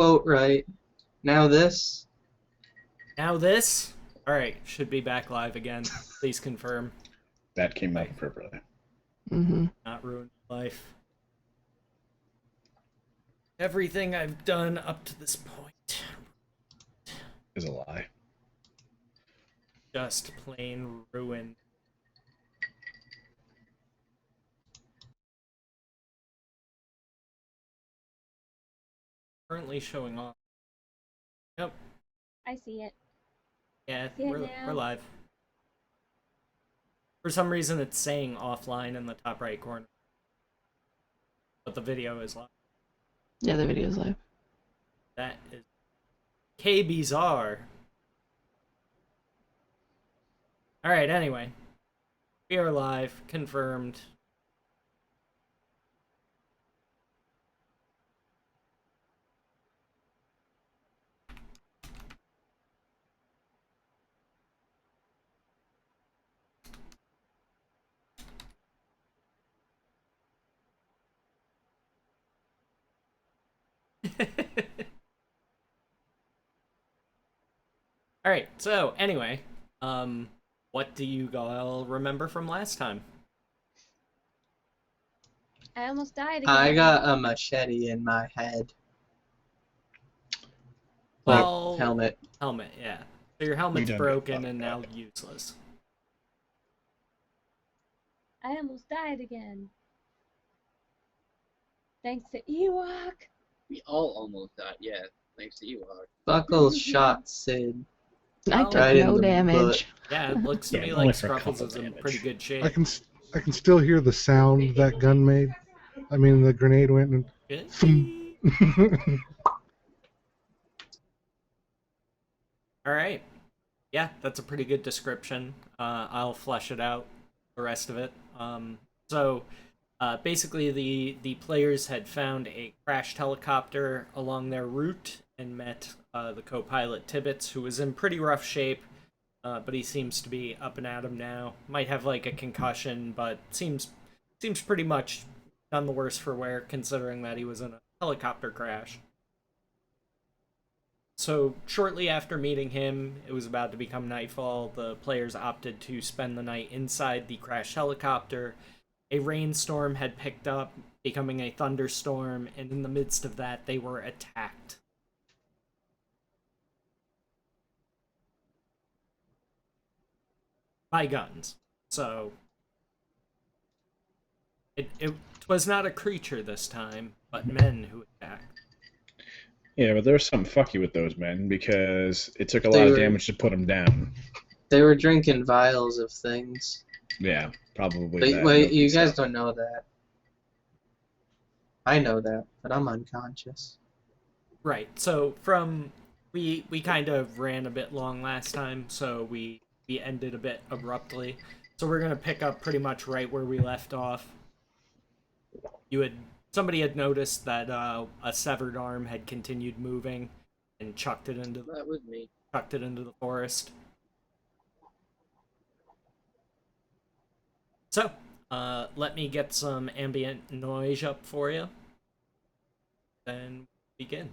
quote right. Now this. Now this? Alright, should be back live again. Please confirm. That came out appropriately. Mm-hmm. Not ruin your life. Everything I've done up to this point. Is a lie. Just plain ruined. Currently showing off. Yep. I see it. Yeah, See it we're now. live. For some reason, it's saying offline in the top right corner. But the video is live. Yeah, the video's live. That is K-bizarre. Alright, anyway. We are live. Confirmed. Alright, so anyway, what do you all remember from last time? I almost died again. I got a machete in my head. Well, helmet. Helmet, yeah. So your helmet's You done broken got and fucked now up. useless. I almost died again. Thanks to Ewok. We all almost died, yeah, thanks to you, Hawk. Buckles shot Sid. I Well, took right in no the damage. Yeah, it looks to Yeah, me only like for a Scruffles couple is in damage. pretty good shape. I can still hear the sound that gun made. I mean, the grenade went and. Good. Alright. Yeah, that's a pretty good description. I'll flesh it out, the rest of it. Basically, the players had found a crashed helicopter along their route and met the co-pilot Tibbets, who was in pretty rough shape, but he seems to be up and at 'em now. Might have like a concussion, but seems pretty much none the worse for wear, considering that he was in a helicopter crash. So, shortly after meeting him, it was about to become nightfall. The players opted to spend the night inside the crashed helicopter. A rainstorm had picked up, becoming a thunderstorm, and in the midst of that, they were attacked. By guns. So, it was not a creature this time, but men who attacked. Yeah, but there's something fucky with those men because it took a They lot of were- damage to put them down. They were drinking vials of things. Yeah, probably. Wait, that. wait, you Milky guys stuff. don't know that. I know that, but I'm unconscious. Right. So we kind of ran a bit long last time, so we ended a bit abruptly. So we're gonna pick up pretty much right where we left off. Somebody had noticed that a severed arm had continued moving and chucked it into That was me. the forest. So, let me get some ambient noise up for you. Then begin.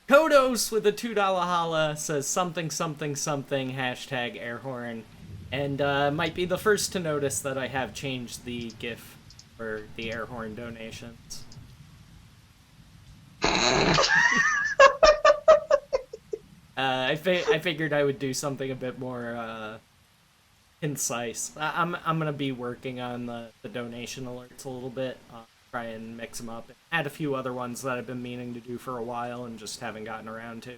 Kodos with a $2 holla says something something something hashtag airhorn, and might be the first to notice that I have changed the GIF for the airhorn donations. I figured I would do something a bit more concise. I'm gonna be working on the donation alerts a little bit. Try and mix them up. Add a few other ones that I've been meaning to do for a while and just haven't gotten around to.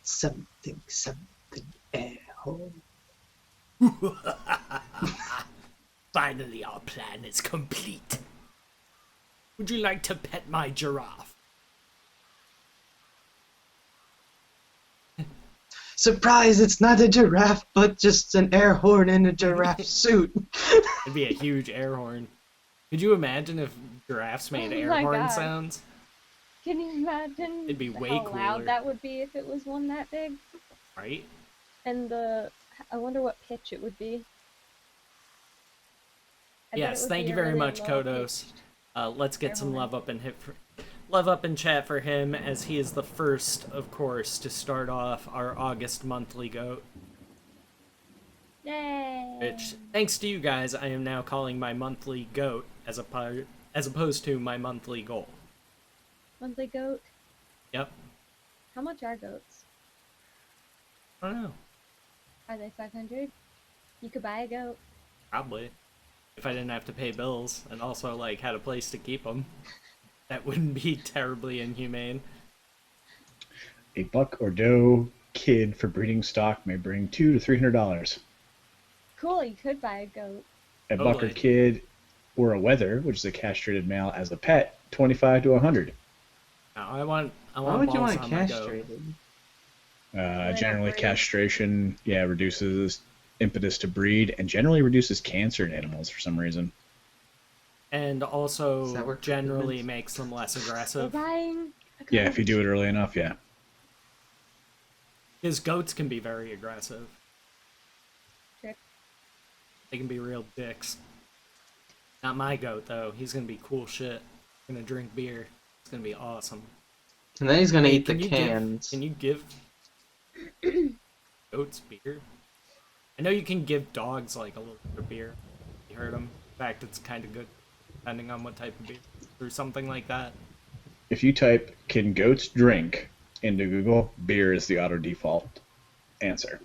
Something, air hole. Finally, our plan is complete. Would you like to pet my giraffe? Surprise, it's not a giraffe, but just an air horn in a giraffe suit. It'd be a huge air horn. Could you imagine if giraffes made Oh air my horn God. sounds? Can you imagine It'd be way how cooler. loud that would be if it was one that big? Right? And I wonder what pitch it would be. I bet it Yes, would thank be you a very really much, low Kodos. pitched Let's get air some horn. love up in chat for him, as he is the first, of course, to start off our August monthly goat. Yay! Which, thanks to you guys, I am now calling my monthly goat as opposed to my monthly goal. Monthly goat. Yep. How much are goats? I don't know. Are they 500? You could buy a goat. Probably. If I didn't have to pay bills and also, like, had a place to keep them. That wouldn't be terribly inhumane. A buck or doe kid for breeding stock may bring $200 to $300. Cool, you could buy a goat. A buck or Totally. kid or a wether, which is a castrated male, as a pet, $25 to $100. No, I want Why would you balls want on my goat. castrated? don't Generally, breed. castration, reduces impetus to breed and generally reduces cancer in animals for some reason. And Does that also work for generally humans? makes them less We're aggressive. buying a goat. Yeah, if you do it early enough, yeah. Because goats can be very aggressive. Trip. They can be real dicks. Not my goat, though. He's gonna be cool shit. Gonna drink beer. It's gonna be awesome. And then he's gonna Hey, eat the can you cans. Can you give goats beer? I know you can give dogs like a little bit of beer. You heard him. In fact, it's kind of good, depending on what type of beer or something like that. If you type "can goats drink" into Google, beer is the auto default answer.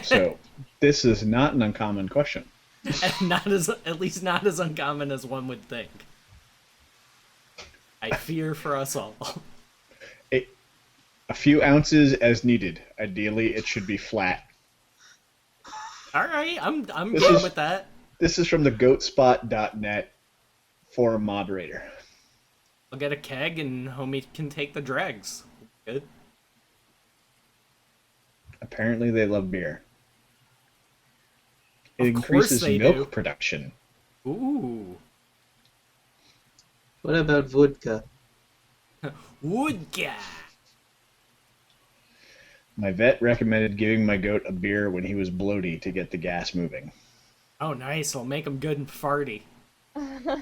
So this is not an uncommon question. And at least not as uncommon as one would think. I fear for us all. A few ounces as needed. Ideally, it should be flat. All right, I'm This good is- with that. This is from the goatspot.net forum moderator. I'll get a keg and homie can take the dregs. Good. Apparently, they love beer. It Of course increases they milk do. production. Ooh. What about vodka? Woodga. My vet recommended giving my goat a beer when he was bloaty to get the gas moving. Oh, nice. I'll make them good and farty. Goat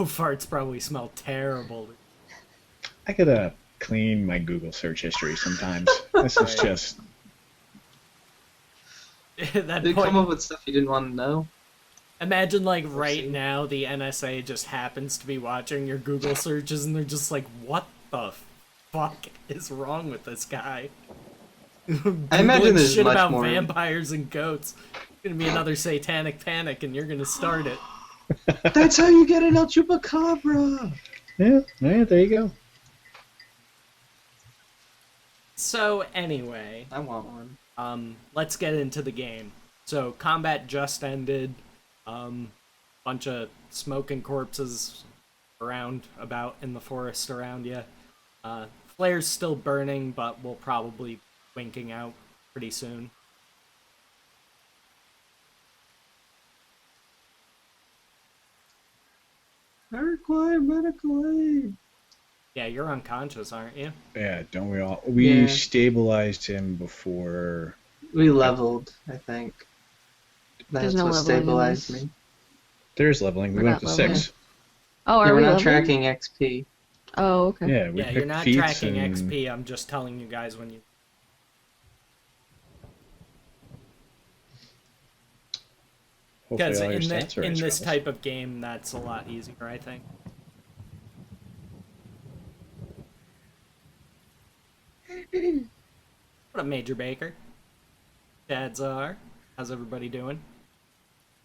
farts probably smell terrible. I gotta clean my Google search history sometimes. This is just... That Did it point, come up with stuff you didn't want to know? imagine like right see. now the NSA just happens to be watching your Google searches and they're just like, what the fuck is wrong with this guy? I imagine Googling this is shit much about more- vampires and goats. It's gonna be another satanic panic and you're gonna start it. That's how you get an El Chupacabra! Yeah, there you go. So anyway, I want one. let's get into the game. So combat just ended. Bunch of smoking corpses about in the forest around you. Flare's still burning, but will probably be winking out pretty soon. I require medical aid. Yeah, you're unconscious, aren't you? Yeah, don't we all? We Yeah. stabilized him before. We leveled, I think. That's no what leveling in stabilized this. me. There's leveling. We We're went up to not leveling. 6. Oh, Yeah, are we're we not leveling? tracking XP. Oh, okay. Yeah, we Yeah, you're picked not feats tracking and XP. I'm just telling you guys when you. hopefully Because all your in, stats are in as this well. type of game, that's a lot easier, I think. What up, Major Baker? Dad's how's everybody doing?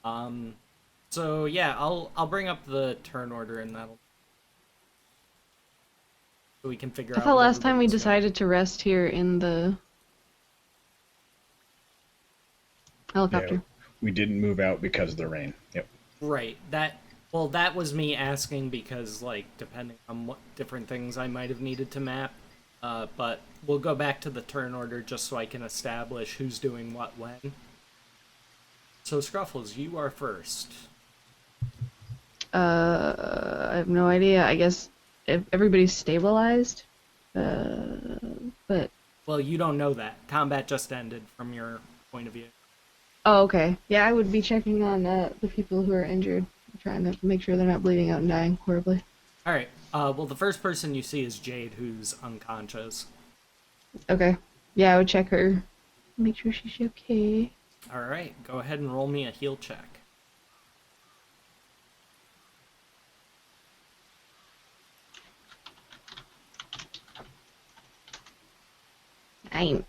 So yeah, I'll bring up the turn order and that'll so we can figure I out thought what last time we everybody's doing. decided to rest here in the helicopter. Yeah, we didn't move out because of the rain. Yep. Right. That was me asking because, like, depending on what different things I might have needed to map. But we'll go back to the turn order just so I can establish who's doing what when. So, Scruffles, you are first. I have no idea. I guess if everybody's stabilized. But Well, you don't know that. Combat just ended from your point of view. oh, okay. Yeah, I would be checking on the people who are injured, trying to make sure they're not bleeding out and dying horribly. Alright. Well, the first person you see is Jade, who's unconscious. Okay. Yeah, I would check her. Make sure she's okay. Alright, go ahead and roll me a heal check. I'm.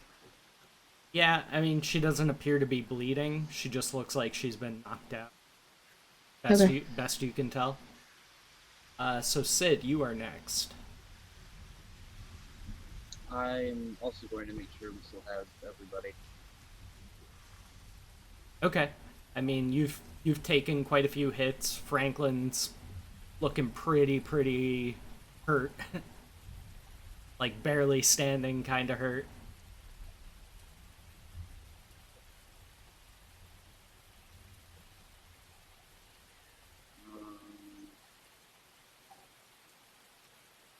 Yeah, I mean, she doesn't appear to be bleeding. She just looks like she's been knocked out. Okay. Best you can tell. So Sid, you are next. I'm also going to make sure we still have everybody. Okay. I mean, you've taken quite a few hits. Franklin's looking pretty hurt. Like barely standing, kind of hurt.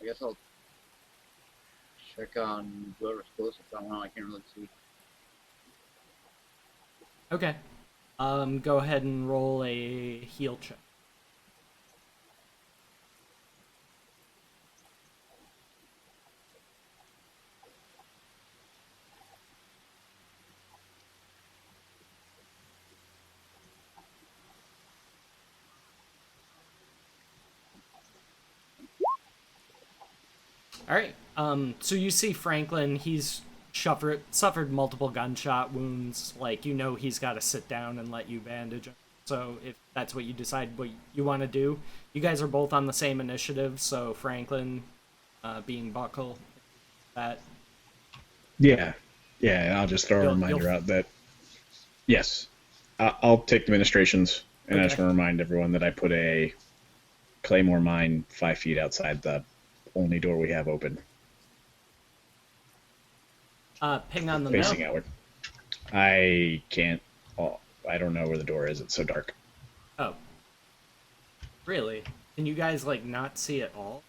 I guess I'll check on whoever's closest. I don't know. I can't really see. Okay. Go ahead and roll a heal check. All right. So you see Franklin. He's suffered multiple gunshot wounds. Like, you know, he's got to sit down and let you bandage him. So if that's what you decide what you want to do, you guys are both on the same initiative. So Franklin, being Buckle, that Yeah. Yeah, and I'll just throw a You'll- reminder you'll- out that, yes, I'll take the ministrations, and I just Okay. want to remind everyone that I put a Claymore mine 5 feet outside the only door we have open, ping on the facing map. outward. I can't, I don't know where the door is. It's so dark. Oh, really? Can you guys like not see at all?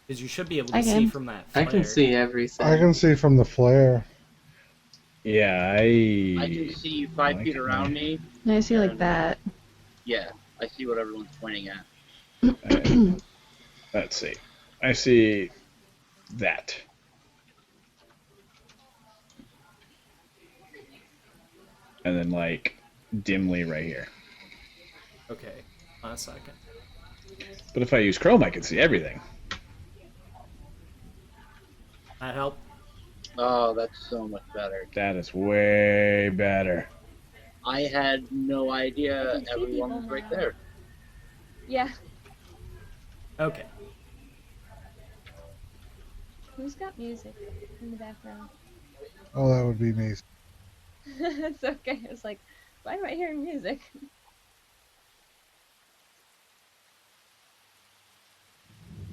Because you should be able to I see can. from that I flare. can see everything. I can see from the flare. Yeah, I can see 5 I feet can- around me. And I see like And- that. Yeah, I see what everyone's pointing at. Let's see. I see that. And then, like, dimly right here. Okay, on a second. But if I use Chrome, I can see everything. That help? Oh, that's so much better. That is way better. I had no idea can see everyone people was right now. there. Yeah. Okay. Who's got music in the background? Oh, that would be me. It's okay. It's like, why am I hearing music?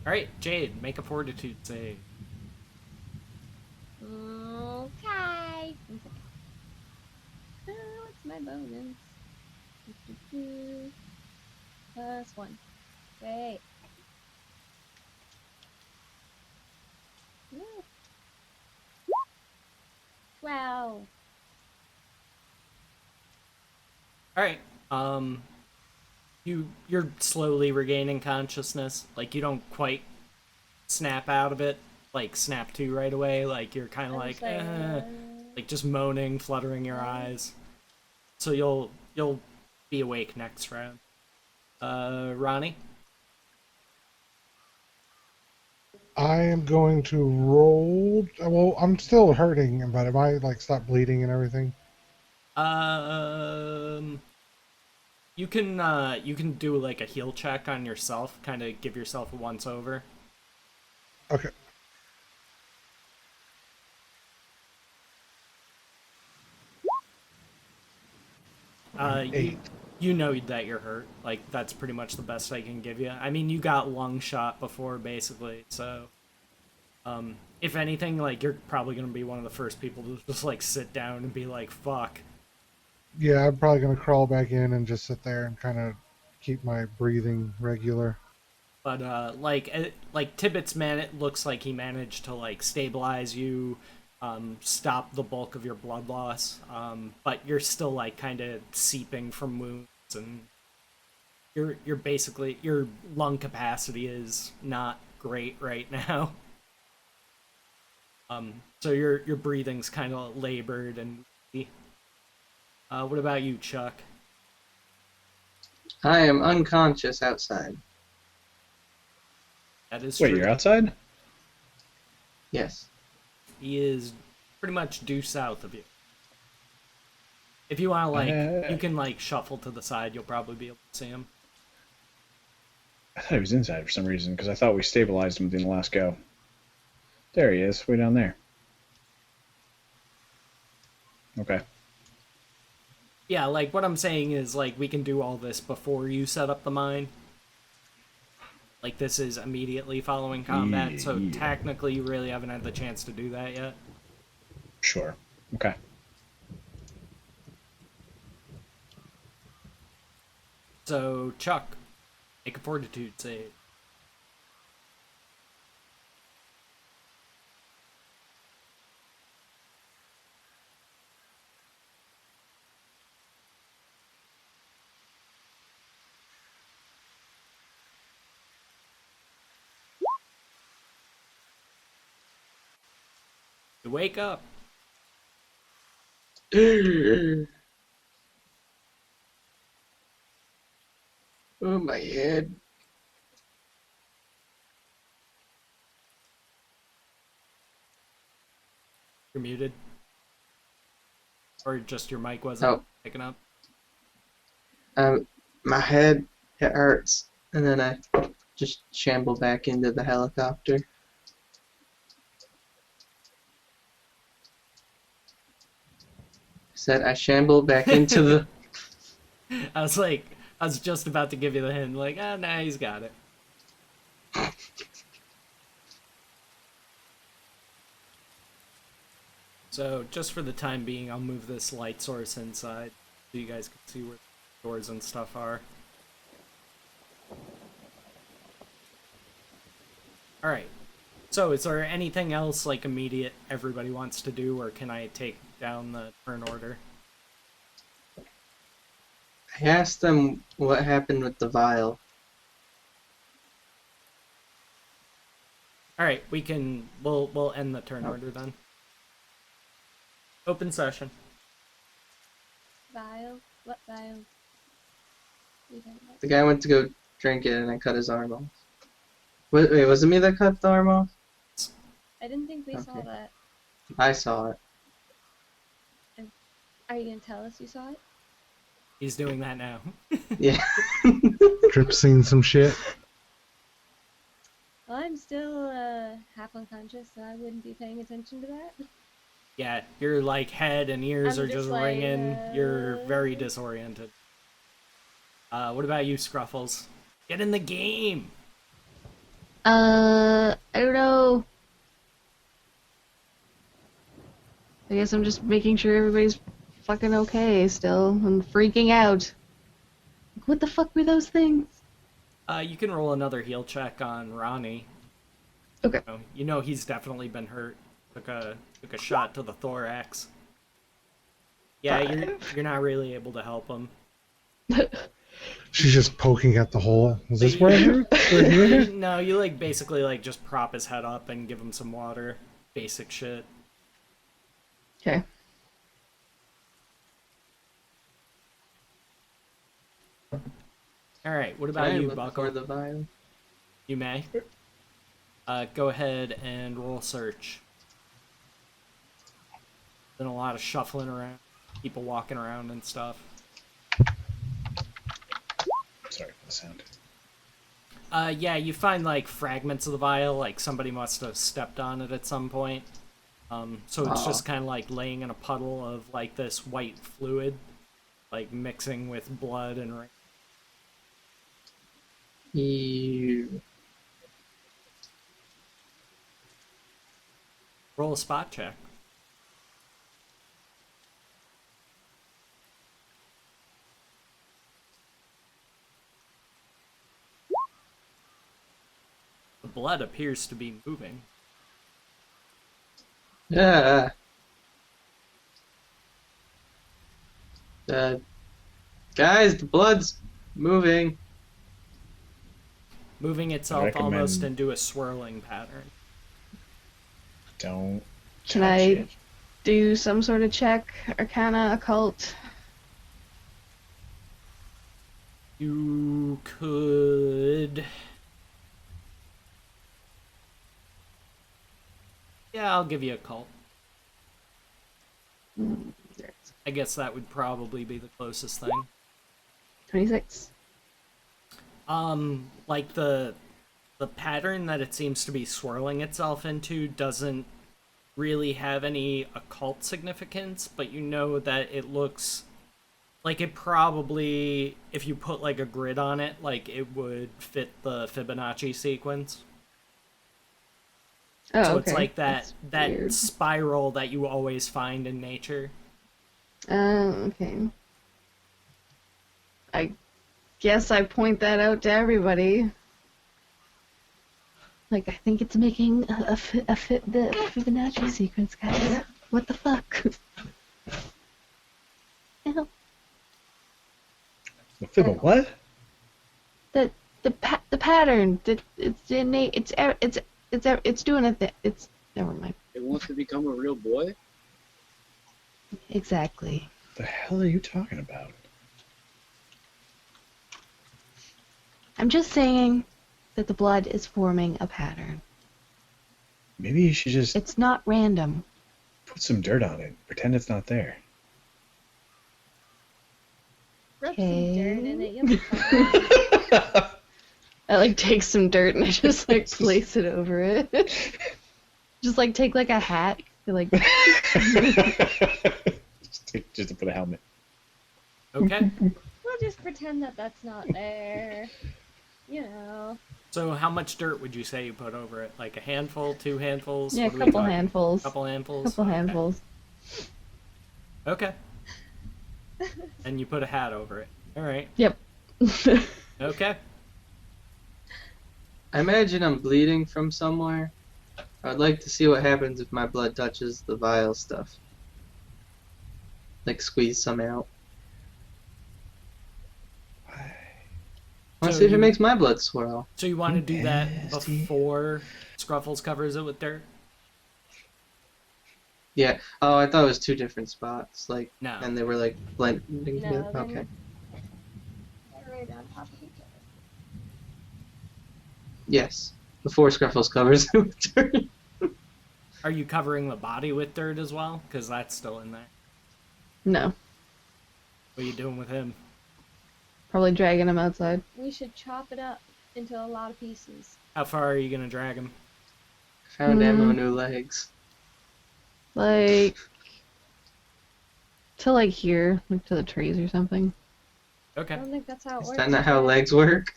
All right, Jade, make a fortitude save. Okay. What's my bonus? +1. Wait. Woo. 12. All right. You're slowly regaining consciousness. Like, you don't quite snap out of it, like snap to right away. Like, you're kind of I'm like, just like, like just moaning, fluttering your eyes. So you'll be awake next round. Ronnie. I am going to roll. Well, I'm still hurting, but am I like stop bleeding and everything? Um, you can do like a heal check on yourself, kind of give yourself a once over. Okay. You 8. you know that you're hurt. Like that's pretty much the best I can give you. I mean, you got lung shot before, basically. So, if anything, like you're probably gonna be one of the first people to just like sit down and be like, "Fuck." Yeah, I'm probably gonna crawl back in and just sit there and kind of keep my breathing regular. But like Tibbet's man, it looks like he managed to like stabilize you, stop the bulk of your blood loss. But you're still like kind of seeping from wounds, and you're basically your lung capacity is not great right now. So your breathing's kind of labored and. What about you, Chuck? I am unconscious outside. That is Wait, true. you're outside? Yes. He is pretty much due south of you. If you want to, like, you can, like, shuffle to the side, you'll probably be able to see him. I thought he was inside for some reason, because I thought we stabilized him in the last go. There he is, way down there. Okay. Yeah, like, what I'm saying is, like, we can do all this before you set up the mine. Like, this is immediately following combat, so Yeah. technically you really haven't had the chance to do that yet. Sure. Okay. So, Chuck, make a fortitude save. You wake up. Oh, my head. You're muted. Or just your mic wasn't picking up. My head, it hurts. And then I just shamble back into the helicopter. Said I shamble back into the... I was just about to give you the hint, like, nah, he's got it. So, just for the time being, I'll move this light source inside so you guys can see where the doors and stuff are. Alright. So, is there anything else, like, immediate everybody wants to do, or can I take down the turn order? I asked them what happened with the vial. Alright, we'll end the turn order then. Open session. Vial? What vial? The guy went to go drink it and I cut his arm off. Wait, was it me that cut the arm off? I didn't think we saw Okay. that. I saw it. Are you gonna tell us you saw it? He's doing that now. Yeah. Trip seen some shit. Well, I'm still half unconscious, so I wouldn't be paying attention to that. Yeah, your like head and ears I'm are just just like, ringing. You're very disoriented. What about you, Scruffles? Get in the game. I don't know. I guess I'm just making sure everybody's fucking okay still. I'm freaking out. What the fuck were those things? You can roll another heal check on Ronnie. Okay. You know he's definitely been hurt. Took a shot to the thorax. Yeah, you're not really able to help him. She's just poking at the hole. Is this where I'm hurt? We're here? No, you like basically like just prop his head up and give him some water. Basic shit. Okay. All right. What Can about I you, look Buckle? for the vial? You may. Go ahead and roll search. Been a lot of shuffling around, people walking around and stuff. Sorry for the sound. Yeah, you find like fragments of the vial, like somebody must have stepped on it at some point. So it's just kind of like laying in a puddle of like this white fluid, like mixing with blood and rain. Ew. Roll a spot check. The blood appears to be moving. Yeah. Guys, the blood's moving. Moving itself recommend- almost into a swirling pattern. Don't Can touch I it. do some sort of check? Arcana, occult? You could... Yeah, I'll give you a cult. I guess that would probably be the closest thing. 26. Like the pattern that it seems to be swirling itself into doesn't really have any occult significance, but you know that it looks like it probably, if you put like a grid on it, like it would fit the Fibonacci sequence. Oh, So okay. it's like that That's weird. spiral that you always find in nature. Okay. I guess I point that out to everybody. Like, I think it's making the Fibonacci sequence, guys. What the fuck? Ew. The Fibble what? The pattern. It's innate. It's doing a thing. It's never mind. It wants to become a real boy? Exactly. The hell are you talking about? I'm just saying that the blood is forming a pattern. Maybe you should just It's not random. put some dirt on it. Pretend it's not there. Rub some dirt in it. You'll be fine. I like take some dirt and I just like place it over it. Just like take like a hat. Like just to put a helmet. Okay. We'll just pretend that that's not there. You know. So how much dirt would you say you put over it? Like a handful, 2 handfuls? yeah, a What are we couple talking? handfuls. Couple handfuls? Couple Okay. handfuls. Okay. And you put a hat over it. Alright. Yep. Okay. I imagine I'm bleeding from somewhere. I'd like to see what happens if my blood touches the vial stuff. Like squeeze some out. I want to So see if you- it makes my blood swirl. So you want to do that Nasty. before Scruffles covers it with dirt? Yeah. Oh, I thought it was 2 different spots. Like, No. and they were like blending No, together. they're Okay. not. They're right on top of each other. Yes. Before Scruffles covers it with dirt. Are you covering the body with dirt as well? Because that's still in there. No. What are you doing with him? Probably dragging him outside. We should chop it up into a lot of pieces. How far are you going to drag him? Found ammo, new legs. Like to like here, like to the trees or something. I Okay. don't think that's how it Is works. that not how okay? legs work?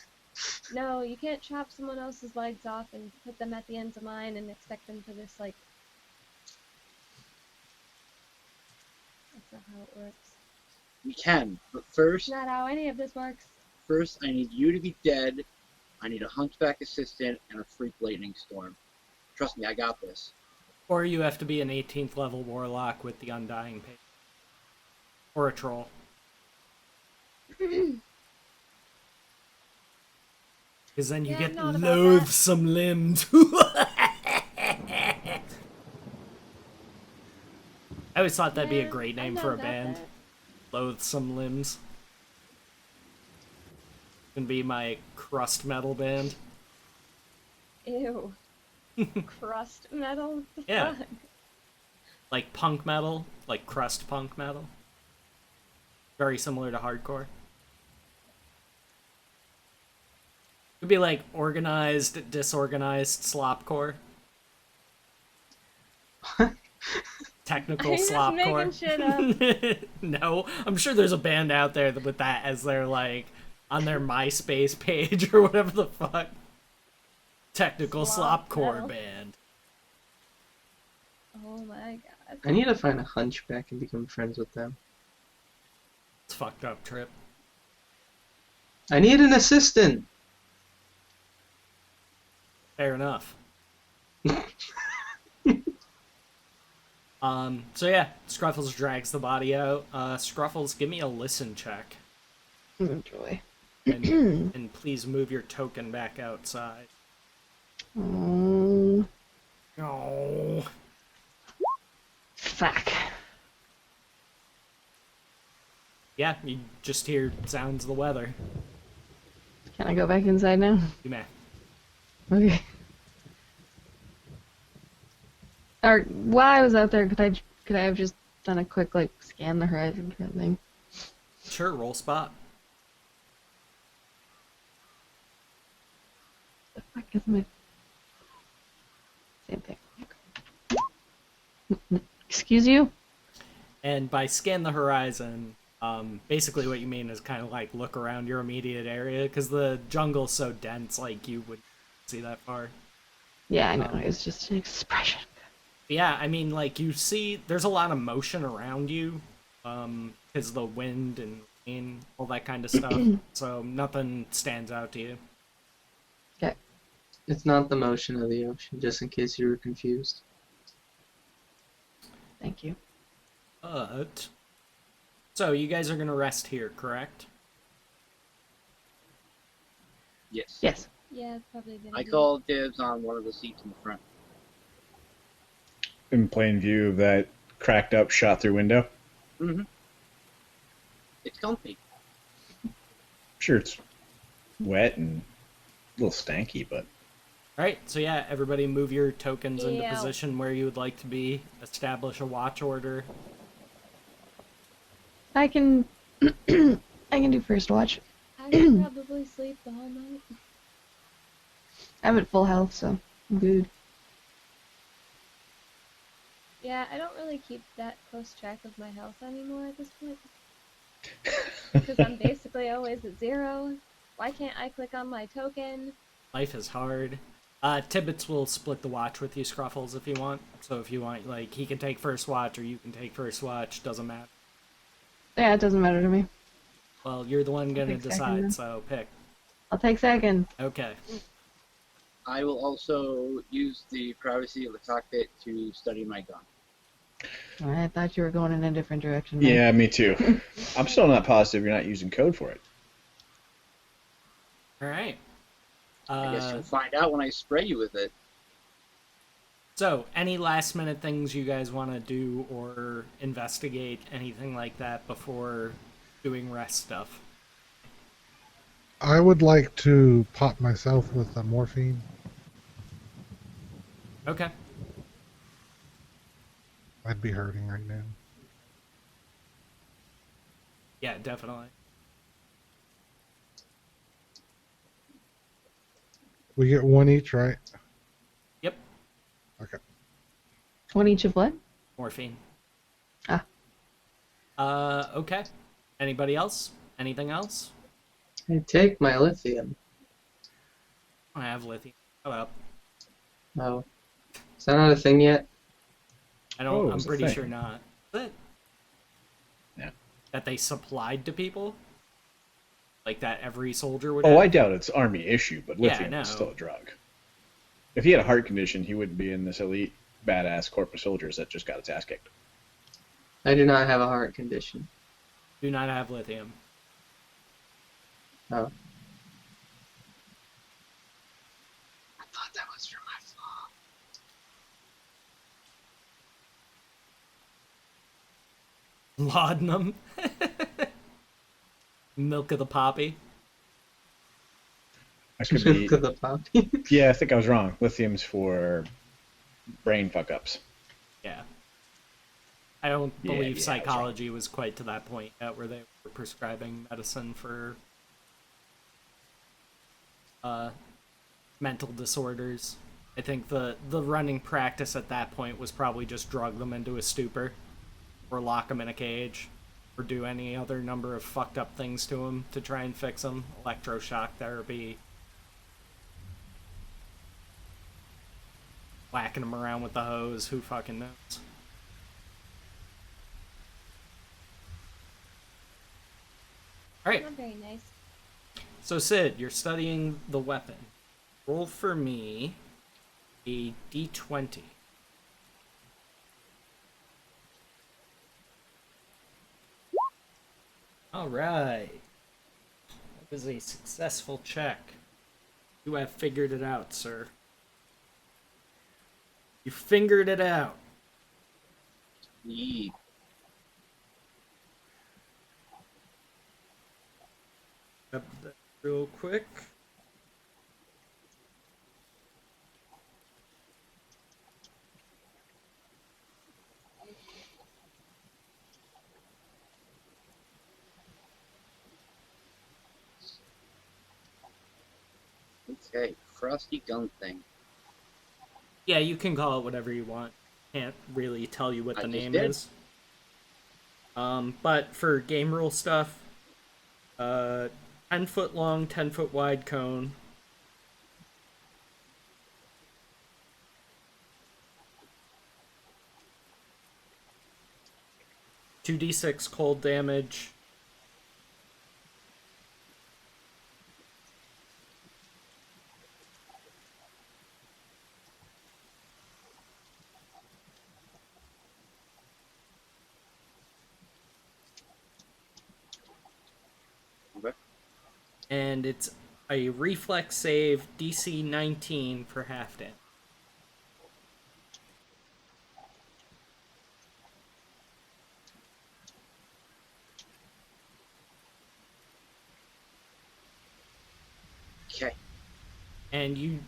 No, you can't chop someone else's legs off and put them at the ends of mine and expect them to just like. That's not how it works. We can, but It's first, not how any of this works. I need you to be dead. I need a hunchback assistant and a freak lightning storm. Trust me, I got this. Or you have to be an 18th level warlock with the Undying Page. Or a troll. Because then you Yeah, get I'm not about loathsome limbs. I always thought that'd be a Yeah, great I'm name not for a about band. that. Loathsome Limbs. Gonna be my crust metal band. Ew. Crust metal? What the Yeah. fuck? Like punk metal, like crust punk metal. Very similar to hardcore. Could be like organized, disorganized slopcore. Technical Are you just making shit up? slopcore. No, I'm sure there's a band out there with that as their like on their MySpace page or whatever the fuck. Technical Slop slopcore metal. band. Oh my god. I need to find a hunchback and become friends with them. It's fucked up, Trip. I need an assistant. Fair enough. So yeah, Scruffles drags the body out. Scruffles, give me a listen check. Oh, joy. And please move your token back outside. Oh, Oh. fuck. Yeah, you just hear sounds of the weather. Can I go back inside now? You may. Okay. Or while I was out there, could I have just done a quick like scan the horizon kind of thing? Sure, roll spot. The fuck is my same thing? Excuse you? And by scan the horizon, basically what you mean is kind of like look around your immediate area, because the jungle's so dense, like you would see that far. Yeah, I know. It's just an expression. Yeah, I mean, like, you see, there's a lot of motion around you, because the wind and rain, all that kind of stuff, so nothing stands out to you. Okay. It's not the motion of the ocean, just in case you were confused. Thank you. But, so you guys are gonna rest here, correct? Yes. Yes. Yeah, it's probably gonna I be. call dibs on one of the seats in the front. In plain view of that cracked up shot through window. Mm-hmm. It's comfy. Sure, it's wet and a little stanky, but Alright, so yeah, everybody move your tokens into Yeah. position where you would like to be, establish a watch order. I can I can do first watch. I could probably sleep the whole night. I'm at full health, so I'm good. Yeah, I don't really keep that close track of my health anymore at this point. Because I'm basically always at 0. Why can't I click on my token? Life is hard. Tibbets will split the watch with you, Scruffles, if you want. So if you want, like, he can take first watch or you can take first watch, doesn't matter. Yeah, it doesn't matter to me. Well, you're the one gonna take second, decide, then. so pick. I'll take second. Okay. I will also use the privacy of the cockpit to study my gun. I thought you were going in a different direction. man. yeah, me too. I'm still not positive you're not using code for it. Alright. I guess you'll find out when I spray you with it. So, any last minute things you guys want to do or investigate, anything like that before doing rest stuff? I would like to pop myself with the morphine. Okay. I'd be hurting right now. Yeah, definitely. We get one each, right? Yep. Okay. One each of what? Morphine. Ah. Okay. Anybody else? Anything else? I take my lithium. I have lithium. Shut up. Oh. Is that not a thing yet? Oh, I'm it's a pretty thing. sure not. But Yeah. that they supplied to people? Like that every soldier would Oh, have? I doubt it's army issue, but Yeah, lithium no. is still a drug. If he had a heart condition, he wouldn't be in this elite, badass corps of soldiers that just got its ass kicked. I do not have a heart condition. Do not have lithium. Oh. I thought that was for my flaw. Laudanum. Milk of the poppy. I could be. To the poppy. Yeah, I think I was wrong. Lithium's for brain fuck ups. Yeah. I don't believe I was wrong. psychology was quite to that point yet where they were prescribing medicine for mental disorders. I think the running practice at that point was probably just drug them into a stupor, or lock them in a cage, or do any other number of fucked up things to them to try and fix them. Electroshock therapy, whacking them around with the hose. Who fucking knows? All right. Not very nice. So Sid, you're studying the weapon. Roll for me a d20. All right. That was a successful check. You have figured it out, sir. You fingered it out. Yeet. Grab that real quick. Okay, frosty gun thing. Yeah, you can call it whatever you want. Can't really tell you what I the just name did. is. But for game rule stuff, 10-foot long, 10-foot wide cone. Two d6 cold damage. Okay. And it's a reflex save, DC 19 for half damage. Okay. And you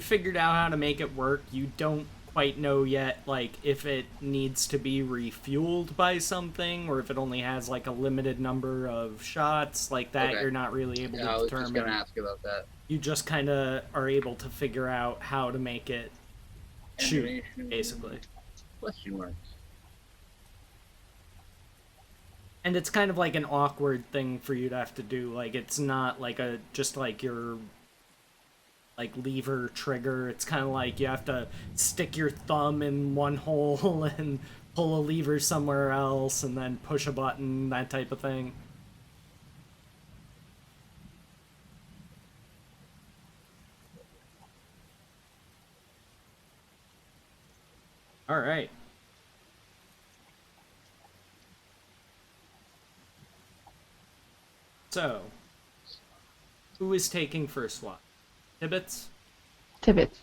figured out how to make it work. You don't quite know yet if it needs to be refueled by something or if it only has a limited number of shots like that. Okay. You're not really able Yeah, to I was determine. just gonna ask about that. You just kind of are able to figure out how to make it shoot, Ammunition. basically. Question marks. And it's kind of like an awkward thing for you to have to do. It's not your lever trigger. It's kind of like you have to stick your thumb in one hole and pull a lever somewhere else and then push a button, that type of thing. All right. So, who is taking first watch? Tibbets? Tibbet.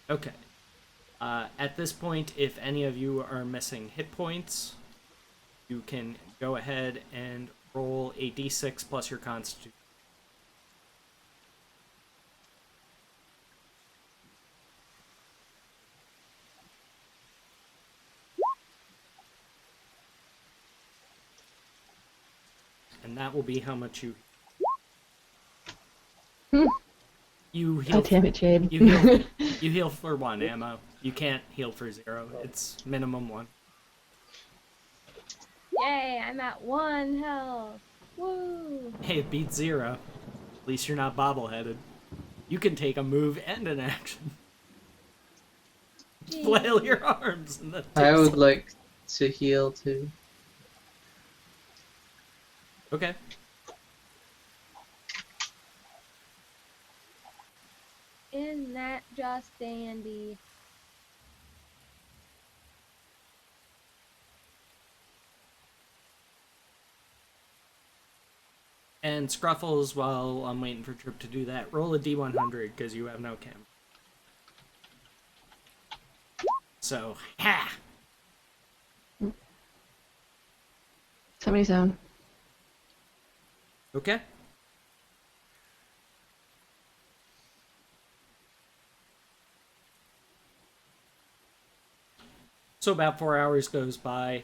Okay. At this point, if any of you are missing hit points, you can go ahead and roll a d6 plus your constitution. And that will be how much you... Hmm. You heal. God damn it, Jade. You heal. You heal for 1 ammo. You can't heal for 0. It's minimum 1. Yay, I'm at 1 health. Woo! Hey, it beats 0. At least you're not bobbleheaded. You can take a move and an action. Gee. Flail your arms and then I would like to heal too. Okay. Isn't that just dandy? And Scruffles, while I'm waiting for Trip to do that, roll a d100 because you have no camera. So, ha! 77. Okay. So about 4 hours goes by.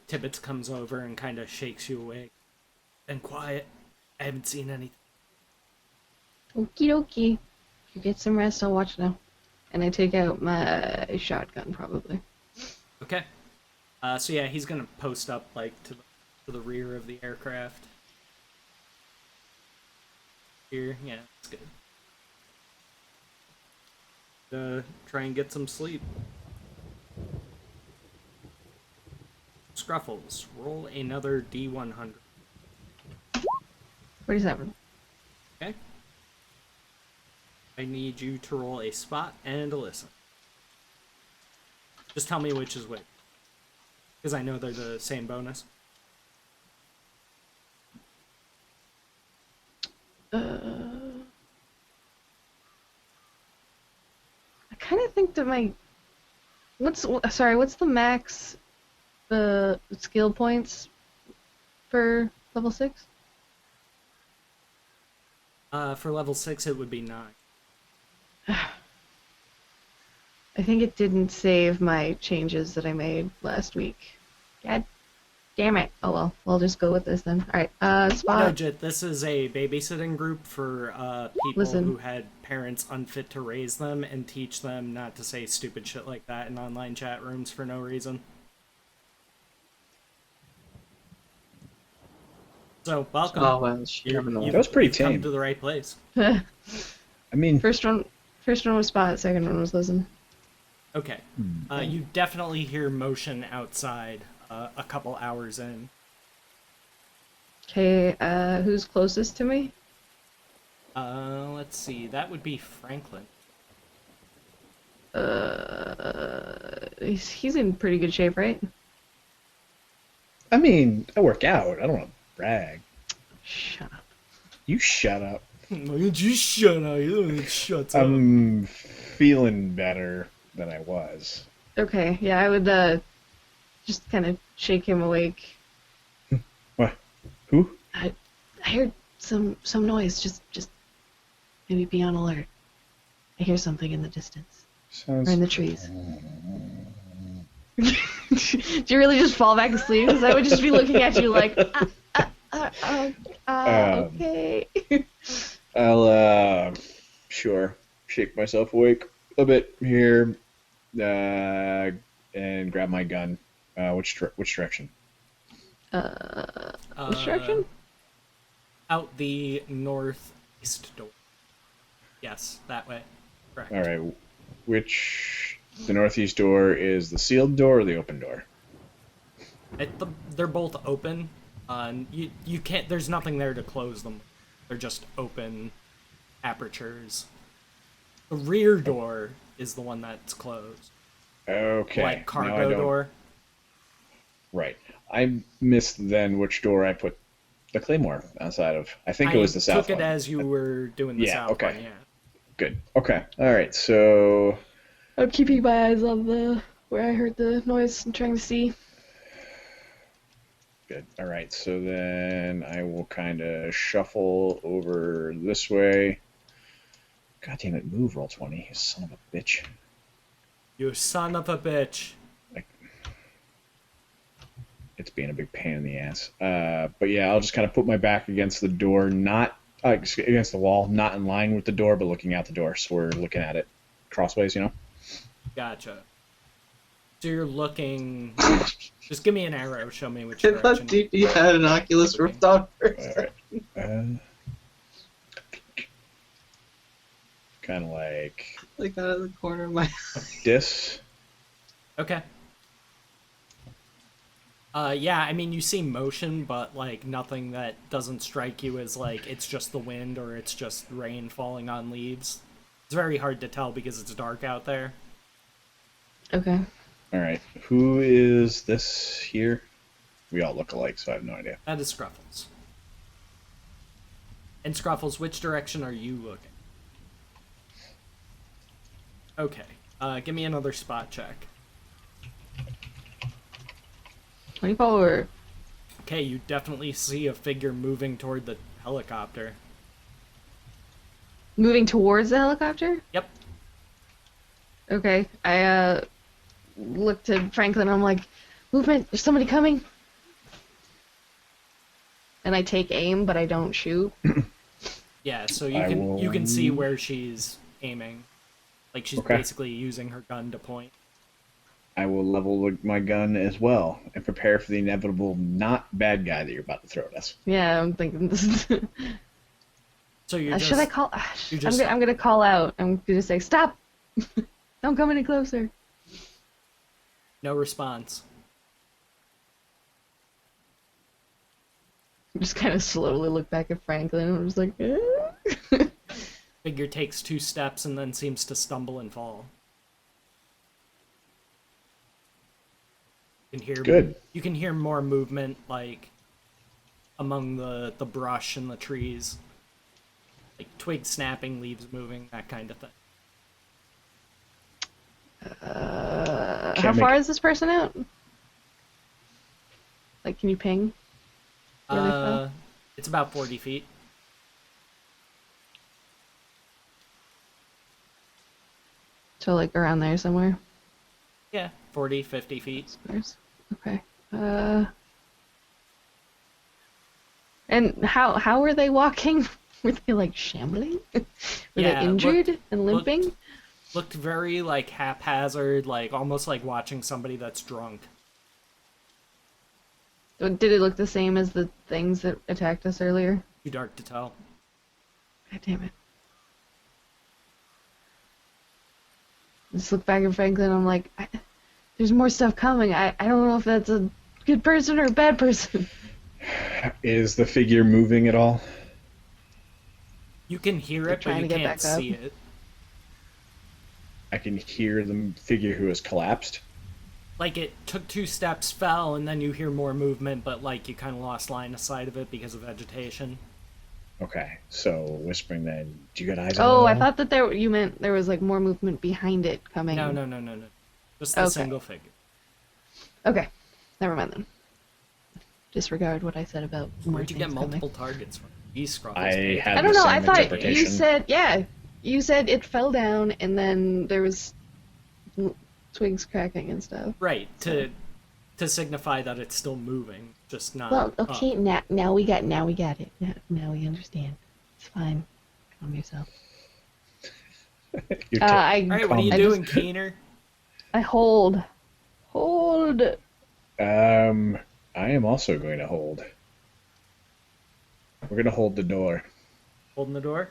Tibbets comes over and kind of shakes you awake. Been quiet. I haven't seen anything. Okie dokie. You get some rest, I'll watch now. And I take out my shotgun, probably. Okay. So yeah, he's gonna post up like to the rear of the aircraft. Here, yeah, that's good. Try and get some sleep. Scruffles, roll another D100. 47. Okay. I need you to roll a spot and a listen. Just tell me which is which. Because I know they're the same bonus. I kind of think that my... what's the max skill points for level 6? For level 6, it would be 9. I think it didn't save my changes that I made last week. God damn it. Oh well, we'll just go with this then. Alright, No, spot. Jit, this is a babysitting group for people Listen. who had parents unfit to raise them and teach them not to say stupid shit like that in online chat rooms for no reason. So, welcome. Oh well, shit. That was pretty you've come tame. to the right place. I mean, First one was spot, second one was listen. Okay. You definitely hear motion outside a couple hours in. Okay, who's closest to me? Let's see. That would be Franklin. He's in pretty good shape, right? I mean, I work out. I don't want to brag. Shut up. You shut up. You shut up. You shut up. I'm feeling better than I was. Okay, yeah, I would just kind of shake him awake. What? Who? I heard some noise. Just maybe be on alert. I hear something in the distance Sounds. or in the trees. Do you really just fall back asleep? Because I would just be looking at you like, okay. I'll sure shake myself awake a bit here, and grab my gun. Which direction? Which direction? Out the northeast door. Yes, that way. Correct. All right. The northeast door is the sealed door or the open door? They're both open. You can't. There's nothing there to close them. They're just open apertures. The rear door is the one that's closed. Okay. Like Now I cargo don't- door. Right. I missed then which door I put the claymore outside of. I think it was the south took it one. as you were doing the Yeah, south okay. one. Yeah. Good. Okay. All right. So I'm keeping my eyes on where I heard the noise and trying to see. good. All right. So then I will kind of shuffle over this way. God damn it! Move, roll 20. You son of a bitch. You son of a bitch. It's being a big pain in the ass. But yeah, I'll just kind of put my back against the door, not against the wall, not in line with the door, but looking out the door. So we're looking at it crossways, you know? Gotcha. So you're looking. Just give me an arrow. Show me which I thought direction. DP had an Oculus Rift on first. All right. Kind of like Out of the corner of my this. Okay. Yeah, I mean, you see motion, but, like, nothing that doesn't strike you as, like, it's just the wind or it's just rain falling on leaves. It's very hard to tell because it's dark out there. Okay. All right. Who is this here? We all look alike, so I have no idea. That is Scruffles. And Scruffles, which direction are you looking? Okay. Give me another spot check. 24. Okay, you definitely see a figure moving toward the helicopter. Moving towards the helicopter? Yep. Okay. I look to Franklin. I'm like, movement. There's somebody coming. And I take aim, but I don't shoot. Yeah, so I you can will- see where she's aiming. Like she's Okay. basically using her gun to point. I will level my gun as well and prepare for the inevitable not bad guy that you're about to throw at us. Yeah, I'm thinking this is... So you're just Should I call... you just- I'm gonna call out. I'm gonna say, stop! Don't come any closer. no response. Just kind of slowly look back at Franklin and I'm just like, eh? Figure takes 2 steps and then seems to stumble and fall. You can hear Good. You can hear more movement, like among the brush and the trees, like twig snapping, leaves moving, that kind of thing. How make- far is this person out? Like, can you ping? Where they fell? It's about 40 feet. So, like, around there somewhere? Yeah, 40, 50 feet. Squares. Okay. And how were they walking? Were they, like, shambling? Were Yeah, they injured and limping? Looked very like haphazard, like almost like watching somebody that's drunk. Did it look the same as the things that attacked us earlier? Too dark to tell. God damn it. Just look back at Franklin, I'm like, there's more stuff coming. I don't know if that's a good person or a bad person. Is the figure moving at all? You can hear They're it, but trying you to get can't back up. see it. I can hear the figure who has collapsed. Like it took 2 steps, fell, and then you hear more movement, but like you kind of lost line of sight of it because of vegetation. Okay, so whispering then, do you got eyes on Oh, it I all? thought that you meant there was like more movement behind it coming. No. Just the Okay. single figure. Okay, never mind then. Disregard what I said about more Where'd you get things multiple targets from? I had I don't the know. same I thought you interpretation. said You said it fell down and then there was twigs cracking and stuff. Right, to signify that it's still moving, just not Well, okay, up. now we got it. Now we understand. It's fine. Calm yourself. You're Alright, what are you I doing, Keener? I hold. I am also going to hold. We're going to hold the door. Holding the door?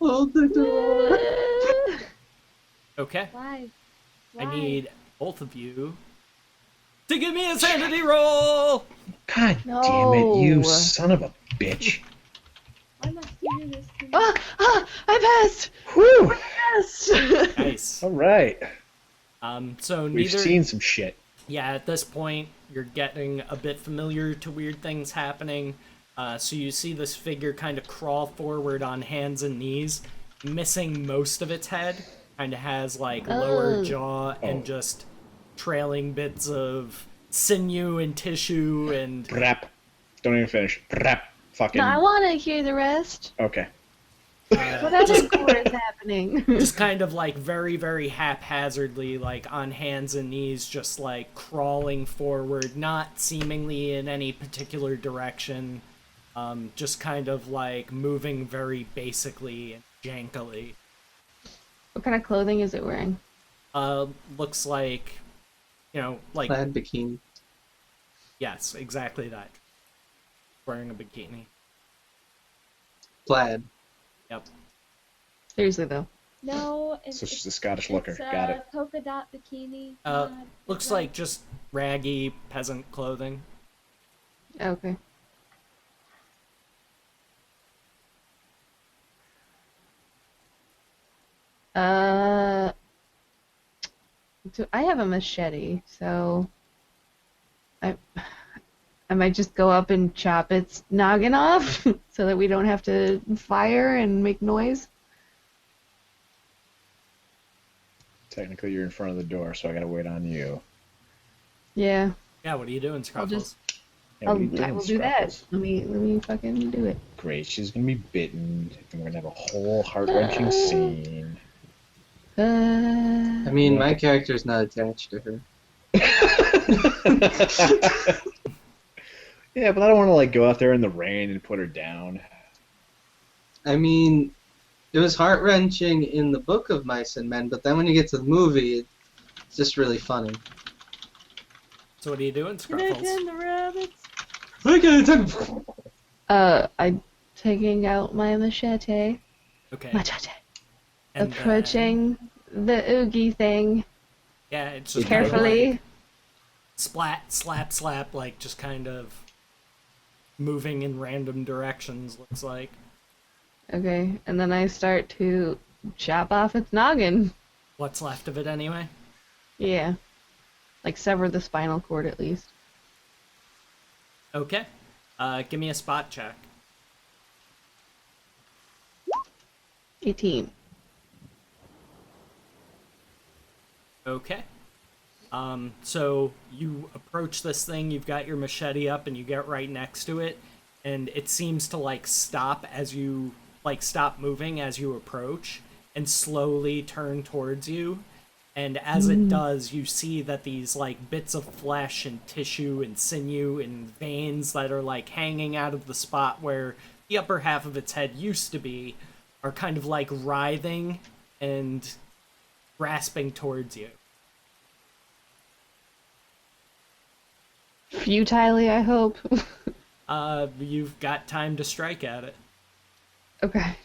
Hold the door. Okay. Why? I Why? need both of you to give me a sanity roll! God damn it, No. you son of a bitch. Why must you do this to me? I passed. Whew. Yes. Nice. All right. So We've neither... seen some shit. Yeah, at this point, you're getting a bit familiar to weird things happening. So you see this figure kind of crawl forward on hands and knees, missing most of its head. Kind of has like lower Oh. jaw and Oh. just trailing bits of sinew and tissue and Brap. Don't even finish. Brap. Fucking. No, I want to hear the rest. Okay. What other gore is happening? just kind of like very, very haphazardly, like on hands and knees, just like crawling forward, not seemingly in any particular direction, just kind of like moving very basically and jankily. What kind of clothing is it wearing? Looks like, like, Plaid bikini. yes, exactly that. Wearing a bikini. Plaid. Yep. Seriously though. No, So she's a Scottish looker. it's Got a it. polka dot bikini. Looks like just raggy peasant clothing. Okay. I have a machete, so I might just go up and chop its noggin off so that we don't have to fire and make noise. Technically, you're in front of the door, so I gotta wait on you. Yeah, Yeah, what are you doing, I'll Scruffles? just- Yeah, what are you I doing, will do that. Scruffles? Let me fucking do it. Great, she's gonna be bitten, and we're gonna have a whole heart-wrenching scene. I mean, my character's not attached to her. Yeah, but I don't want to like go out there in the rain and put her down. I mean, it was heart-wrenching in the book of Mice and Men, but then when you get to the movie, it's just really funny. So what are you doing, Scruffles? the rabbits. I'm taking out my machete. Okay. Machete. And Approaching the oogie thing yeah, it's just kind of carefully. like splat, slap, slap, like just kind of moving in random directions, looks like. Okay, and then I start to chop off its noggin. What's left of it anyway? Yeah. Like sever the spinal cord at least. Okay. Give me a spot check. 18. Okay. So you approach this thing, you've got your machete up, and you get right next to it, and it seems to, like, stop moving as you approach, and slowly turn towards you. And as it does, you see that these, like, bits of flesh and tissue and sinew and veins that are, like, hanging out of the spot where the upper half of its head used to be are kind of, like, writhing and grasping towards you. Futilely, I hope. You've got time to strike at it. Okay.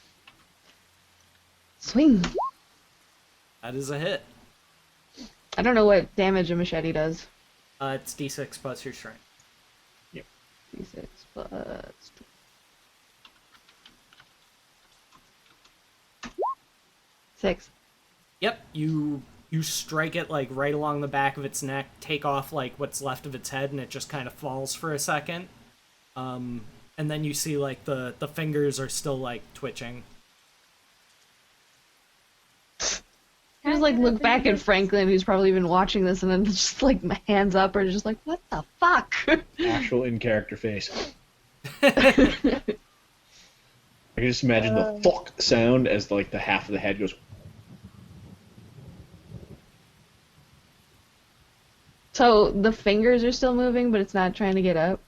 Swing. That is a hit. I don't know what damage a machete does. It's d6 plus your strength. D6 plus... 6. Yep, you strike it, like, right along the back of its neck, take off, like, what's left of its head, and it just kind of falls for a second. And then you see, like, the fingers are still, like, twitching. I just, like, look back at Franklin, who's probably been watching this, and then just, like, my hands up, or just like, what the fuck? Actual in-character face. I can just imagine the fuck sound as, like, the half of the head goes... So, the fingers are still moving, but it's not trying to get up?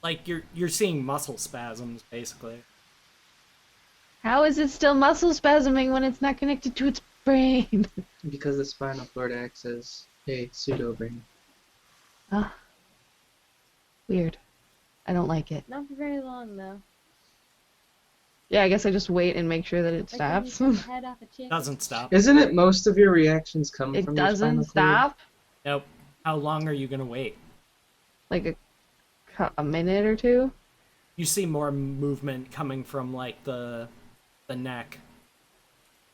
Like, you're seeing muscle spasms, basically. How is it still muscle spasming when it's not connected to its brain? Because the spinal cord acts as a pseudo-brain. Ah. Weird. I don't like it. Not for very long though. Yeah, I guess I just wait and make sure that it Like when you stops. cut the head off a chicken. Doesn't stop. Isn't it most of your reactions come It from your spinal doesn't cord? stop? Nope. How long are you gonna wait? Like a minute or two? You see more movement coming from, like, the neck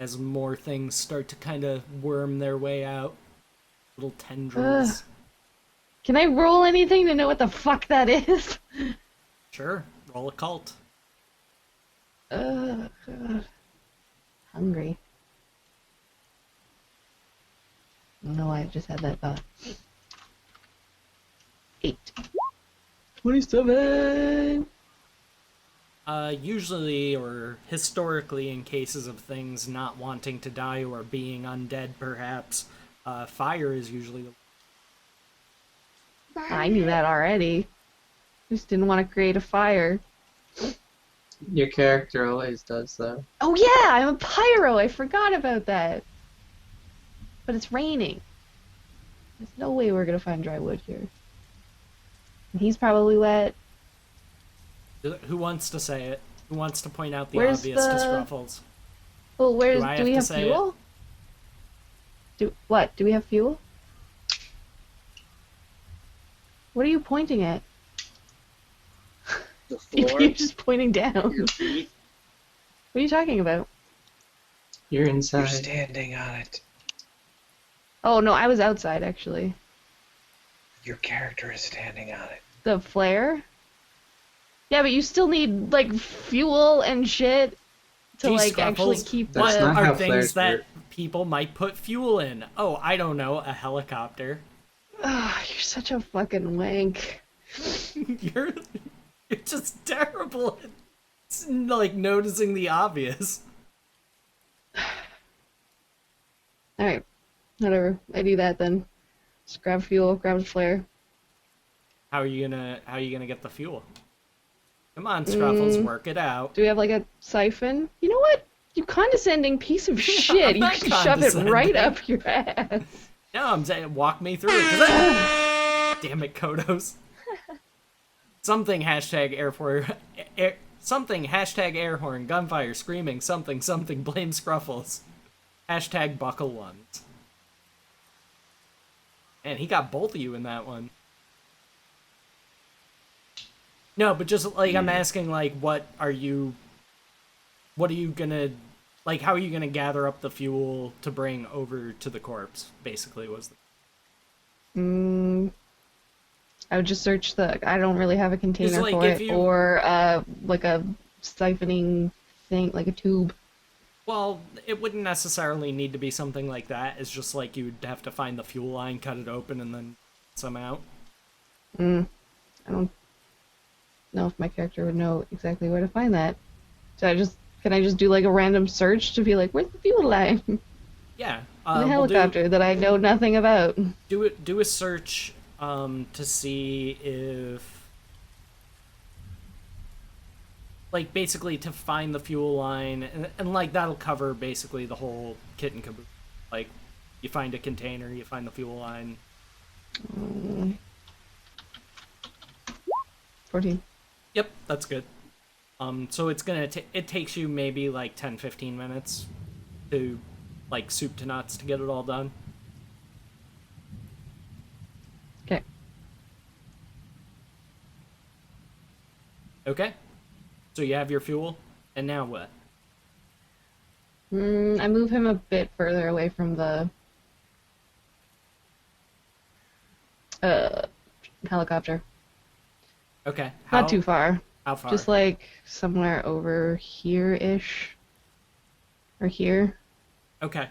as more things start to kind of worm their way out. Little tendrils. Can I roll anything to know what the fuck that is? Sure. Roll occult. God. Hungry. I don't know why I just had that thought. 8. 27! Usually, or historically, in cases of things not wanting to die or being undead, perhaps, fire is usually the... I knew that already. Just didn't want to create a fire. Your character always does, though. Oh yeah, I'm a pyro. I forgot about that. But it's raining. There's no way we're gonna find dry wood here. And he's probably wet. Who wants to say it? Who wants to point out the Where's obvious to the- Scruffles? Well, where's Do I do have we to have say fuel? Do we have fuel? What are you pointing at? The floor, You're just pointing down. your feet. What are you talking about? You're inside. You're standing on it. Oh no, I was outside actually. Your character is standing on it. The flare? Yeah, but you still need like fuel and shit to Gee, like actually Scruffles, keep That's What not the. how are things flares that work. people might put fuel in? Oh, I don't know, a helicopter. Ah, you're such a fucking wank. you're just terrible at, like, noticing the obvious. Alright. Whatever. I do that then. Just grab fuel, grab a flare. How are you gonna get the fuel? Come on, Scruffles, work it out. Do we have like a siphon? You know what? You condescending piece of shit. You not can shove it right condescending. up your ass. No, I'm saying walk me through it. Damn it, Kodos. Something hashtag something hashtag air horn, gunfire, screaming, something, blame Scruffles. Hashtag buckle ones. And he got both of you in that one. No, but just like I'm asking, like, what are you gonna, like, how are you gonna gather up the fuel to bring over to the corpse? Basically, was the... I would just search I don't really have a container like, for if it, you- or like a siphoning thing, like a tube. Well, it wouldn't necessarily need to be something like that. It's just like you'd have to find the fuel line, cut it open, and then some out. I don't know if my character would know exactly where to find that. So can I just do like a random search to be like, where's the fuel line? Yeah. The we'll helicopter that I know nothing about. do a search to see if, like, basically to find the fuel line, and like that'll cover basically the whole kit and caboodle. Like, you find a container, you find the fuel line. 14. Yep, that's good. So it's gonna it takes you maybe like 10-15 minutes to, like, soup to nuts to get it all done. Okay. Okay. So you have your fuel, and now what? I move him a bit further away from the helicopter. Okay. Not too far. How far? Just like somewhere over here-ish. Or here. Okay.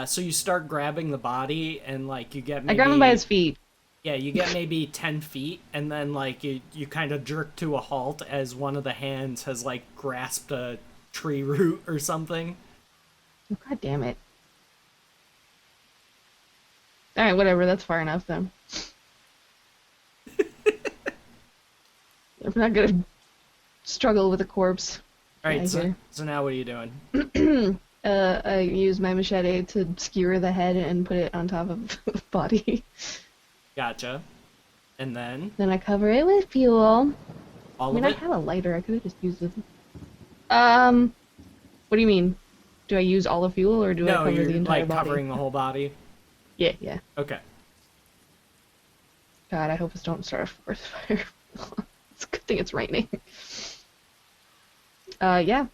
So you start grabbing the body, and like you get maybe, I grab him by his feet. Yeah, you get maybe 10 feet, and then like you kind of jerk to a halt as one of the hands has like grasped a tree root or something. Oh, God damn it. Alright, whatever, that's far enough then. I'm not gonna struggle with a corpse. All right, here. so now what are you doing? I use my machete to skewer the head and put it on top of the body. Gotcha. And then Then I cover it with fuel. all I mean, of I it? have a lighter. I could have just used it. What do you mean? Do I use all the fuel or do I No, cover you're the entire like body? covering the whole body. Yeah. Okay. God, I hope this don't start a forest fire. It's a good thing it's raining. Yeah.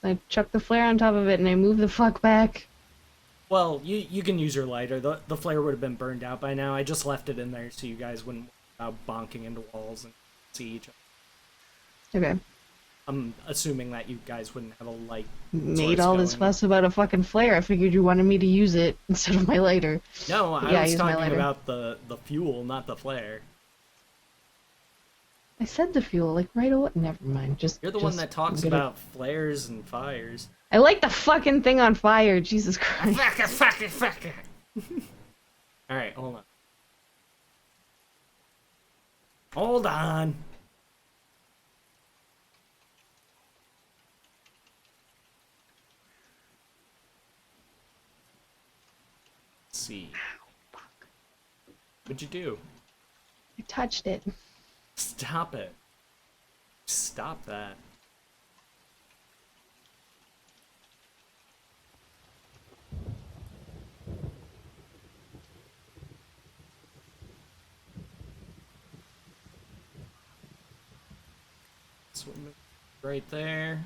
I chuck the flare on top of it and I move the fuck back. Well, you can use your lighter. The flare would have been burned out by now. I just left it in there so you guys wouldn't bonking into walls and see each other. Okay. I'm assuming that you guys wouldn't have a light. Made all this going. fuss about a fucking flare. I figured you wanted me to use it instead of my lighter. No, I Yeah, I was use my talking lighter. about the fuel, not the flare. I said the fuel, like right away. Never mind. You're the one just- that talks I'm gonna- about flares and fires. I light the fucking thing on fire. Jesus Christ. Fuck it. Alright, hold on. Hold on. Let's see. What'd you do? I touched it. Stop it. Stop that. Swim right there.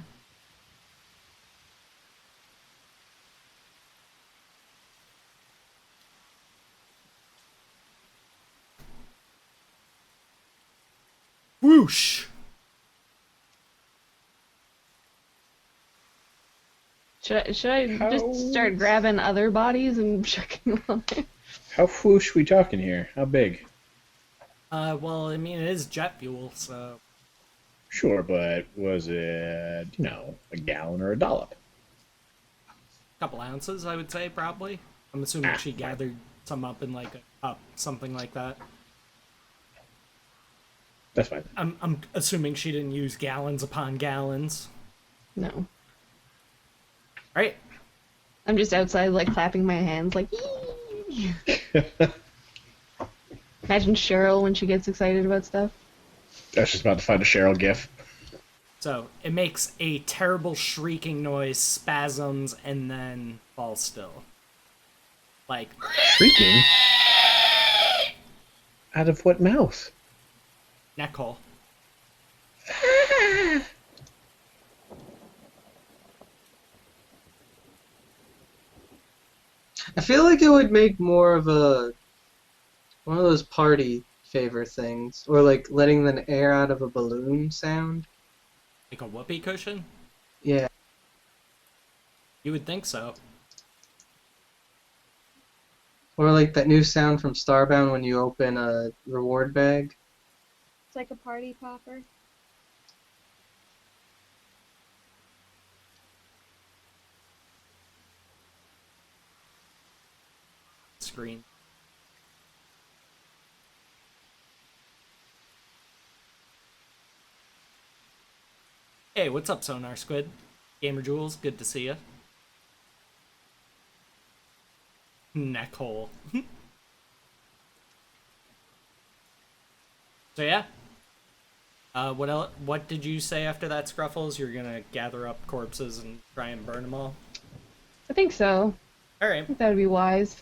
Whoosh! Should I just start grabbing other bodies and checking on it? How whoosh we talking here? How big? Well, I mean, it is jet fuel, so... Sure, but was it, a gallon or a dollop? Couple ounces, I would say, probably. I'm assuming she gathered some up in like a cup, something like that. That's fine. I'm assuming she didn't use gallons upon gallons. No. Right? I'm just outside, like, clapping my hands, like, "Yee!" Imagine Cheryl when she gets excited about stuff. I was just about to find a Cheryl gif. So it makes a terrible shrieking noise, spasms, and then falls still. Like, Shrieking? Out of what mouth? neck hole. I feel like it would make more of one of those party favor things, or like letting the air out of a balloon sound. Like a whoopee cushion? Yeah. You would think so. Or like that new sound from Starbound when you open a reward bag. It's like a party popper. Screen. Hey, what's up, Sonar Squid? Gamer Jules, good to see you. Neck hole. So yeah. What else? What did you say after that, Scruffles? You're gonna gather up corpses and try and burn them all. I think so. All I right. think that would be wise.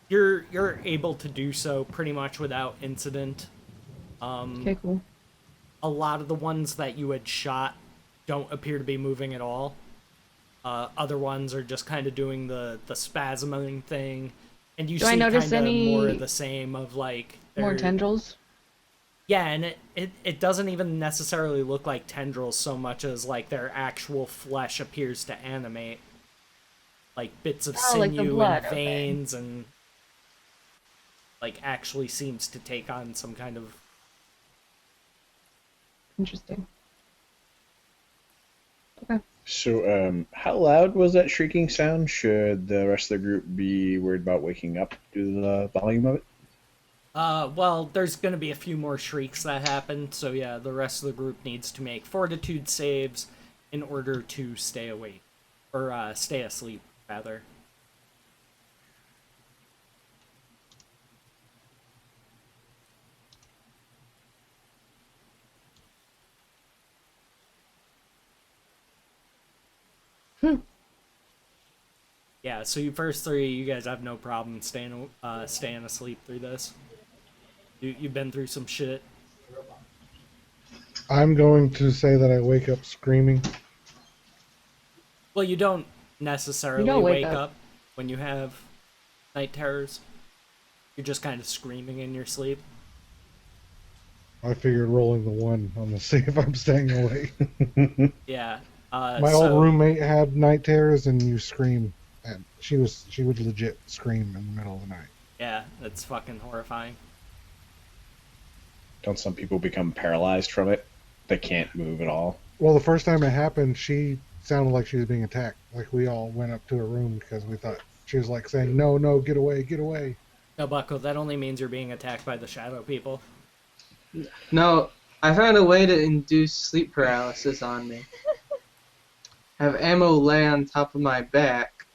You're able to do so pretty much without incident. Okay, cool. A lot of the ones that you had shot don't appear to be moving at all. Other ones are just kind of doing the spasming thing, and you Do I see notice kind of any more of the same of like More they're- tendrils? Yeah, and it doesn't even necessarily look like tendrils so much as like their actual flesh appears to animate. Like bits of Oh, like the sinew blood, and veins and like actually seems to take on some kind of Interesting. Okay. So, how loud was that shrieking sound? Should the rest of the group be worried about waking up due to the volume of it? well, there's gonna be a few more shrieks that happen, so yeah, the rest of the group needs to make fortitude saves in order to stay awake. Or, stay asleep, rather. Yeah, so you first three, you guys have no problem staying asleep through this. You've been through some shit. I'm going to say that I wake up screaming. Well, you don't necessarily You don't wake wake up. up. When you have night terrors. You're just kind of screaming in your sleep. I figured rolling the one on the see if I'm staying awake. Yeah. My so, old roommate had night terrors, and you scream. And she would legit scream in the middle of the night. Yeah, that's fucking horrifying. Don't some people become paralyzed from it? They can't move at all. Well, the first time it happened, she sounded like she was being attacked. Like we all went up to her room because we thought she was like saying, "No, no, get away, get away." No, Bucko, that only means you're being attacked by the shadow people. No, I found a way to induce sleep paralysis on me. Have ammo lay on top of my back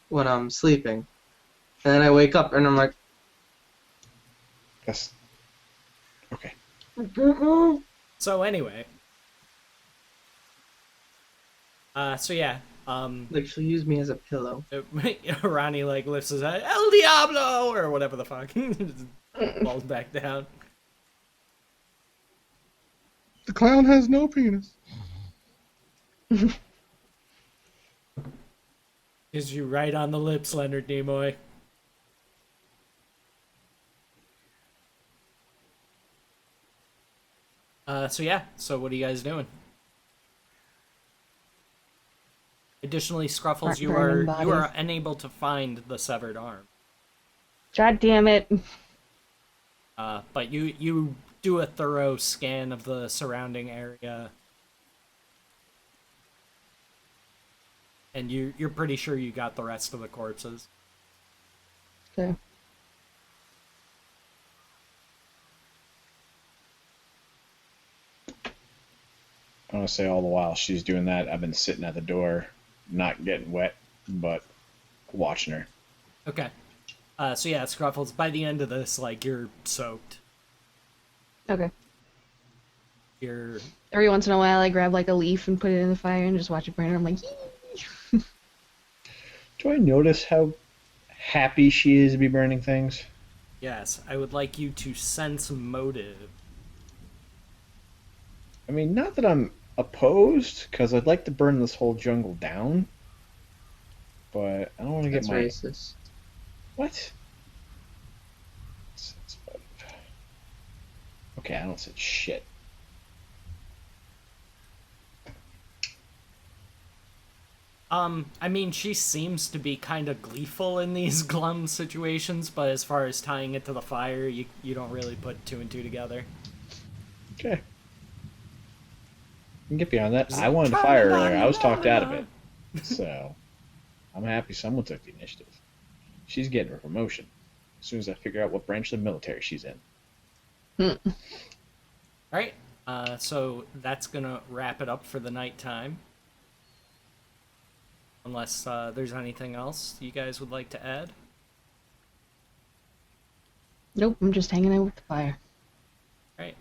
when I'm sleeping. And then I wake up and I'm like, That's okay. So anyway. So yeah. like she'll use me as a pillow. Ronnie like lifts his head, El Diablo, or whatever the fuck. Falls back down. The clown has no penis. Gives you right on the lips, Leonard Nimoy. So yeah, so what are you guys doing? Additionally, Scruffles, you Burning are bodies. unable to find the severed arm. God damn it. But you do a thorough scan of the surrounding area. and you're pretty sure you got the rest of the corpses. Okay. I want to say all the while she's doing that, I've been sitting at the door, not getting wet, but watching her. Okay. So yeah, Scruffles, by the end of this, like, you're soaked. Okay. You're... Every once in a while, I grab like a leaf and put it in the fire and just watch it burn. I'm like, yee! Do I notice how happy she is to be burning things? Yes, I would like you to sense motive. I mean, not that I'm opposed, because I'd like to burn this whole jungle down, but I don't want to get That's my... racist. What? Okay, I don't say shit. I mean, she seems to be kind of gleeful in these glum situations, but as far as tying it to the fire, you don't really put two and two together. Okay. I can get beyond that. I wanted to fire earlier. I was talked out of it. So, I'm happy someone took the initiative. She's getting her promotion as soon as I figure out what branch of the military she's in. Alright, so that's gonna wrap it up for the nighttime. Unless there's anything else you guys would like to add. Nope, I'm just hanging out with the fire. Right.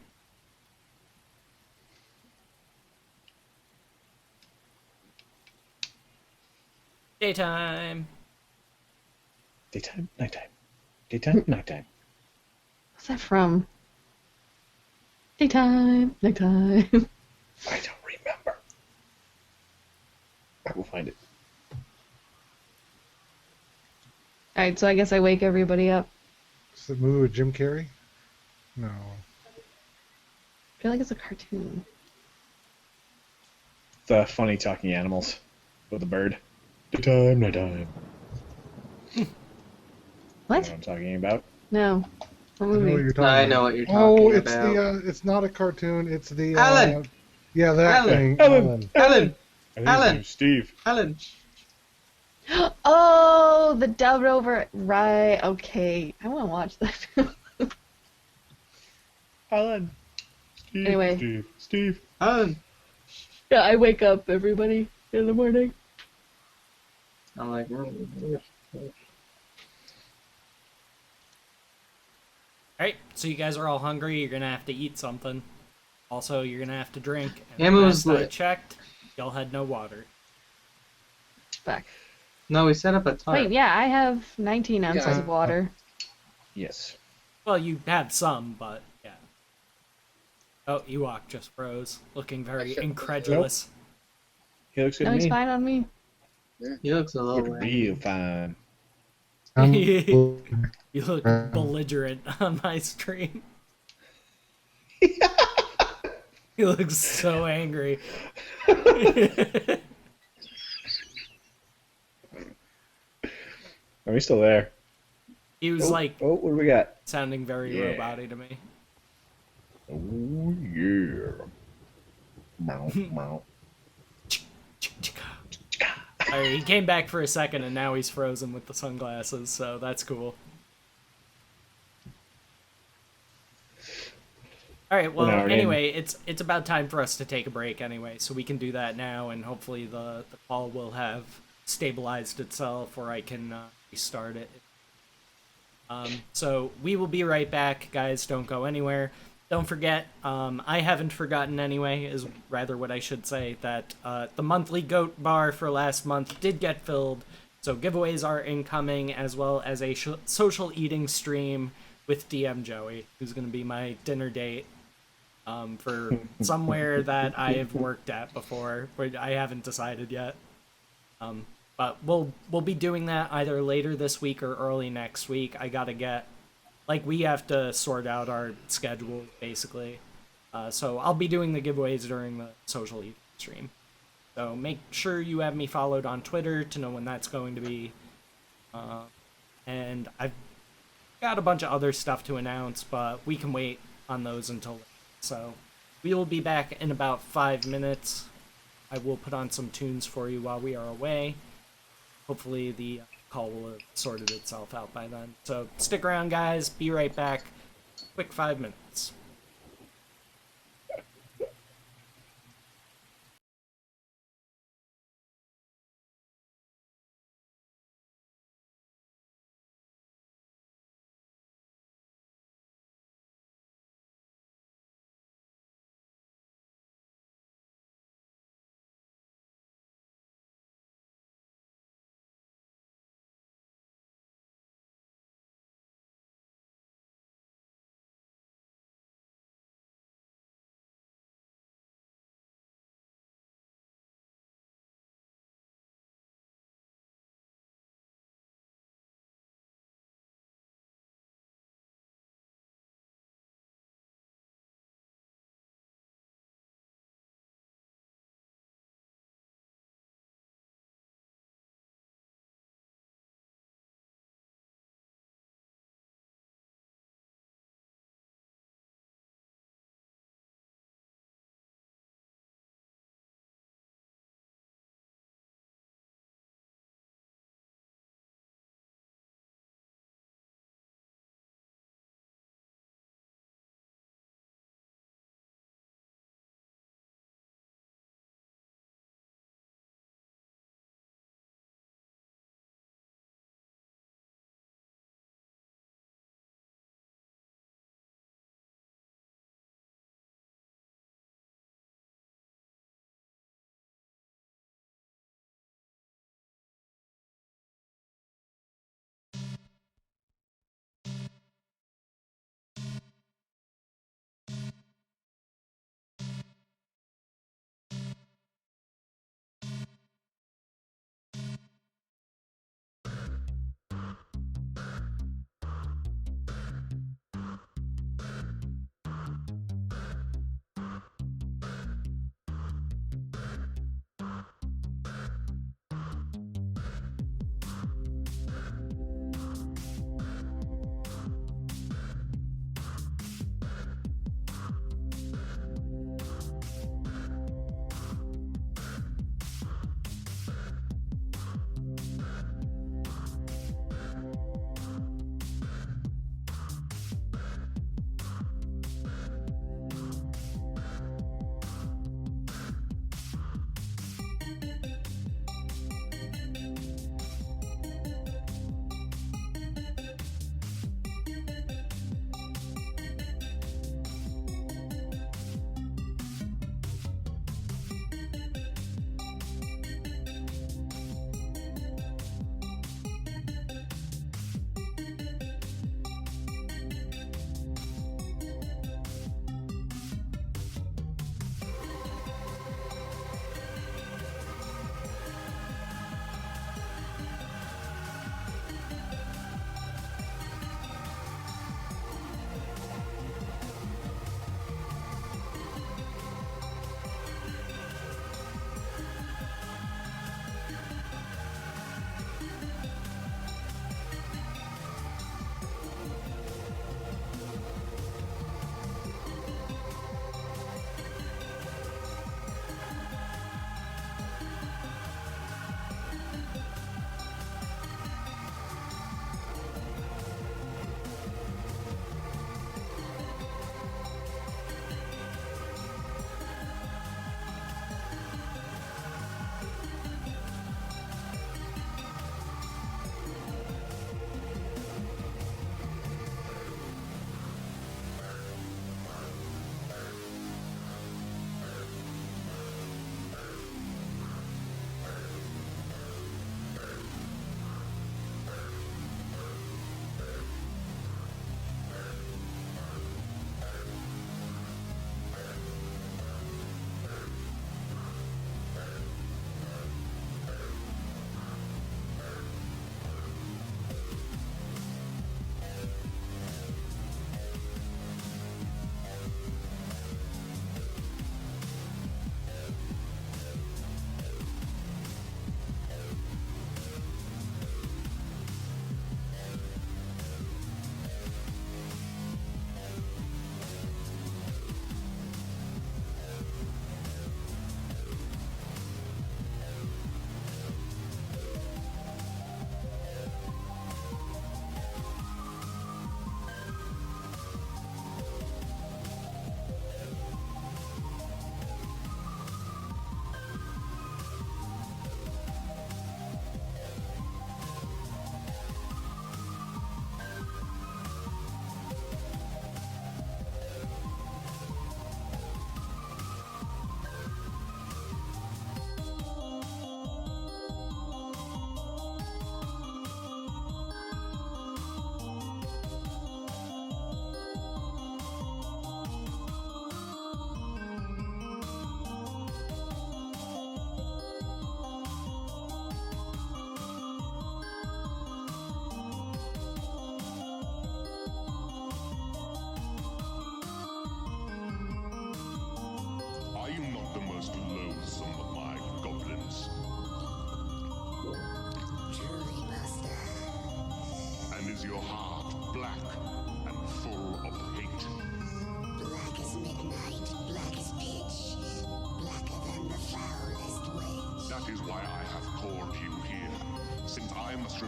Daytime. Daytime, nighttime. Daytime, nighttime. What's that from? Daytime, nighttime. I don't remember. I will find it. Alright, so I guess I wake everybody up. Is the movie with Jim Carrey? No. I feel like it's a cartoon. The funny talking animals with a bird. Daytime, nighttime. What? You know what I'm talking about? No. What I know what movie? you're talking I about. know what you're talking Oh, it's about. the it's not a cartoon. It's the Alan! Yeah, that Alan! thing. Alan! Alan! I think Alan! it's Steve. Alan! Oh, the dubbed over. Right, okay. I want to watch that. Alan. Steve. Anyway. Steve. Alan! Yeah, I wake up everybody in the morning. I'm like, Alright, so you guys are all hungry, you're gonna have to eat something. Also, you're gonna have to drink. And Ammo's last I lit. checked, y'all had no water. Back. no, we set up a tarp. Wait, yeah, I have 19 ounces Yeah. of water. Yes. Well, you have some, but yeah. Oh, Ewok just froze, looking very incredulous. He looks good No, to he's me. fine on me. He looks a little Look lame. real fine. You look belligerent on my stream. He looks so angry. Are we still there? He was like Oh, what do we got? sounding very Yeah. robot-y to me. Oh, yeah. Meow, meow. Alright, he came back for a second and now he's frozen with the sunglasses, so that's cool. Alright, well, We're now anyway, it's about time for us to take a break anyway, so we can do that now, and hopefully the call will have stabilized itself, or I can restart it. So we will be right back, guys, don't go anywhere. Don't forget, I haven't forgotten anyway, is rather what I should say, that the monthly GOAT bar for last month did get filled, so giveaways are incoming, as well as a social eating stream with DM Joey, who's going to be my dinner date for somewhere that I have worked at before, but I haven't decided yet. But we'll be doing that either later this week or early next week. I gotta get... Like, we have to sort out our schedule, basically. So I'll be doing the giveaways during the social eating stream. So make sure you have me followed on Twitter to know when that's going to be. And I've got a bunch of other stuff to announce, but we can wait on those until later. So we will be back in about 5 minutes. I will put on some tunes for you while we are away. Hopefully the call will have sorted itself out by then. So stick around, guys. Be right back. Quick 5 minutes.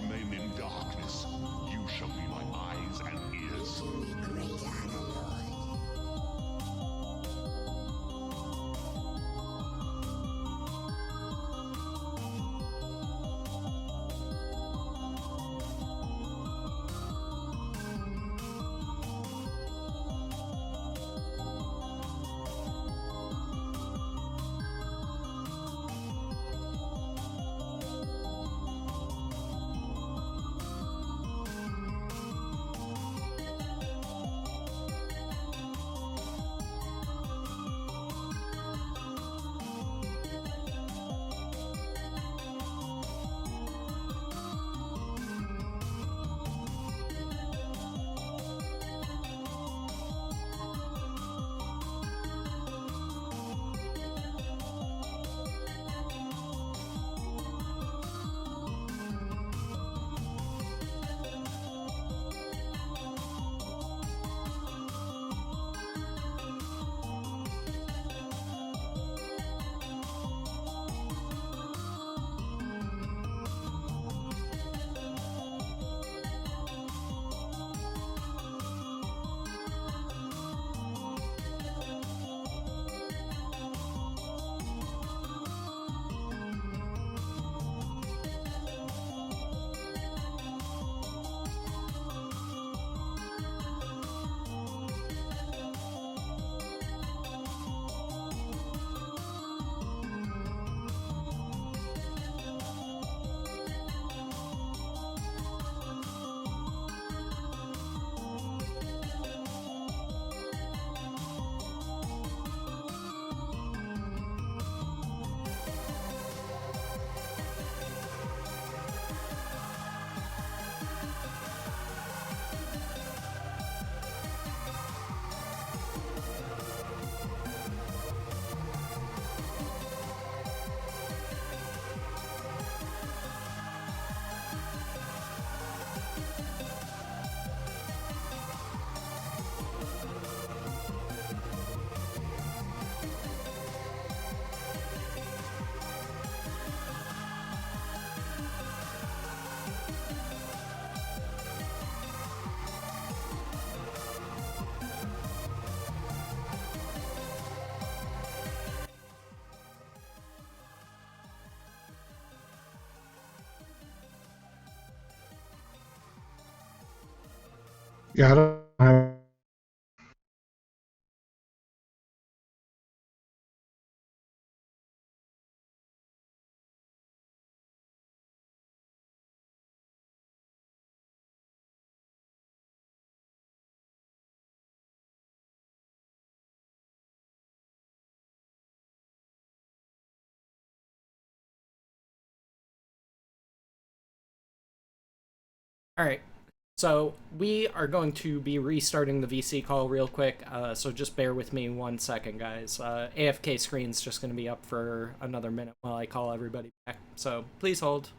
remain in darkness, you shall be my eyes and ears. Yeah, I don't have All right. So we are going to be restarting the VC call real quick. So just bear with me 1 second, guys. AFK screen's just going to be up for another minute while I call everybody back. So please hold.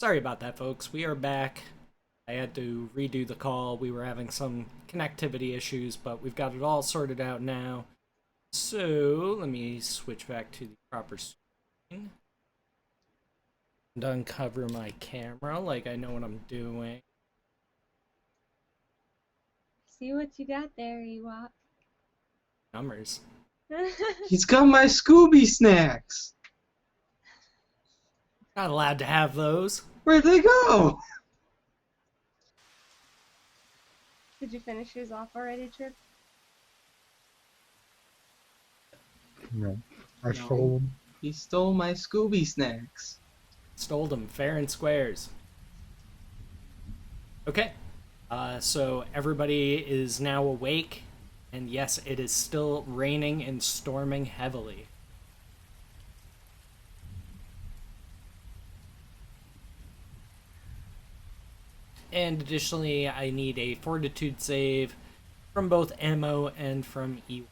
Sorry about that, folks. We are back. I had to redo the call. We were having some connectivity issues, but we've got it all sorted out now. So, let me switch back to the proper screen. And uncover my camera like I know what I'm doing. See what you got there, Ewok. Numbers. He's got my Scooby snacks. Not allowed to have those. Where'd they go? Did you finish yours off already, Trip? No, I No. stole them. He stole my Scooby snacks. Stole them fair and squares. Okay. So everybody is now awake. And yes, it is still raining and storming heavily. And additionally, I need a fortitude save from both Ammo and from E.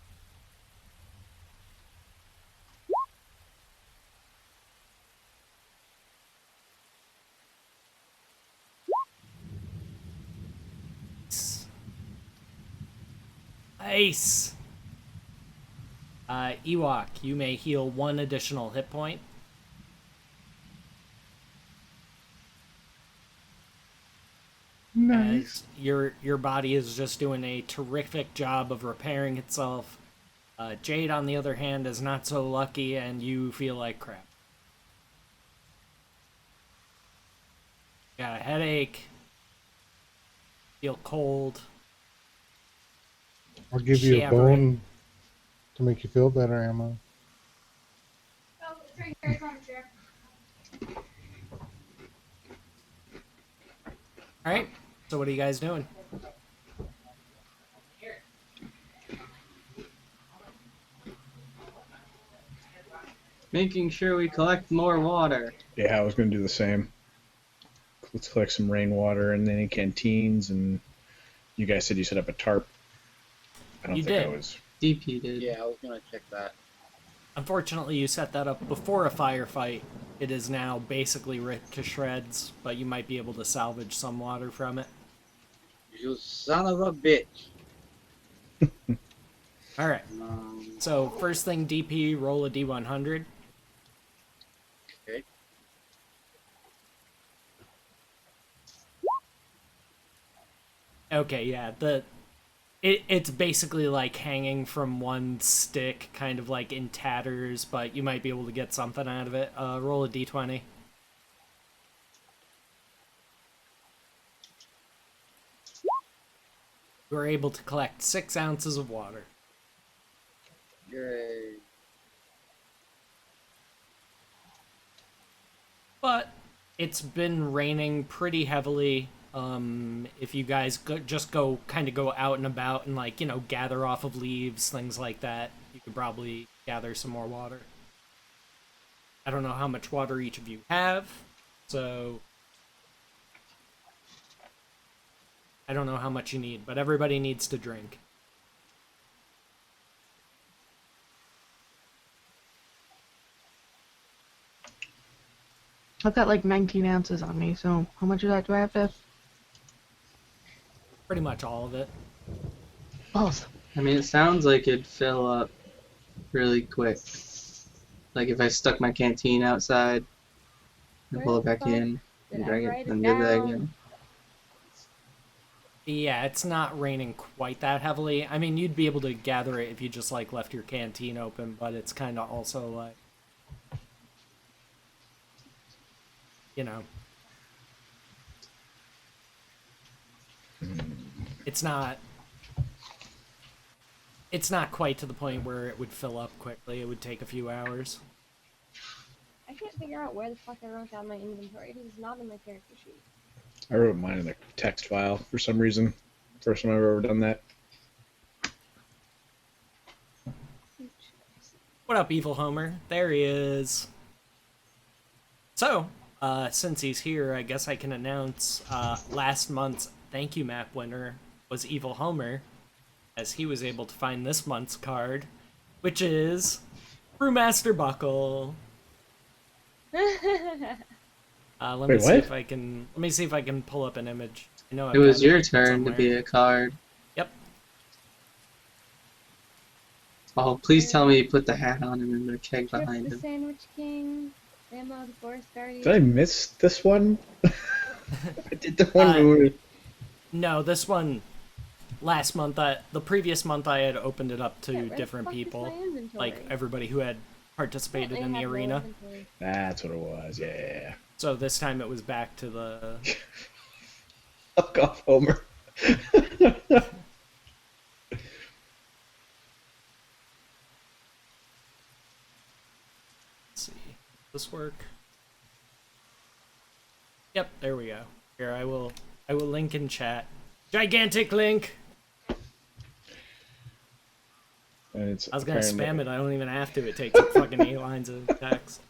Nice! Ewok, you may heal 1 additional hit point. Nice. As your body is just doing a terrific job of repairing itself. Jade, on the other hand, is not so lucky, and you feel like crap. Got a headache. Feel cold. I'll give you a Shivering. bone to make you feel better, Ammo. Oh, it's right here. It's on the chair. Alright, so what are you guys doing? Making sure we collect more water. Yeah, I was going to do the same. Let's collect some rainwater and any canteens, and you guys said you set up a tarp. I don't You think I did. was. DP did. Yeah, I was gonna check that. Unfortunately, you set that up before a firefight. It is now basically ripped to shreds, but you might be able to salvage some water from it. You son of a bitch. Alright, Um, so first thing, DP, roll a D100. okay. Okay, yeah, it's basically like hanging from one stick, kind of like in tatters, but you might be able to get something out of it. Roll a D20. You were able to collect 6 ounces of water. Yay. But it's been raining pretty heavily. If you guys just go out and about and, like, you know, gather off of leaves, things like that, you could probably gather some more water. I don't know how much water each of you have, so I don't know how much you need, but everybody needs to drink. I've got like 19 ounces on me, so how much of that do I have to? Pretty much all of it. Both. I mean, it sounds like it'd fill up really quick. Like if I stuck my canteen outside and pull it back in and Did I drag write it it and do that down? again. Yeah, it's not raining quite that heavily. I mean, you'd be able to gather it if you just, like, left your canteen open, but it's kind of also, like, you know, it's not quite to the point where it would fill up quickly. It would take a few hours. I can't figure out where the fuck I wrote down my inventory because it's not in my character sheet. I wrote mine in the text file for some reason. First time I've ever done that. What up, Evil Homer? There he is. So, since he's here, I guess I can announce last month's thank you map winner was Evil Homer, as he was able to find this month's card, which is Brewmaster Buckle. Let Wait, me see what? if I can. Let me see if I can pull up an image. I know I've It was got your turn to somewhere. be a card. Yep. Oh, please tell me you put the hat on him and the keg Trip behind the him. Sandwich King, Ammo the Forest Guardian. Did I miss this one? I did the one Uh, where No, this one. Last month, the previous month, I had opened it up Yeah, to where the different fuck is people, my inventory? like everybody who had participated Apparently in I the have no arena. inventory. That's what it was. Yeah. So this time it was back to the. Fuck off, Homer. Let's see. This work? Yep, there we go. Here, I will link in chat. Gigantic link. And it's I was gonna apparently- spam it. I don't even have to. It takes like fucking 8 lines of text.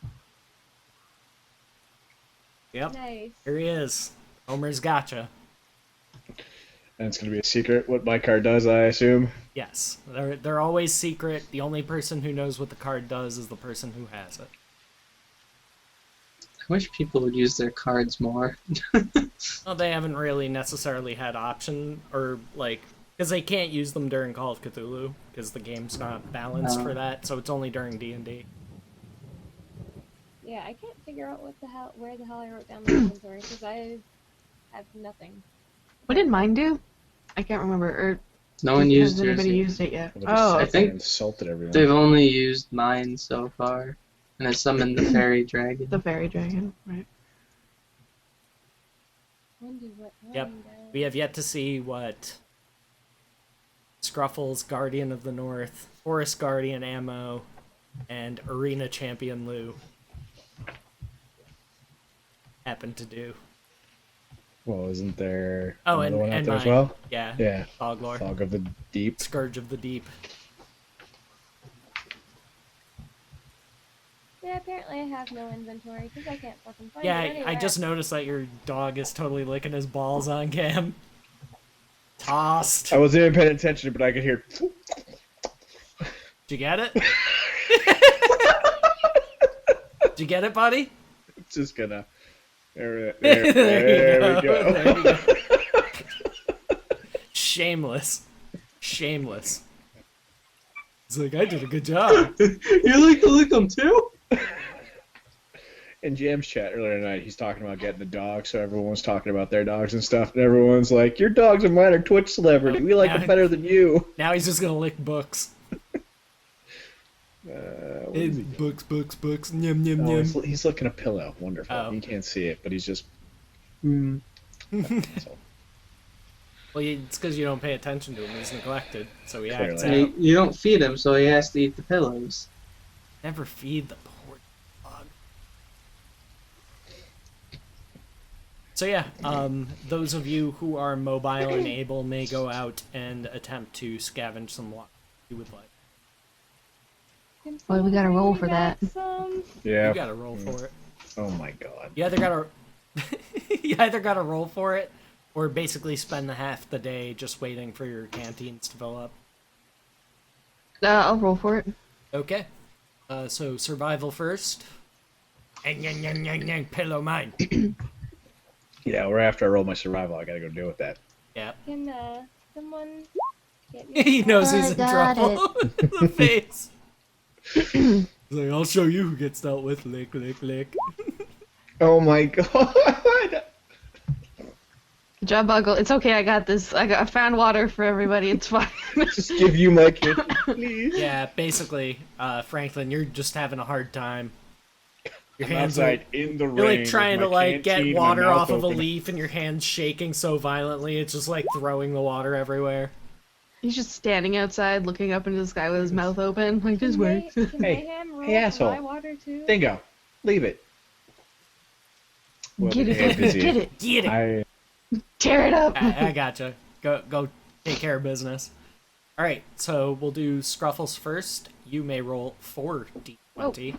Yep. Nice. Here he is. Homer's gotcha. And it's gonna be a secret what my card does, I assume. Yes, they're always secret. The only person who knows what the card does is the person who has it. I wish people would use their cards more. Well, they haven't really necessarily had option or like because they can't use them during Call of Cthulhu because the game's not balanced for that. So it's only during D&D. Yeah, I can't figure out where the hell I wrote down my inventory because I have nothing. What did mine do? I can't remember. Or No one used has yours anybody yet. used it yet? Well, Oh, I I think insulted everyone. They've only used mine so far. And I summoned the fairy dragon. the fairy dragon, right? Wonder what Yep. mine does. We have yet to see what Scruffles, Guardian of the North, Forest Guardian Ammo, and Arena Champion Lou happen to do. Well, isn't there Oh, another one out and there mine. as well? Yeah. Yeah. Foglore. Fog of the Deep. Scourge of the Deep. Yeah, apparently I have no inventory because I can't fucking find Yeah, it anywhere. I just noticed that your dog is totally licking his balls on cam. Tossed. I wasn't even paying attention, but I could hear. Did you get it? Did you get it, buddy? It's just gonna. There There we go. There you go. Shameless. Shameless. It's like, I did a good job. You like to lick them too? In Jam's chat earlier tonight, he's talking about getting a dog, so everyone was talking about their dogs and stuff, and everyone's like, your dogs and mine are Twitch celebrity. We like Yeah. them better than you. Now he's just gonna lick books. What is he doing? Books. Nyam, nyam, Oh, nyam. he's looking a pillow. Wonderful. Oh. You can't see it, but he's just. Hmm. So, Well, it's because you don't pay attention to him. He's neglected, so he acts Clearly. out. You don't feed him, so he has to eat the pillows. Never feed the poor dog. So yeah, those of you who are mobile and able may go out and attempt to scavenge some water if you would like. Can Well, we gotta someone roll bring for me that. back some? yeah. You gotta roll for it. Oh my god. You either gotta roll for it, or basically spend the half the day just waiting for your canteens to fill up. I'll roll for it. Okay. So survival first. Pillow mine. Yeah, or after I roll my survival, I gotta go deal with that. Yeah. Can someone get me He knows I he's in got trouble. The face. He's like, I'll show you who gets dealt with. Lick, lick, lick. Oh my god. Good job, Buckle. It's okay. I got this. I found water for everybody. It's fine. Just give you my kid, please. Yeah, basically, Franklin, you're just having a hard time. Your I'm hands outside are, in the rain. you're like with trying my to like get canteen, my water mouth off of a open. leaf and your hands shaking so violently it's just like throwing the water everywhere. He's just standing outside, looking up into the sky with his mouth open. Like, this Can works. Can Hey, Mayhem roll hey, asshole. my water too? Dingo, leave it. Well, Get the it, hand is get in. it. Get it! I Tear it up. I gotcha. Go take care of business. Alright, so we'll do Scruffles first. You may roll 4d20.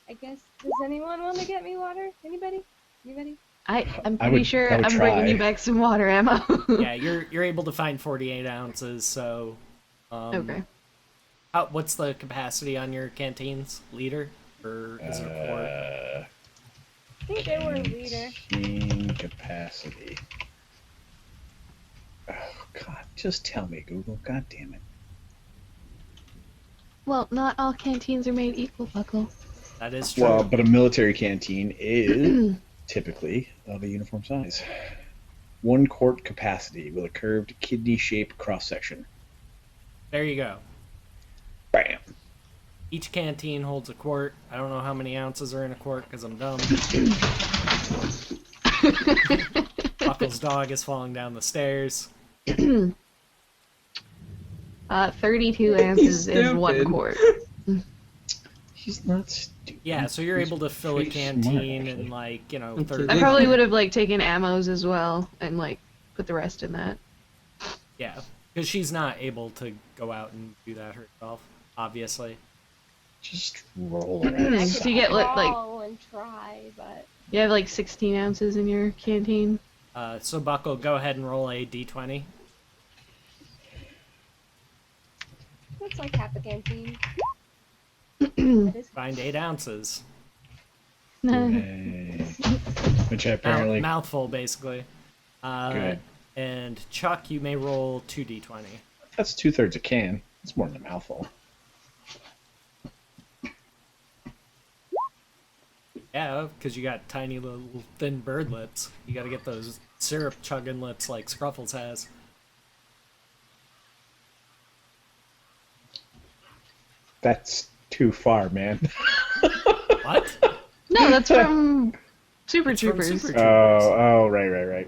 I guess. Does anyone want to get me water? Anybody? Anybody? I'm I pretty would- sure I would I'm bringing try. you back some water ammo. Yeah, you're able to find 48 ounces, so Okay. What's the capacity on your canteens? Liter? Or is it a quart? I think they were a liter. Canteen capacity. Oh, God. Just tell me, Google. God damn it. Well, not all canteens are made equal, Buckle. That is true. Well, but a military canteen is typically of a uniform size. 1 quart capacity with a curved kidney-shaped cross-section. There you go. Bam. Each canteen holds a quart. I don't know how many ounces are in a quart because I'm dumb. Buckle's dog is falling down the stairs. 32 ounces is 1 stupid. quart. He's not stupid. Yeah, so you're He's able to fill a pretty canteen smart, in like, Okay. 30. I probably would have like taken ammos as well and like put the rest in that. Yeah, because she's not able to go out and do that herself, obviously. Just roll around. So you get like Crawl and try, but you have like 16 ounces in your canteen. So Buckle, go ahead and roll a d20. that's like half a canteen. That is Find 8 ounces. Yay. Which apparently... Mouthful, basically. Good. And Chuck, you may roll 2d20. That's 2/3 a can. That's more than a mouthful. Yeah, because you got tiny little thin bird lips. You got to get those syrup chugging lips like Scruffles has. That's too far, man. What? No, that's from Super It's from Troopers. Super Oh, right.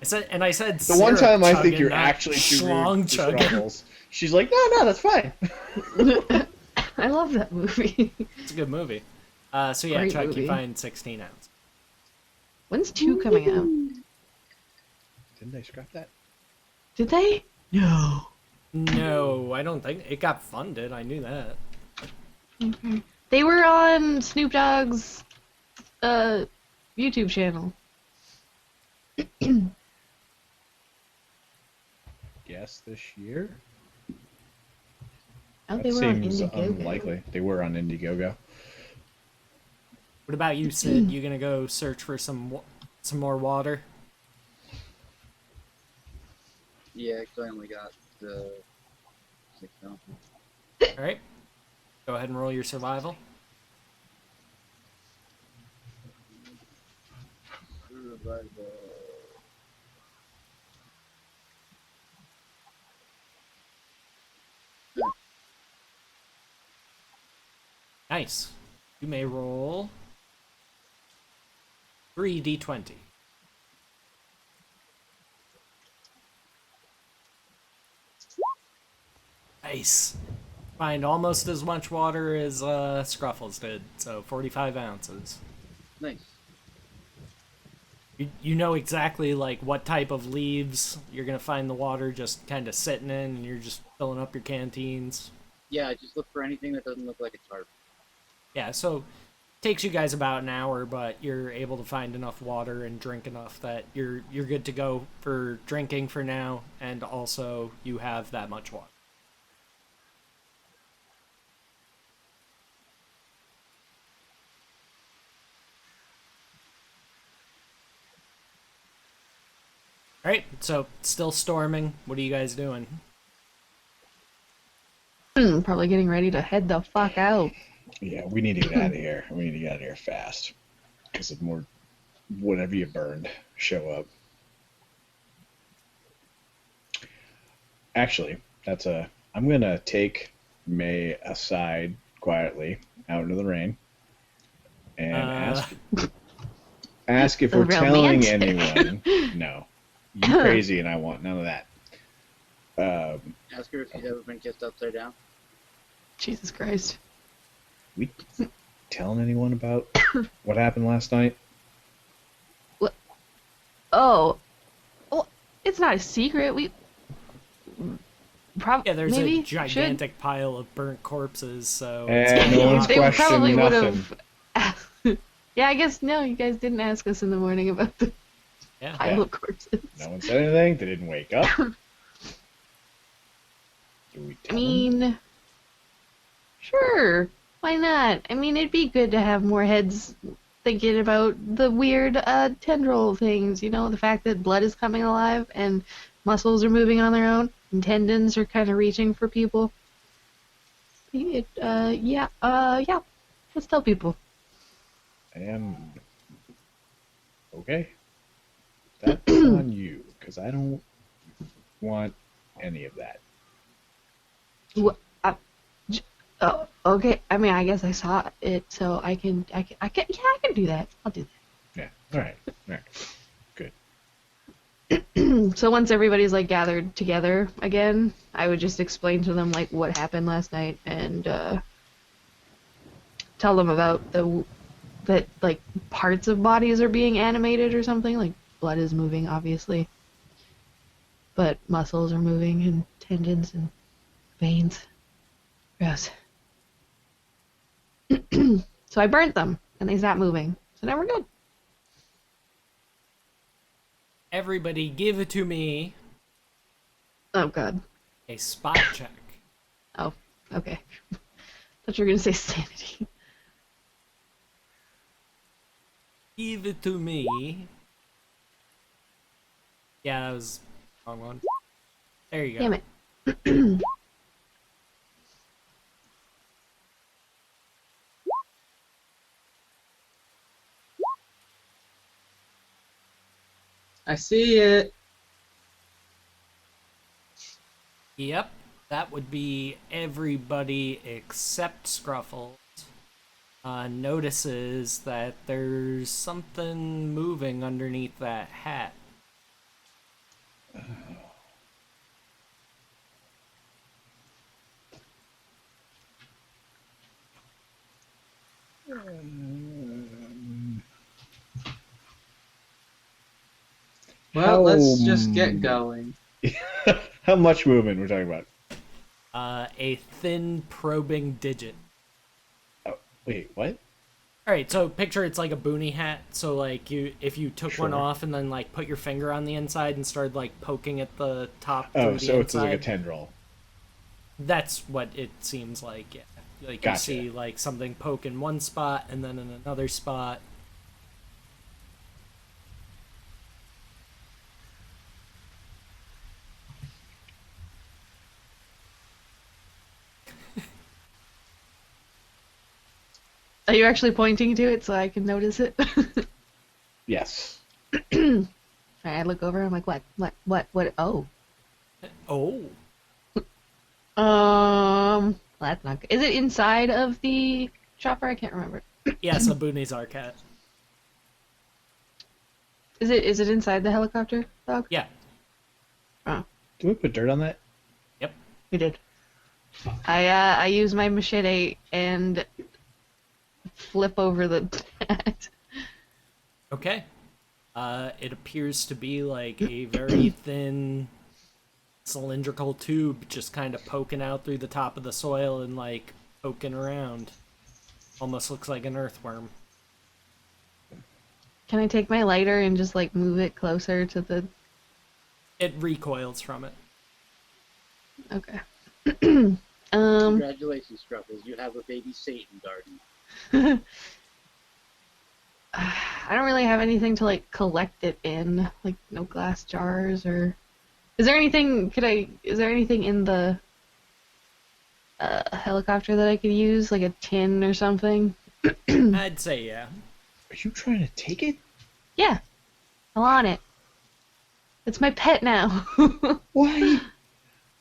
I said The one syrup time I think chugging, you're not actually too schlong rude to chugging. Scruffles. She's like, no, that's fine. I love that movie. It's a good movie. So yeah, Great Chuck, movie. you find 16 ounces. When's 2 coming out? Didn't they scrap that? Did they? No. No, I don't think it got funded. I knew that. Okay. They were on Snoop Dogg's YouTube channel. Guess this year? Oh, That they were on seems Indiegogo. unlikely. They were on Indiegogo. What about you, Sid? You gonna go search for some more water? Yeah, 'cause I only got 6 ounces. All right. Go ahead and roll your survival. Nice. You may roll 3d20. Nice. Find almost as much water as Scruffles did, so 45 ounces. Nice. You know exactly like what type of leaves you're gonna find the water just kind of sitting in, and you're just filling up your canteens. Yeah, just look for anything that doesn't look like a tarp. Yeah, so takes you guys about an hour, but you're able to find enough water and drink enough that you're good to go for drinking for now, and also you have that much water. All right, so still storming. What are you guys doing? Probably getting ready to head the fuck out. Yeah, we need to get out of here. We need to get out of here fast. Because of more whatever you burned show up. Actually, I'm gonna take May aside quietly out into the rain and ask if we're telling Romantic. anyone. No. You crazy and I want none of that. Ask her if she's ever been kissed upside down. Jesus Christ. We telling anyone about what happened last night? Oh. Well, it's not a secret. We Yeah, there's maybe a gigantic pile of burnt corpses, so And no one's They probably questioned would nothing. have. Yeah, I guess no. You guys didn't ask us in the morning about the yeah. pile of corpses. No one said anything. They didn't wake up. Do we I tell them? mean, Sure. Why not? I mean, it'd be good to have more heads thinking about the weird tendril things. You know, the fact that blood is coming alive and muscles are moving on their own and tendons are kind of reaching for people. Yeah. Let's tell people. And okay, that's on you, because I don't want any of that. What? Oh, okay. I mean, I guess I saw it, so I can. Yeah, I can do that. I'll do Yeah. All right. Good. that. So once everybody's like gathered together again, I would just explain to them like what happened last night and tell them about that like parts of bodies are being animated or something. Like blood is moving, obviously, but muscles are moving and tendons and veins. Gross. So I burnt them, and they stopped moving. So now we're good. Everybody give it to me Oh, God. a spot check. Oh, okay. Thought you were going to say sanity. Give it to me. Yeah, that was the wrong one. There you go. Damn it. I see it. Yep, that would be everybody except Scruffles. Notices that there's something moving underneath that hat. Well, let's just get going. How much movement we're talking about? A thin probing digit. Oh, wait, what? Alright, so picture it's like a boonie hat, so like if you took one Sure. off and then like put your finger on the inside and started like poking at the top Oh, through the so it's like a inside, tendril. that's what it seems like, yeah. Like Gotcha. you see like something poke in one spot and then in another spot. Are you actually pointing to it so I can notice it? Yes. I look over, I'm like, what? Oh. Oh. That's not good. Is it inside of the chopper? I can't remember. Yes, a boonies are cat. Is it inside the helicopter, dog? Yeah. Oh, Do we put dirt on that? Yep. we did. I use my machete and flip over the hat. Okay. It appears to be like a very thin cylindrical tube just kind of poking out through the top of the soil and like poking around. Almost looks like an earthworm. Can I take my lighter and just like move it closer to the... It recoils from it. Okay. Congratulations, Scruffles. You have a baby Satan garden. I don't really have anything to like collect it in, like no glass jars or. Is there anything? Is there anything in the helicopter that I could use, like a tin or something? I'd say yeah. Are you trying to take it? Yeah, I want it. It's my pet now. Why?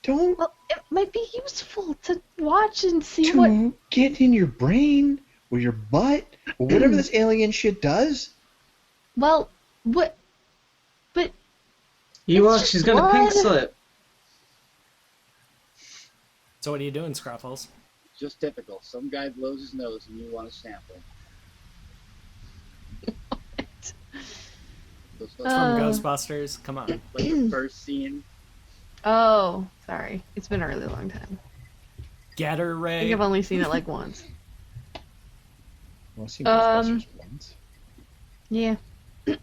Don't Well, it might be useful to watch and see what. get in your brain or your butt or whatever this alien shit does. Well, what? But You It's watch, just she's gonna pink blood. slip. So what are you doing, Scruffles? Just typical. Some guy blows his nose and you want a sample. Those From Uh. Ghostbusters? Come on. like the first scene. Oh, sorry. It's been a really long time. Get her, I Ray. think I've only seen it like once. Well, I've seen Um, Ghostbusters once. Yeah.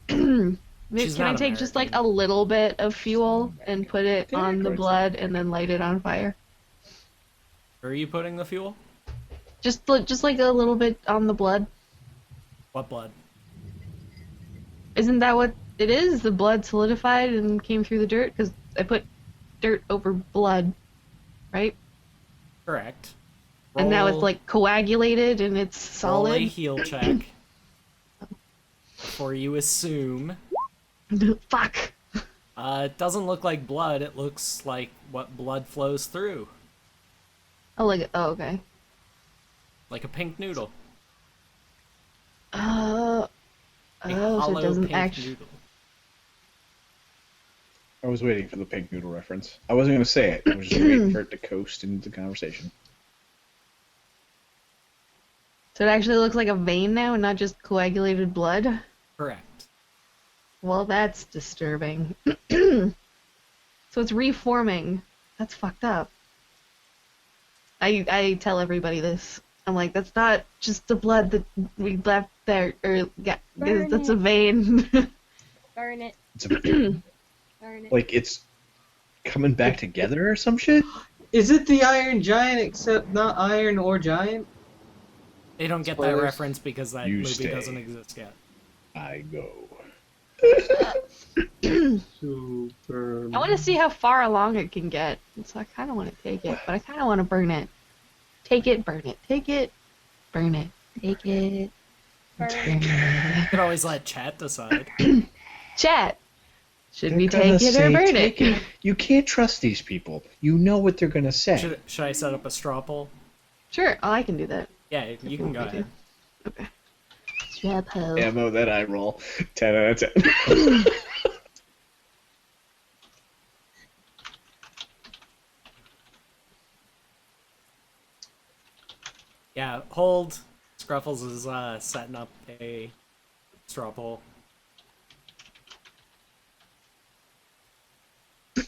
Can She's I not take just like a American. little bit of fuel and put it Yeah, on the of course. blood and then light it on fire? Where are you putting the fuel? Just like a little bit on the blood. What blood? Isn't that what it is? The blood solidified and came through the dirt? Because I put dirt over blood, right? Correct. And now it's Roll- like coagulated and it's Roll a solid. heal check. Before you assume. Fuck. It doesn't look like blood. It looks like what blood flows through. Oh, like oh, okay. Like a pink noodle. Uh, A so it hollow doesn't pink actually. noodle. I was waiting for the pink noodle reference. I wasn't going to say it. I was just waiting for it to coast into the conversation. So it actually looks like a vein now and not just coagulated blood? Correct. Well, that's disturbing. So it's reforming. That's fucked up. I tell everybody this. I'm like, that's not just the blood that we left there, or yeah, Burn that's it. a vein. Burn it. It's Burn it. like it's coming back together or some shit. Is it the Iron Giant except not Iron or Giant? They don't get that Spoilers. reference because that You movie stay. doesn't exist yet. I go. Super. I want to see how far along it can get. So I kind of want to take it, but I kind of want to burn it. Take it, burn it. Take it, burn it. Take it. Burn Burn it. it. You could always let chat decide. Chat. Should They're we gonna take it or say, burn "Take it? You can't trust these people. You know what they're gonna say. Should I set up a straw poll? Sure. Oh, I can do that. Yeah, you can go want me ahead. Okay. Strap hoe. Ammo that I roll. 10 out of 10. Yeah, hold. Scruffles is setting up a straw poll.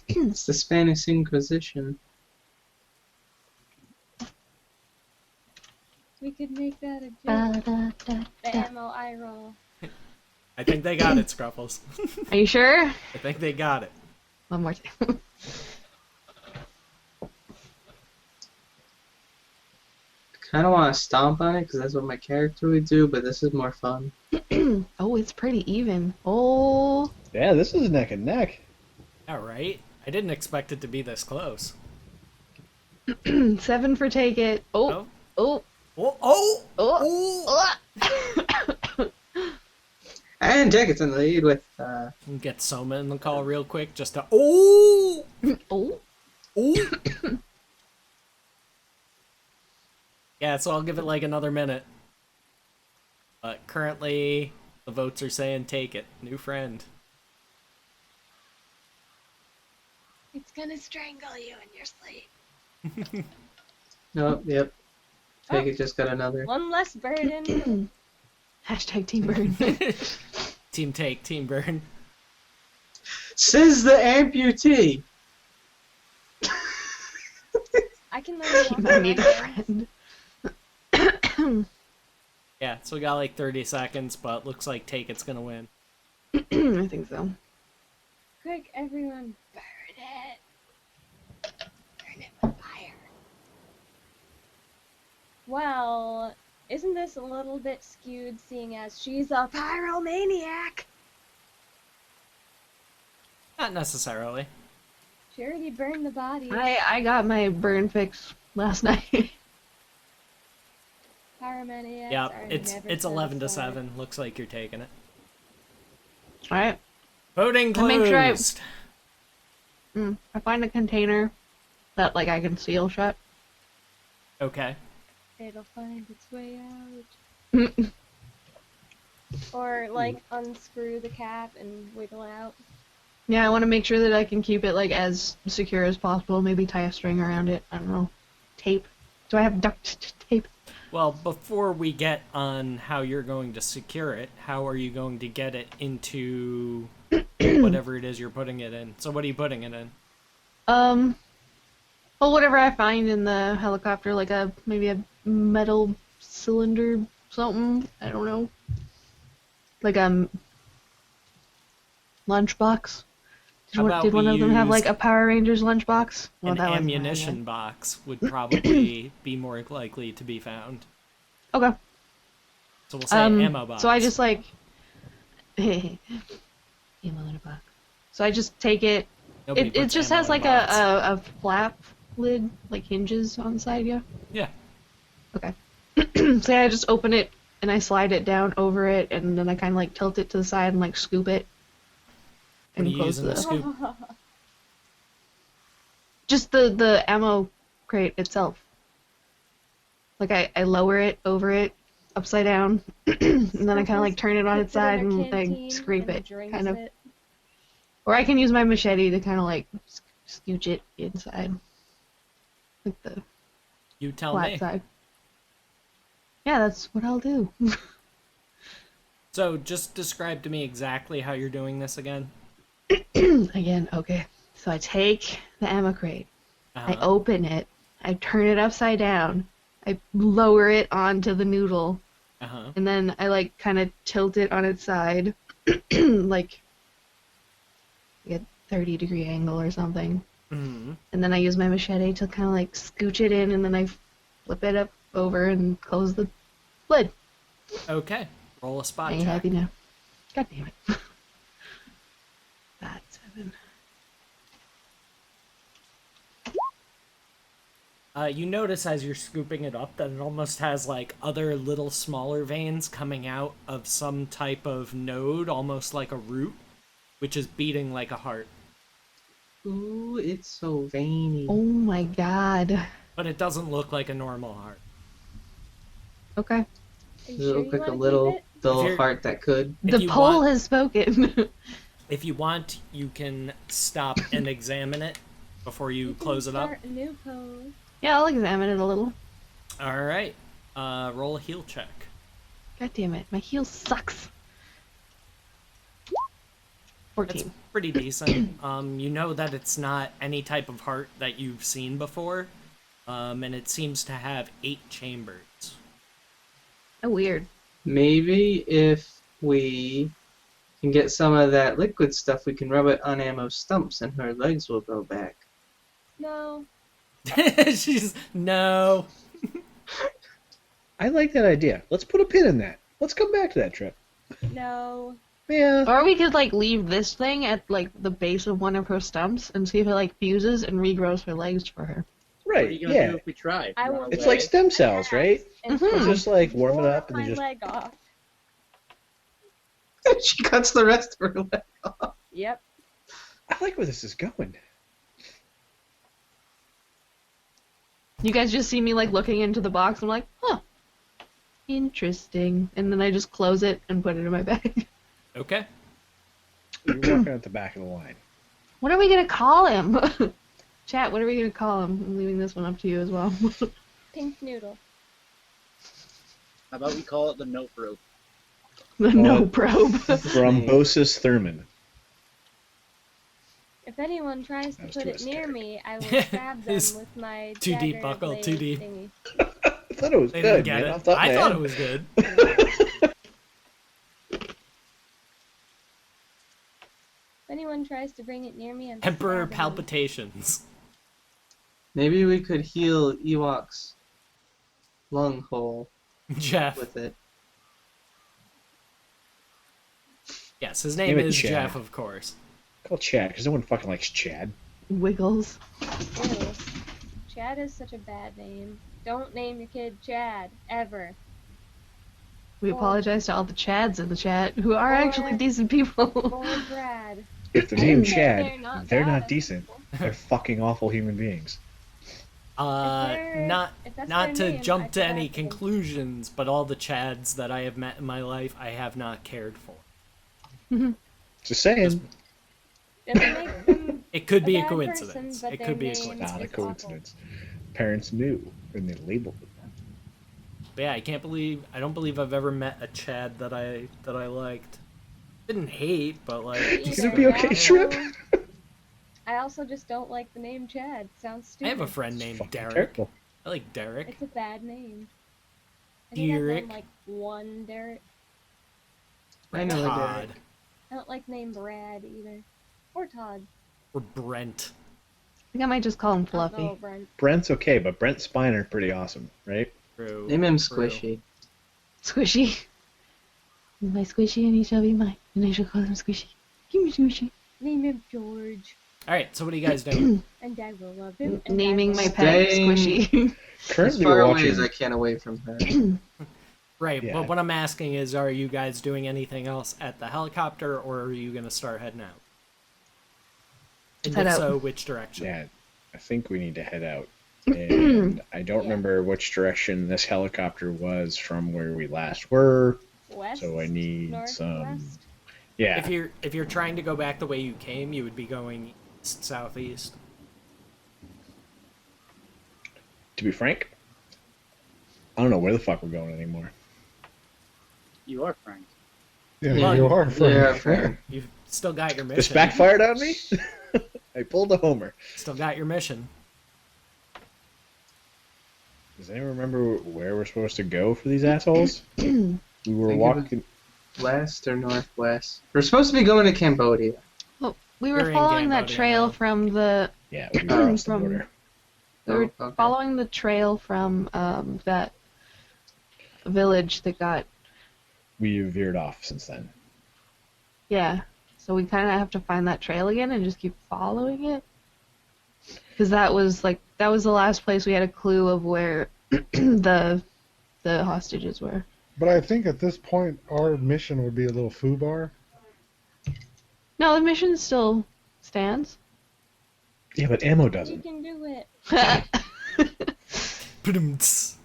It's the Spanish Inquisition. We could make that a joke. Ba-da-da-da. The ammo I roll. I think they got it, Scruffles. Are you sure? I think they got it. One more time. Kind of want to stomp on it because that's what my character would do, but this is more fun. Oh, it's pretty even. Oh. Yeah, this is neck and neck. All right. I didn't expect it to be this close. 7 for take it. Oh. Oh. Oh! Oh! Oh. oh. And Jacket's in the lead with, Get Soma in the call real quick just to. Oh! Oh. Oh! Yeah, so I'll give it like another minute. But currently, the votes are saying take it. New friend. It's gonna strangle you in your sleep. nope, yep. Jacket just got another. One less burden. Hashtag team burn. Team take, team burn. Says the amputee! I can let you walk I on need my a hands. friend. Yeah, so we got like 30 seconds, but looks like take it's gonna win. I think so. Quick, everyone, burn it. Burn it with fire. Well, isn't this a little bit skewed seeing as she's a pyromaniac? Not necessarily. She already burned the body. I got my burn fix last night. Pyromaniacs Yeah, are it's never 11 to satisfied. 7. Looks like you're taking it. Alright. Voting I make sure I- closed. I find a container that like I can seal shut. Okay. It'll find its way out. Yeah, Or, like, unscrew the cap and wiggle out. I want to make sure that I can keep it like as secure as possible. Maybe tie a string around it. I don't know. Tape. Do I have duct tape? Well, before we get on how you're going to secure it, how are you going to get it into whatever it is you're putting it in? So what are you putting it in? Well, whatever I find in the helicopter, like maybe a metal cylinder, something. I don't know. Like a lunchbox. How about Did one we of them have like use a Power Rangers lunchbox? Well, an that was mine, ammunition box would probably be more likely to be found. yeah. Okay. So we'll say ammo box. So I just like ammo in a box. So I just take it. Nobody It puts just ammo has in like box. a flap lid, like hinges on the side, yeah. Yeah. Okay. So yeah, I just open it and I slide it down over it, and then I kind of like tilt it to the side and like scoop it. What are And you close using to scoop? Just the ammo crate itself. Like I lower it over it, upside down, and then I kind of like turn it on its side and I scrape it, kind of. Or I can use my machete to kind of like scooch it inside, like the You tell flat me. side. Yeah, that's what I'll do. So just describe to me exactly how you're doing this again. Again, okay. So I take the ammo crate, I open it, I turn it upside down, I lower it onto the noodle, and then I like kind of tilt it on its side, like a 30-degree angle or something. Mm-hmm. And then I use my machete to kind of like scooch it in, and then I flip it up over and close the lid. Okay. Roll a spot Are you check. happy now? God damn it. That's 7. You notice as you're scooping it up that it almost has like other little smaller veins coming out of some type of node, almost like a root, which is beating like a heart. Ooh, it's so veiny. Oh my god. But it doesn't look like a normal heart. Okay. Are you Does it sure look you like a wanna little keep it? little heart that could? If The you poll want- has spoken. If you want, you can stop and examine it before you close it up. Start a new pose. Yeah, I'll examine it a little. Alright. Roll a heal check. God damn it, my heel sucks. 14. That's pretty decent. You know that it's not any type of heart that you've seen before. And it seems to have 8 chambers. Oh, weird. Maybe if we can get some of that liquid stuff, we can rub it on Ammo's stumps and her legs will grow back. No. She's no. I like that idea. Let's put a pin in that. Let's come back to that trip. No. Yeah. Or we could like leave this thing at like the base of one of her stumps and see if it like fuses and regrows her legs for her. What are Right. you gonna Yeah. do if we try? I will It's lay like stem cells, my right? ass and Mhm. Just like warm it pull up and my then just. leg off. She cuts the rest of her leg off. Yep. I like where this is going. You guys just see me like looking into the box. I'm like, huh, interesting. And then I just close it and put it in my bag. Okay. You're walking at the back of the line. What are we gonna call him? Chat, what are we gonna call him? I'm leaving this one up to you as well. Pink noodle. How about we call it the note rope? The no What? probe. Thrombosis Thurman. If anyone tries to That was put too it near esoteric. me, I will stab them It's with my too deep, dagger Buckle, blade too deep. thingy. I thought it was They good, didn't get man. it. Off the top of I my thought head. it was good. If anyone tries to bring it near me, I'm Emperor stabbing them. palpitations. Maybe we could heal Ewok's lung hole Jeff. with it. Yes, his Name name it is Chad. Jeff, of course. Call Chad, because no one fucking likes Chad. Wiggles. Ew. Chad is such a bad name. Don't name your kid Chad, ever. We apologize to all the Chads in the chat who are Or- actually decent people. Or Brad. If they're named They're Chad, not they're bad not as decent. people. They're fucking awful human beings. Not if that's not their to name, I jump to feel any bad for them. conclusions, but all the Chads that I have met in my life, I have not cared for. Just saying. Doesn't make them It could be a bad coincidence. person, but It their could be a name coincidence. Not a is awful. coincidence. Parents knew, and they labeled it. But yeah, I don't believe I've ever met a Chad that I liked. Didn't hate, but like. Me It's just gonna either. be okay, I Shrimp. also- I also just don't like the name Chad. Sounds I stupid. have a friend It's named fucking Derek. terrible. I like Derek. It's a bad name. I think I've Derek. known like one Derek. I know a Todd. Derek. I don't like the name Brad either. Or Todd. Or Brent. I think I might just call him I'll Fluffy. go Brent. Brent's okay, but Brent Spiner pretty awesome, right? True. Name him True. Squishy. Squishy. My Squishy and he shall be mine, and I shall call him Squishy. Give me Squishy. Name him George. Alright, so what are you guys doing? And I will love him. And Naming I my will pet Staying- Squishy. As Currently, far we're away watching. as I can away from her. Right, Yeah. but what I'm asking is, are you guys doing anything else at the helicopter, or are you going to start heading out? And Head if out. so, which direction? Yeah, I think we need to head out. And I don't Yeah. remember which direction this helicopter was from where we last were. West. So I need Northwest. some. Yeah. If you're trying to go back the way you came, you would be going east southeast. To be frank, I don't know where the fuck we're going anymore. You are Frank. Yeah, Well, you are. Frank. Yeah, fair. You've still got your This mission. backfired on me? I pulled a homer. Still got your mission. Does anyone remember where we're supposed to go for these assholes? We were Think it was- walking. West or northwest? We're supposed to be going to Cambodia. Well, we were We're in following that Cambodia trail now. from the. Yeah, we crossed the From- border. We were Oh, okay. following the trail from that village that got. We veered off since then. Yeah. So we kind of have to find that trail again and just keep following it. Because that was the last place we had a clue of where the hostages were. But I think at this point, our mission would be a little foobar. No, the mission still stands. Yeah, but ammo You doesn't. can do it. Ba-dum-ts.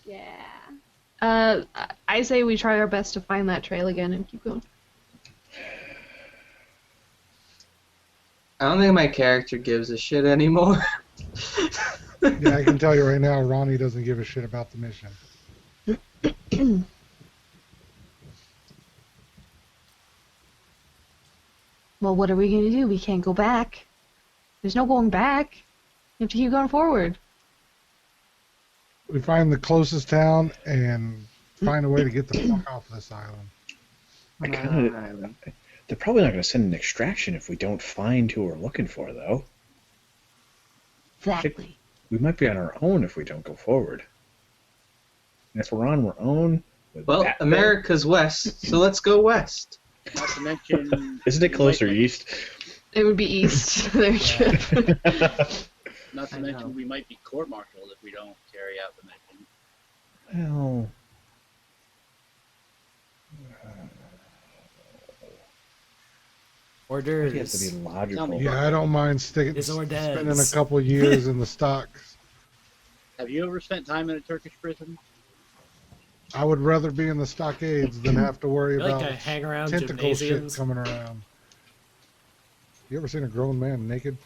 Yeah. I say we try our best to find that trail again and keep going. I don't think my character gives a shit anymore. Yeah, I can tell you right now, Ronnie doesn't give a shit about the mission. Well, what are we going to do? We can't go back. There's no going back. You have to keep going forward. We find the closest town and find a way to get the fuck off this island. I kinda- They're probably not going to send an extraction if we don't find who we're looking for, though. Exactly. We might be on our own if we don't go forward. And if we're on our own... with Well, that- America's west, so let's go west. Not to mention. Isn't it we closer might- east? It would be east, their trip. Not to I mention, know. we might be court-martialed if we don't carry out the mission. Well... Orders. You have to be logical. Yeah, I don't mind spending a couple years in the stocks. Have you ever spent time in a Turkish prison? I would rather be in the stockades than have to worry You like about to hang around tentacle shit gymnasiums? coming around. You ever seen a grown man naked?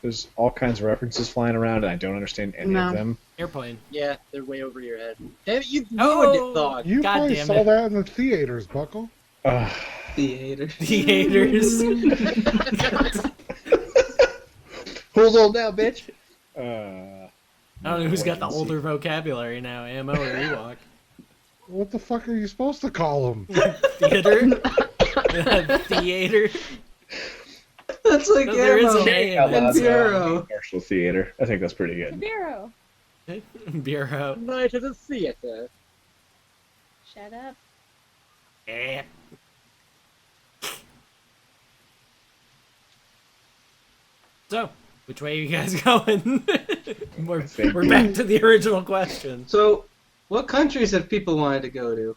There's all kinds of references flying around, and I don't understand any No. of them. Airplane. Yeah, they're way over your head. Damn it, you Oh! ruined it, dog. You God probably damn saw it. that in the theaters, Buckle. Ugh. Theater. Theaters. Who's old now, bitch? I don't know who's got the older vocabulary now, Ammo or Ewok. What the fuck are you supposed to call them? Theater? Theater? That's like No, there is ammo. an A in And it. Bureau. Martial theater. I think that's pretty good. Bureau. Bureau. Night at the theater. Shut up. Eh. So, which way are you guys going? we're back to the original question. So, what countries have people wanted to go to?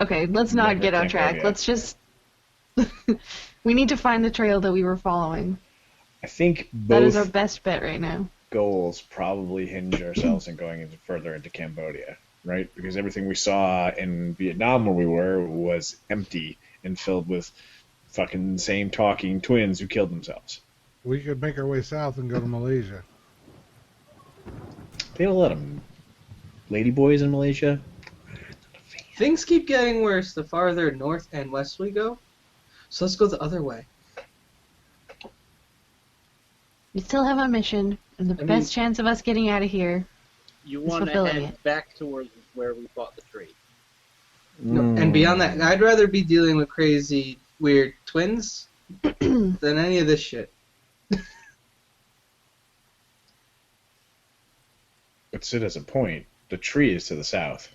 Okay, let's not Never get off think track. of it. Let's just. We need to find the trail that we were following. I think That is our both best bet right now. goals probably hinge ourselves in going into further into Cambodia, right? Because everything we saw in Vietnam where we were was empty and filled with fucking insane talking twins who killed themselves. We could make our way south and go to Malaysia. They have a lot of ladyboys in Malaysia. Things keep getting worse the farther north and west we go. So let's go the other way. We still have a mission, and the I mean- best chance of us getting out of here. You It's want to fulfilling head it. back towards where we fought the tree. No, and beyond that, I'd rather be dealing with crazy, weird twins than any of this shit. But Sid has a point. The tree is to the south.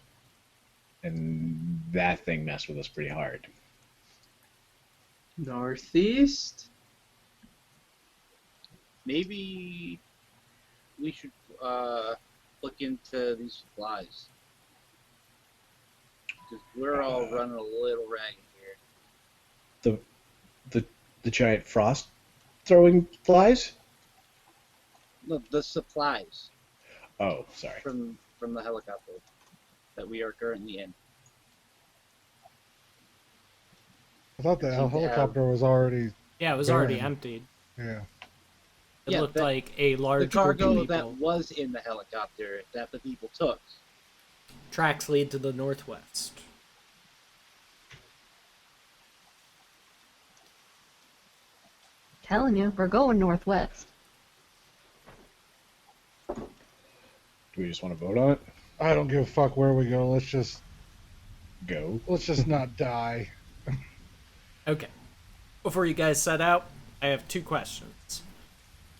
And that thing messed with us pretty hard. Northeast? Maybe we should look into these supplies. Because we're all running a little ragged here. The giant frost throwing flies? No, the supplies Oh, sorry. from the helicopter that we are currently in. I thought the Seem to have- helicopter was already. Yeah, it was already Burn. emptied. Yeah. It Yeah, looked that- like a The large group cargo of that people. was in the helicopter that the people took. Tracks lead to the northwest. Telling you, we're going northwest. Do we just want to vote on it? I don't give a fuck where we go. Let's just Go. not die. Okay. Before you guys set out, I have 2 questions.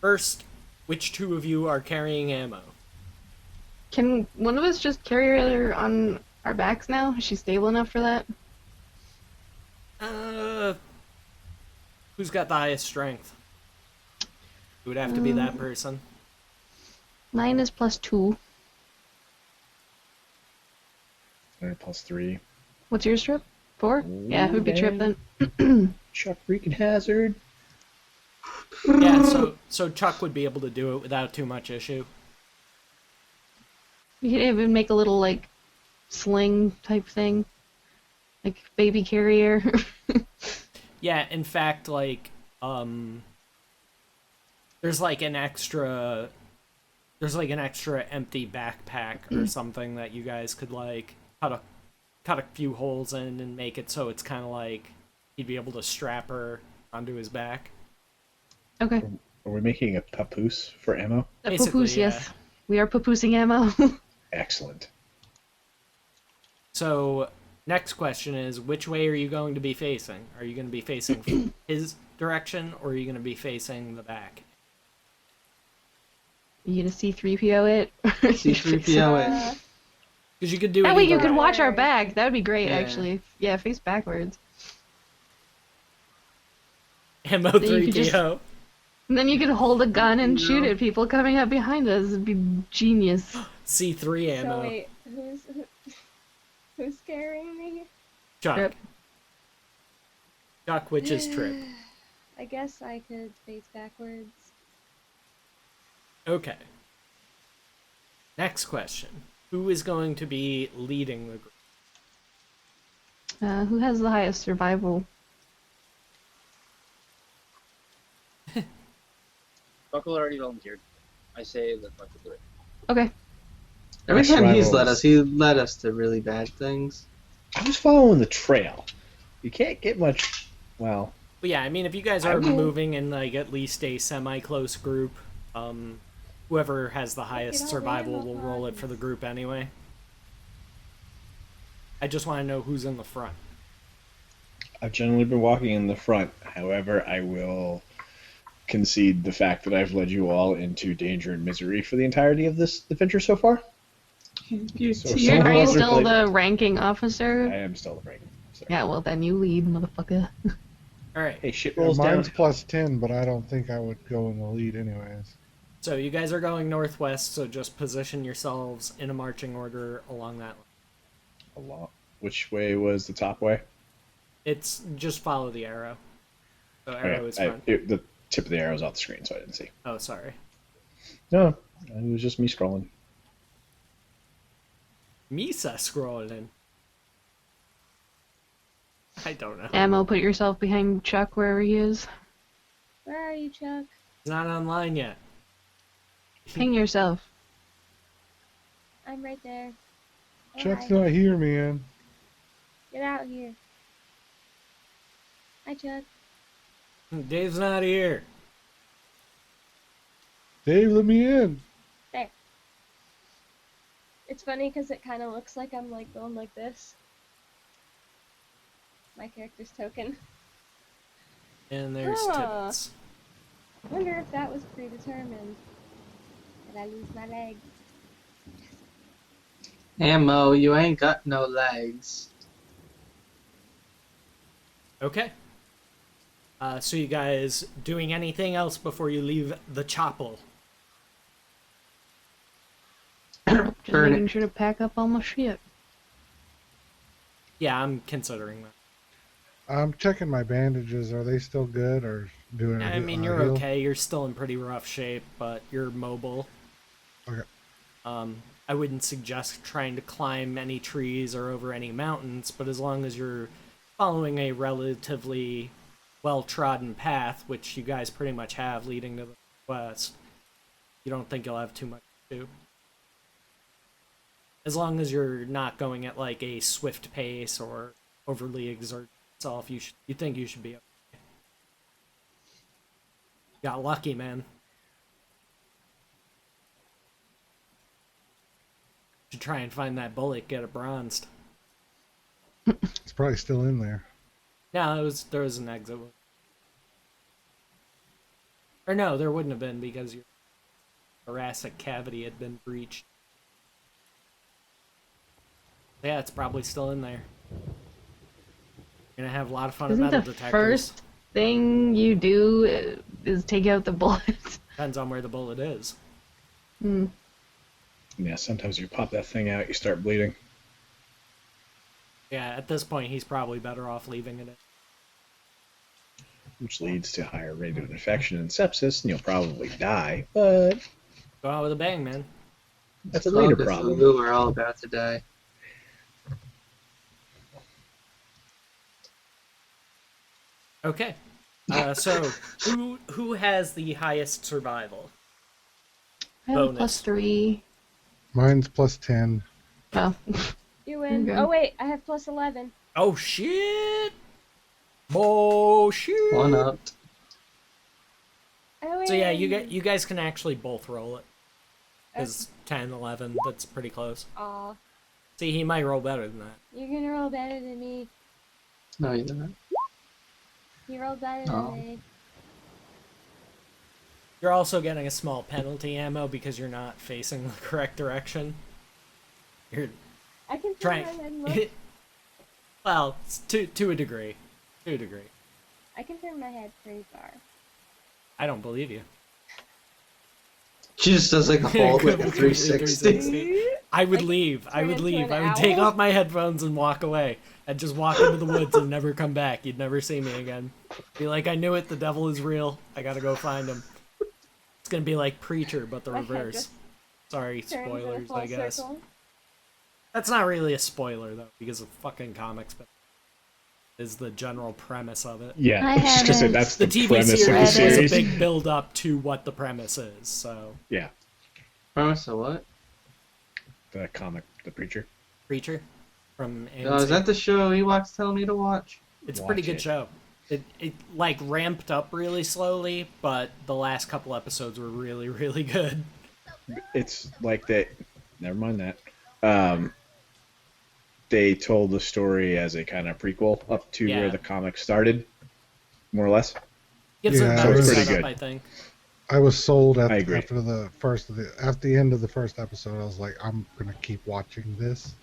First, which 2 of you are carrying ammo? Can one of us just carry her on our backs now? Is she stable enough for that? Who's got the highest strength? It would have to be that person. Mine is +2. 100+3. What's yours, Trip? 4? Yeah, it would be Trip then. Chuck freaking Hazard. Yeah, so Chuck would be able to do it without too much issue. You could even make a little, like, sling type thing. Like, baby carrier. Yeah, in fact, like, there's like an extra empty backpack or something that you guys could like cut a few holes in and make it so it's kind of like he'd be able to strap her onto his back. Okay. Are we making a papoose for ammo? A Basically, papoose, yeah. yes. We are papoosing ammo. Excellent. So, next question is, which way are you going to be facing? Are you going to be facing his direction, or are you going to be facing the back? You gonna C3PO it? C3PO it. Because you could do That it way you either could way. watch our back. That would be great, Yeah. actually. Yeah, face backwards. Ammo Then you could 3PO. And then you could hold a gun and shoot at people coming up behind us. It'd be genius. C3 ammo. So wait, who's carrying me? Chuck. Trip. Chuck, which is Trip. I guess I could face backwards. Okay. Next question. Who is going to be leading the group? Who has the highest survival? Buckle already volunteered. I say let Buckle do it. Okay. Every My time he's survival led is- us, he led us to really bad things. I was following the trail. You can't get much. Well, But yeah, I mean, if you guys I are will- moving in like at least a semi-close group, whoever has the highest all survival ammo will roll it for the group anyway. I just want to know who's in the front. I've generally been walking in the front. However, I will concede the fact that I've led you all into danger and misery for the entirety of this adventure so far. So Are if you someone else would still play- the ranking officer? I am still the rank. So. Yeah, well then you lead, motherfucker. All right. Hey, shit Yeah, rolls mine's down. +10, but I don't think I would go in the lead anyways. So you guys are going northwest, so just position yourselves in a marching order along that line. A lot. Which way was the top way? It's just follow the arrow. So arrow is front. The tip of the arrow's off the screen, so I didn't see. Oh, sorry. No, it was just me scrolling. Misa scrolling. I don't know. Ammo, put yourself behind Chuck wherever he is. Where are you, Chuck? It's not online yet. Ping yourself. I'm right there. Oh, Chuck's hi. not here, man. Get out here. Hi, Chuck. Dave's not here. Dave, let me in. There. It's funny because it kind of looks like I'm like going like this. my character's token. And there's Ah. Tibbets. Wonder if that was predetermined. Did I lose my leg? Ammo, you ain't got no legs. Okay. So you guys doing anything else before you leave the chapel? Just Burn making it. sure to pack up all my shit. Yeah, I'm considering that. I'm checking my bandages. Are they still good or doing a I mean, a you're heal? okay. You're still in pretty rough shape, but you're mobile. Okay. I wouldn't suggest trying to climb any trees or over any mountains, but as long as you're following a relatively well-trodden path, which you guys pretty much have leading to the west, you don't think you'll have too much to do. As long as you're not going at like a swift pace or overly exert yourself, you think you should be okay. Got lucky, man. Should try and find that bullet, get it bronzed. It's probably still in there. No, there was an exit. Or no, there wouldn't have been because your thoracic cavity had been breached. Yeah, it's probably still in there. You're gonna have a lot of fun at Isn't metal the detectors. first thing you do is take out the bullet? Depends on where the bullet is. Hmm. Yeah, sometimes you pop that thing out, you start bleeding. Yeah, at this point, he's probably better off leaving it in. Which leads to higher rate of infection and sepsis, and you'll probably die, but Go out with a bang, man. that's a later problem. We're all about to die. Okay. So who has the highest survival? I have Bonus. +3. Mine's +10. Oh. You win. Okay. Oh wait, I have +11. Oh shit! Bullshit! One up. I win. So yeah, you guys can actually both roll it. Because 10, 11, that's pretty close. Aw, See, he might roll better than that. you're gonna roll better than me. No, you didn't. You rolled better Oh. than me. You're also getting a small penalty ammo because you're not facing the correct direction. You're I can turn trying. my head and look. Well, it's to a degree. To a degree. I can turn my head pretty far. I don't believe you. She just does like a whole like a Completely 360. I would Like, leave. I turn would into leave. an I would take owl? off my headphones and walk away. And just walk into the woods and never come back. You'd never see me again. Be like, I knew it. The devil is real. I gotta go find him. It's gonna be like Preacher, but the My head reverse. just Sorry, Turns in a spoilers, full I guess. circle. That's not really a spoiler, though, because of fucking comics, but is the general premise of it. Yeah, I I was just gonna say haven't. that's The the TV premise of the series is a series. big build up to what the premise is, so. Yeah, Promise of what? the comic, The Preacher. Preacher from AMC. Oh, is that the show Ewok's telling me to watch? It's a pretty Watch good it. show. It like ramped up really slowly, but the last couple episodes were really, really good. It's like they. Never mind that. They told the story as a kind of prequel up to Yeah. where the comic started, more or less. Gives it a Yeah, better it's pretty setup, good. I think. I was sold I agree. after the end of the first episode. I was like, I'm gonna keep watching this.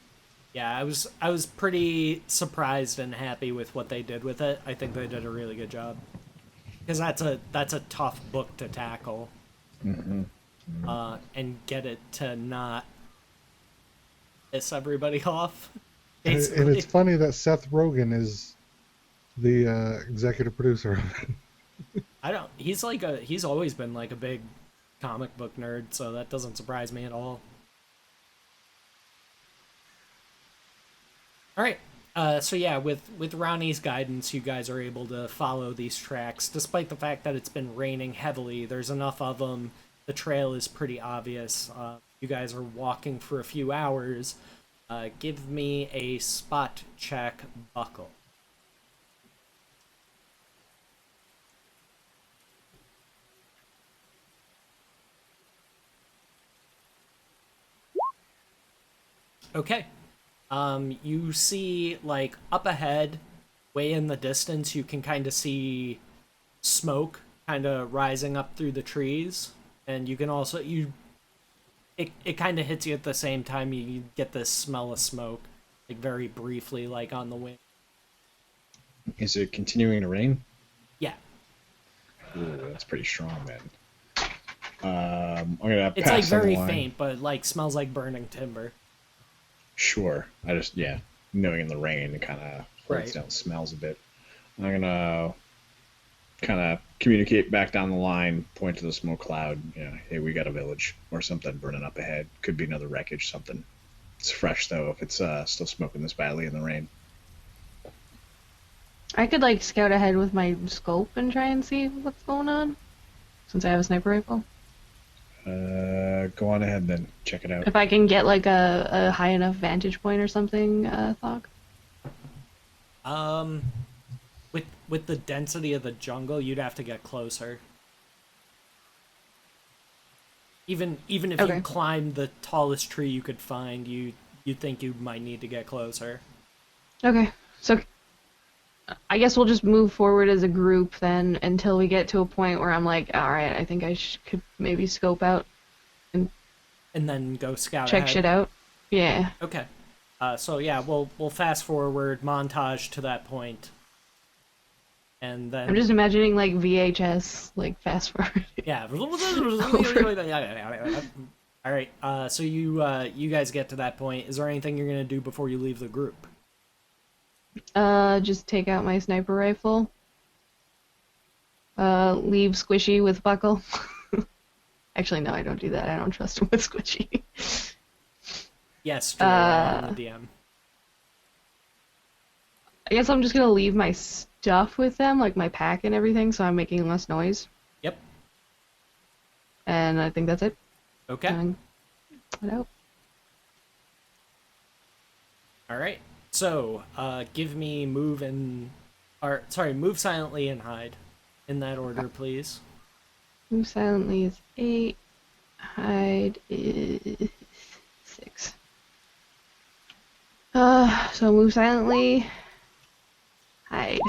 Yeah, I was pretty surprised and happy with what they did with it. I think they did a really good job. Because that's a tough book to tackle. Mm-hmm. And get it to not piss everybody off. And Basically. it's funny that Seth Rogen is the executive producer of it. I don't. He's always been like a big comic book nerd, so that doesn't surprise me at all. All right. So yeah, with Ronnie's guidance, you guys are able to follow these tracks, despite the fact that it's been raining heavily. There's enough of them. The trail is pretty obvious. You guys are walking for a few hours. Give me a spot check, Buckle. Okay. You see, like, up ahead, way in the distance, you can kind of see smoke kind of rising up through the trees, and you can also it kind of hits you at the same time. You get this smell of smoke, like very briefly, like on the wind. Is it continuing to rain? Yeah, Ooh, that's pretty strong, man. I'm gonna it's pass like on the very line. faint, but like smells like burning timber. Sure. I just, yeah, knowing in the rain, it kind of Right. down smells a bit. I'm gonna kind of communicate back down the line, point to the smoke cloud. Hey, we got a village or something burning up ahead. Could be another wreckage, something. It's fresh though. If it's still smoking this badly in the rain. I could like scout ahead with my scope and try and see what's going on, since I have a sniper rifle. Go on ahead then. Check it out. If I can get like a high enough vantage point or something, Thog. With the density of the jungle, you'd have to get closer. Even if Okay. you climbed the tallest tree you could find, you'd think you might need to get closer. Okay, so I guess we'll just move forward as a group then until we get to a point where I'm like, all right, I think I could maybe scope out, And then go scout check ahead. shit out. Yeah. Okay. So yeah, we'll fast forward montage to that point. And then I'm just imagining like VHS, like fast forward. yeah. All right. So you guys get to that point. Is there anything you're gonna do before you leave the group? Just take out my sniper rifle. Leave Squishy with Buckle. Actually, no, I don't do that. I don't trust him with Squishy. Yes, Drew, I'm the DM. I guess I'm just gonna leave my stuff with them, like my pack and everything, so I'm making less noise. Yep. And I think that's it. Okay. Head out. All right. So, give me move move silently and hide, in that order, please. Move silently is 8. Hide is 6. So move silently. Hide.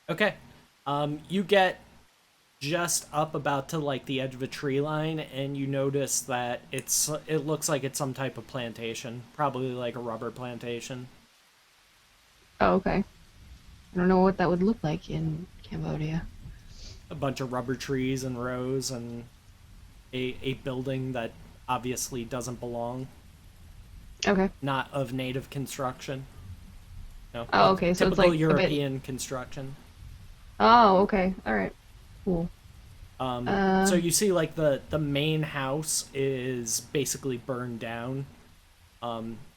Okay. You get just up about to like the edge of a tree line, and you notice that it looks like it's some type of plantation, probably like a rubber plantation. Oh, okay. I don't know what that would look like in Cambodia. A bunch of rubber trees in rows, and a building that obviously doesn't belong, Okay. not of native construction. No. Oh, okay, so it's typical like a bit- European construction. Oh, okay. All right. Cool. So you see, like, the main house is basically burned down.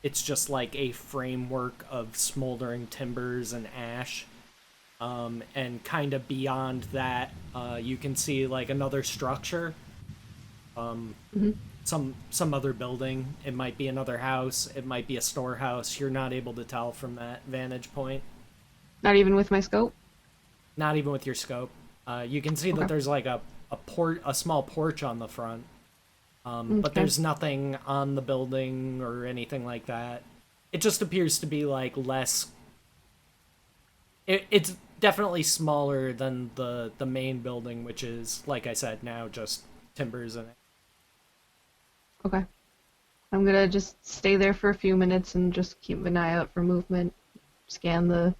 It's just like a framework of smoldering timbers and ash. And kind of beyond that, you can see like another structure. Some other building. It might be another house. It might be a storehouse. You're not able to tell from that vantage point. Not even with my scope? Not even with your scope. You can see that Okay. there's like a small porch on the front. But Okay. there's nothing on the building or anything like that. It just appears to be like less. It's definitely smaller than the main building, which is, like I said, now just timbers in it. Okay. I'm gonna just stay there for a few minutes and just keep an eye out for movement. Scan the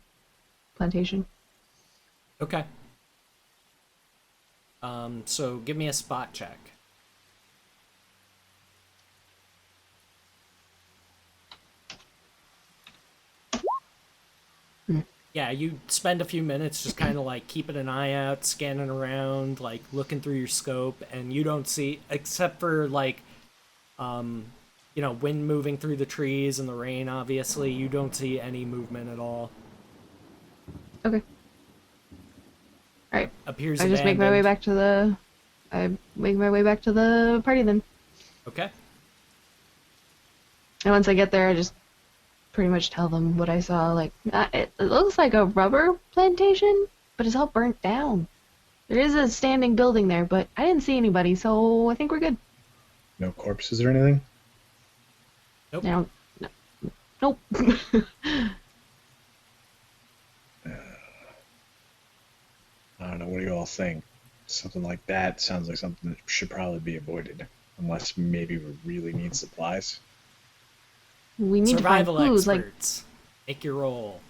plantation. Okay. So give me a spot check. Yeah, you spend a few minutes just kind of like keeping an eye out, scanning around, like looking through your scope, and you don't see, except for like, wind moving through the trees and the rain, obviously, you don't see any movement at all. Okay. Alright. Appears I just make my way abandoned. back to the... I make my way back to the party then. Okay. And once I get there, I just pretty much tell them what I saw. Like, it looks like a rubber plantation, but it's all burnt down. There is a standing building there, but I didn't see anybody, so I think we're good. No corpses or anything? Nope. Now, nope. I don't know. What do you all think? Something like that sounds like something that should probably be avoided, unless maybe we really need supplies. We need Survival to find clues, like experts, make your roll.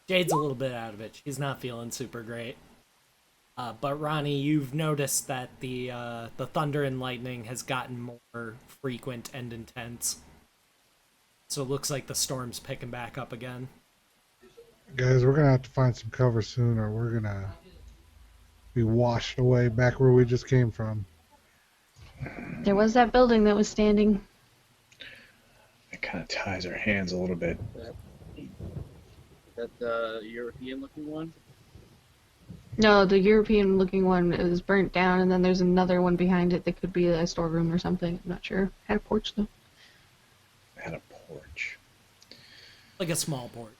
Jade's a little bit out of it. She's not feeling super great. But Ronnie, you've noticed that the thunder and lightning has gotten more frequent and intense. So it looks like the storm's picking back up again. Guys, we're gonna have to find some cover soon, or we're gonna be washed away back where we just came from. there was that building that was standing. It kind of ties our hands a little bit. That the European-looking one? No, the European-looking one is burnt down, and then there's another one behind it that could be a storeroom or something. I'm not sure. Had a porch though. It had a porch. Like a small port.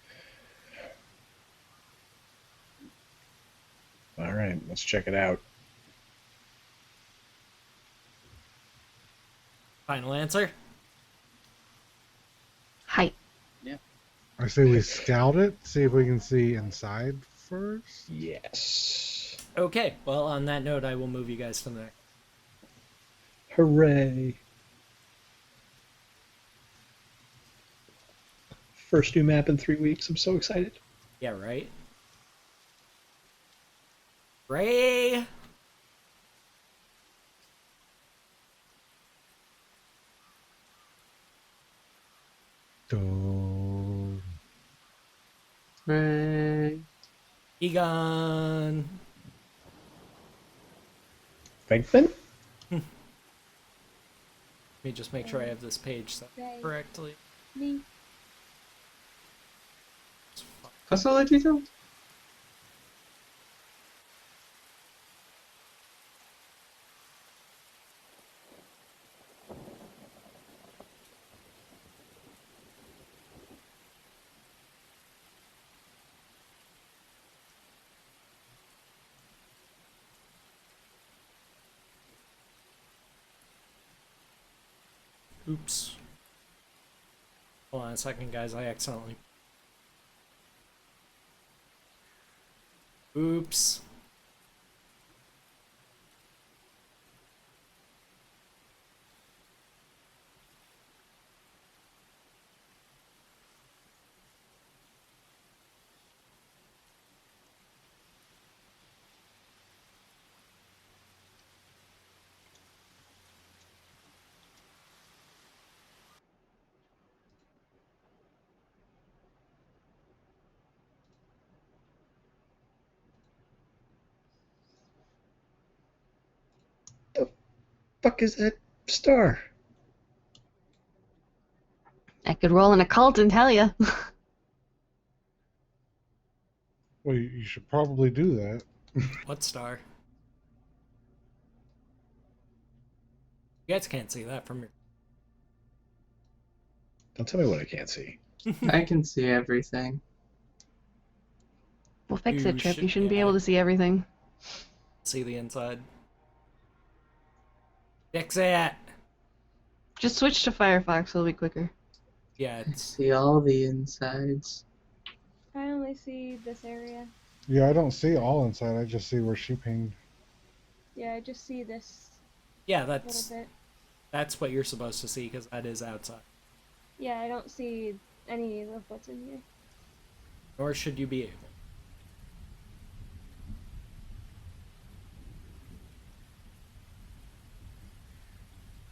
All right, let's check it out. Final answer? Height. I say we scout it, see if we can see inside first. Yes. Okay, well, on that note, I will move you guys to the next. Hooray. First new map in 3 weeks. I'm so excited. Yeah, right? Ray! So, Ray. Egon! Venkman? Let me just make sure I have this page set Ray. correctly. Me. Facilitator? Oops. Hold on a second, guys. I accidentally... Oops. Fuck is that star? I could roll an occult and tell you. well, you should probably do that. What star? You guys can't see that from your... Don't tell me what I can't see. I can see everything. We'll fix You it, Trip. should- You shouldn't be yeah. able to see everything. See the inside. Fix it! Just switch to Firefox, it'll be quicker. Yeah, I it's... see all the insides. I only see this area. Yeah, I don't see all inside. I just see where she pinged. Yeah, I just see this Yeah, little that's bit. what you're supposed to see, because that is outside. Yeah, I don't see any of what's in here. Nor should you be able.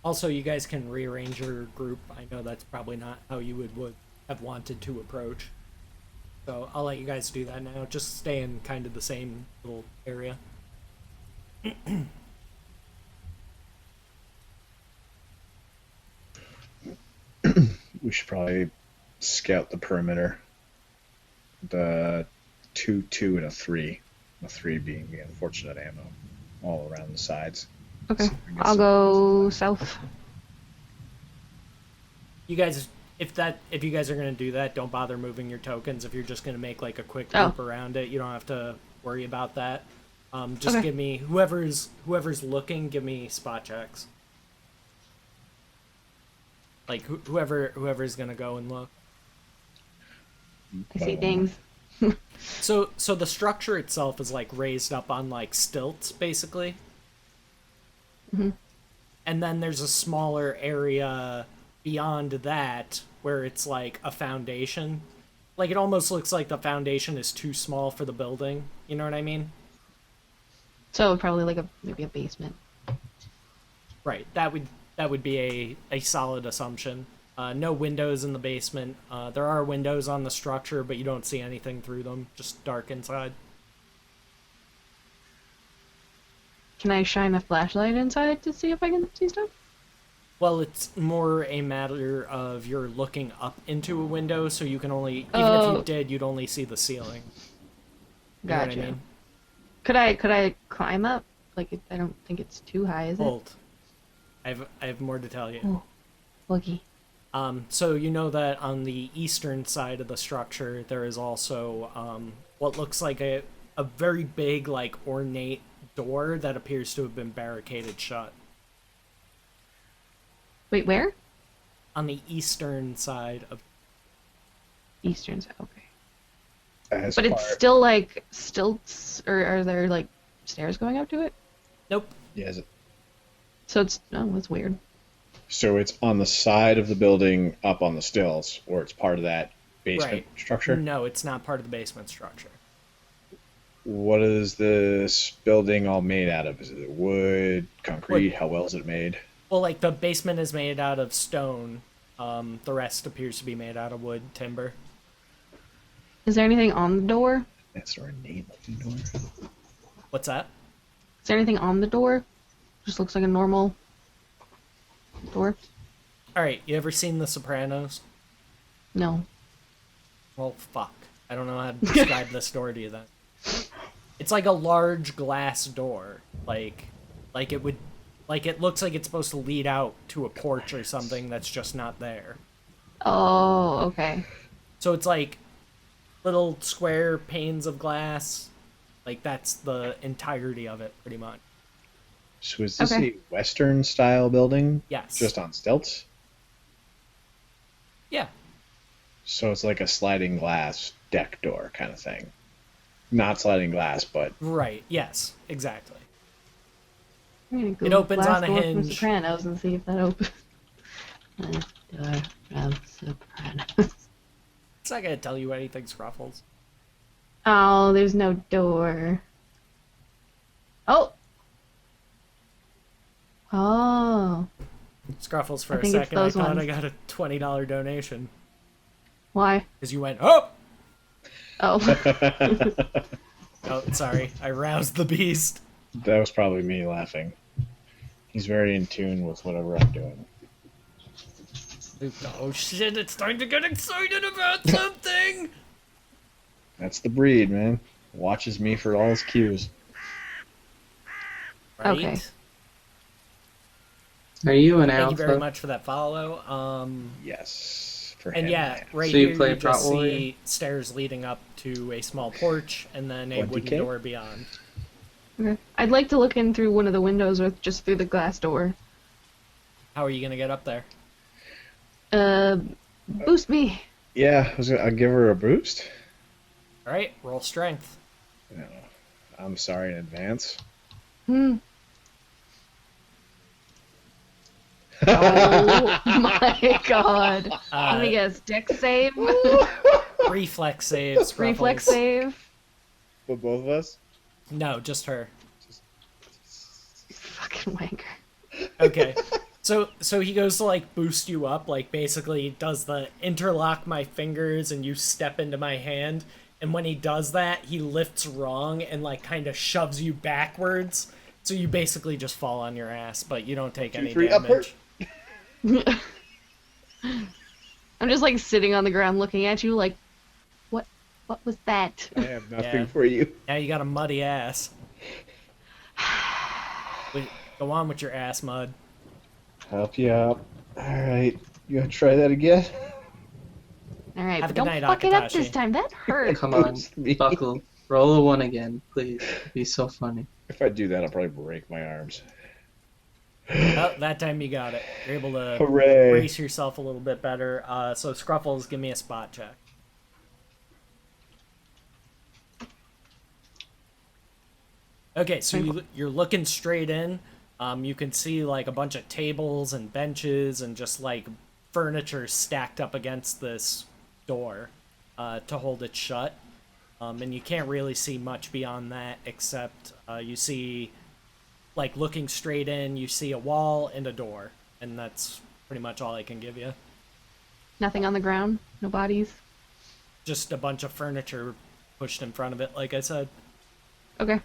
Also, you guys can rearrange your group. I know that's probably not how you would have wanted to approach. So I'll let you guys do that now. Just stay in kind of the same little area. We should probably scout the perimeter. The 2, 2, and a 3. The 3 being the unfortunate ammo all around the sides. Okay, See if we can get I'll some- go south. You guys, if you guys are gonna do that, don't bother moving your tokens. If you're just gonna make like a quick Oh. loop around it, you don't have to worry about that. Just Okay. give me whoever's looking. Give me spot checks. Like whoever's gonna go and look. I see things. So the structure itself is like raised up on like stilts, basically. Mhm. And then there's a smaller area beyond that where it's like a foundation. Like it almost looks like the foundation is too small for the building. You know what I mean? So probably like maybe a basement. Right. That would be a solid assumption. No windows in the basement. There are windows on the structure, but you don't see anything through them. Just dark inside. Can I shine a flashlight inside to see if I can see stuff? Well, it's more a matter of you're looking up into a window, so you can only, even if Oh. you did, you'd only see the ceiling. You know what Gotcha. I mean? Could I climb up? Like I don't think it's too high, is it? Hold. I have more to tell you. Lucky. So you know that on the eastern side of the structure, there is also what looks like a very big, like, ornate door that appears to have been barricaded shut. Wait, where? On the eastern side of... Eastern side. Okay. As But it's far- still like stilts, or are there like stairs going up to it? Nope. Yes. So it's that's weird. So it's on the side of the building, up on the stilts, or it's part of that basement Right. structure. No, it's not part of the basement structure. What is this building all made out of? Is it wood, concrete? Wood. How well is it made? Well, like, the basement is made out of stone. The rest appears to be made out of wood, timber. Is there anything on the door? That's our name looking door. What's that? Is there anything on the door? Just looks like a normal door. Alright, you ever seen The Sopranos? No. Well, fuck. I don't know how to describe this door to you then. It's like a large glass door. Like it looks like it's supposed to lead out to a porch or something that's just not there. Oh, okay. So it's like little square panes of glass. Like that's the entirety of it, pretty much. So is this Okay. a Western style building? Yes. Just on stilts? Yeah. So it's like a sliding glass deck door kind of thing. Not sliding glass, but Right. Yes. Exactly. I'm gonna It Google opens glass on a door from hinge. Sopranos and see if that opens. Door from Sopranos. It's not gonna tell you anything, Scruffles. Oh, there's no door. Oh. Oh. Scruffles, for I a think it's second, I those thought I ones. got a $20 donation. Why? Because you went, oh! Oh. Oh, sorry. I roused the beast. that was probably me laughing. He's very in tune with whatever I'm doing. Oh shit, it's time to get excited about something! That's the breed, man. Watches me for all his cues. Right? Okay. Are you an Thank alpha? you very much for that follow. Yes. For And him. yeah, right So you here play you just Prot Warrior? see stairs leading up to a small porch and then a 20K? wooden door beyond. Okay. I'd like to look in through one of the windows or just through the glass door. How are you gonna get up there? Boost me. Yeah, I'll give her a boost. Alright, roll strength. No, I'm sorry in advance. Hmm. Oh my god. Let me guess. Dex save? Reflex save, Scruffles. Reflex save? For both of us? No, just her. Fucking wanker. Okay. So he goes to like boost you up, like basically does the interlock my fingers and you step into my hand, and when he does that, he lifts wrong and like kind of shoves you backwards. So you basically just fall on your ass, but you don't take any 3, upward. damage. I'm just like sitting on the ground looking at you like, what was that? I have nothing Yeah. for you. Now you got a muddy ass. Wait, go on with your ass mud. Help you out. Alright, you gonna try that again? Alright, Have a but good don't night, fuck it up this Akatashi. time. That hurt. Come on, Boost me. Buckle. Roll a 1 again, please. It'd be so funny. If I do that, I'll probably break my arms. Oh, that time you got it. You're able to Hooray! brace yourself a little bit better. So Scruffles, give me a spot check. Okay, so you're looking straight in. You can see like a bunch of tables and benches and just like furniture stacked up against this door to hold it shut. And you can't really see much beyond that except you see, like looking straight in, you see a wall and a door. And that's pretty much all I can give you. Nothing on the ground. No bodies. Just a bunch of furniture pushed in front of it, like I said. Okay.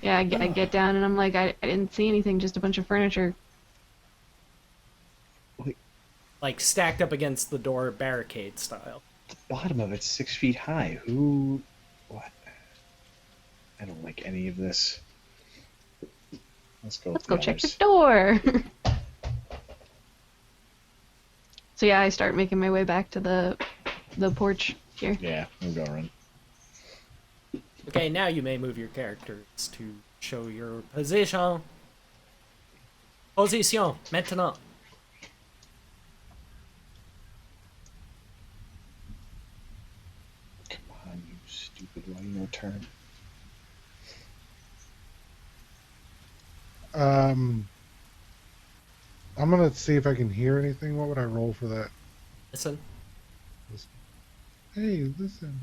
Yeah, I get down and I'm like, I didn't see anything, just a bunch of furniture. Like stacked up against the door, barricade style. The bottom of it's 6 feet high. Who? What? I don't like any of this. Let's go Check the door. So yeah, I start making my way back to the porch here. Yeah, we'll go around. Okay, now you may move your characters to show your position. Position, maintenant. Come on, you stupid, why no turn? I'm gonna see if I can hear anything. What would I roll for that? Listen. Hey, listen.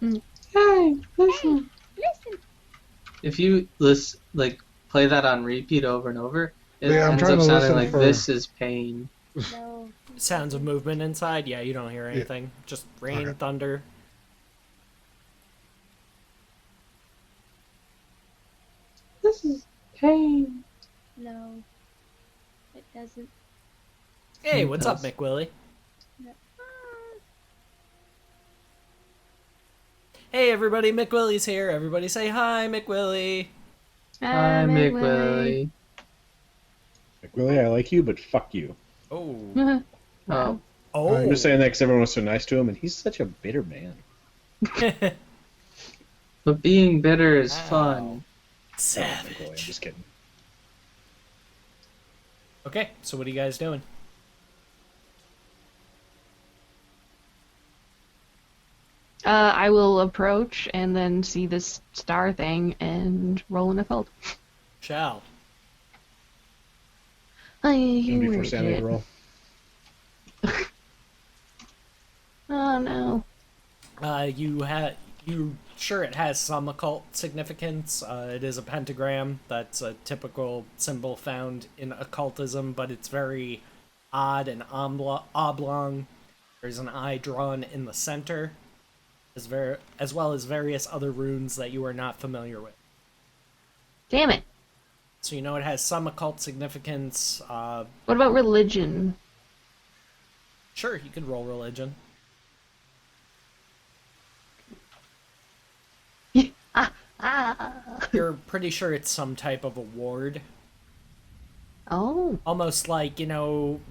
Hey, listen. Listen. If you play that on repeat over and over, it Yeah, I'm ends trying up to sounding listen like for- this is pain. No. Sounds of movement inside. Yeah, you don't hear anything. Just rain, Okay. thunder. This is pain. No. It doesn't. Hey, It what's up, does. McWillie? No. Hey, everybody, McWillie's here. Everybody say hi, McWillie. Hi, Mick Willie. Like, Willie, I like you, but fuck you. Oh. Oh, Oh. I'm just saying that because everyone was so nice to him, and he's such a bitter man. but being bitter is Wow. fun. Willie, I'm Savage. just kidding. Okay, so what are you guys doing? I will approach and then see this star thing and roll an occult. Shall. And before Sammy roll. Oh no. You sure it has some occult significance. It is a pentagram. That's a typical symbol found in occultism, but it's very odd and oblong. There's an eye drawn in the center, as well as various other runes that you are not familiar with. Damn it. So you know it has some occult significance. What about religion? Sure, you could roll religion. You're pretty sure it's some type of a ward. Oh, Almost like,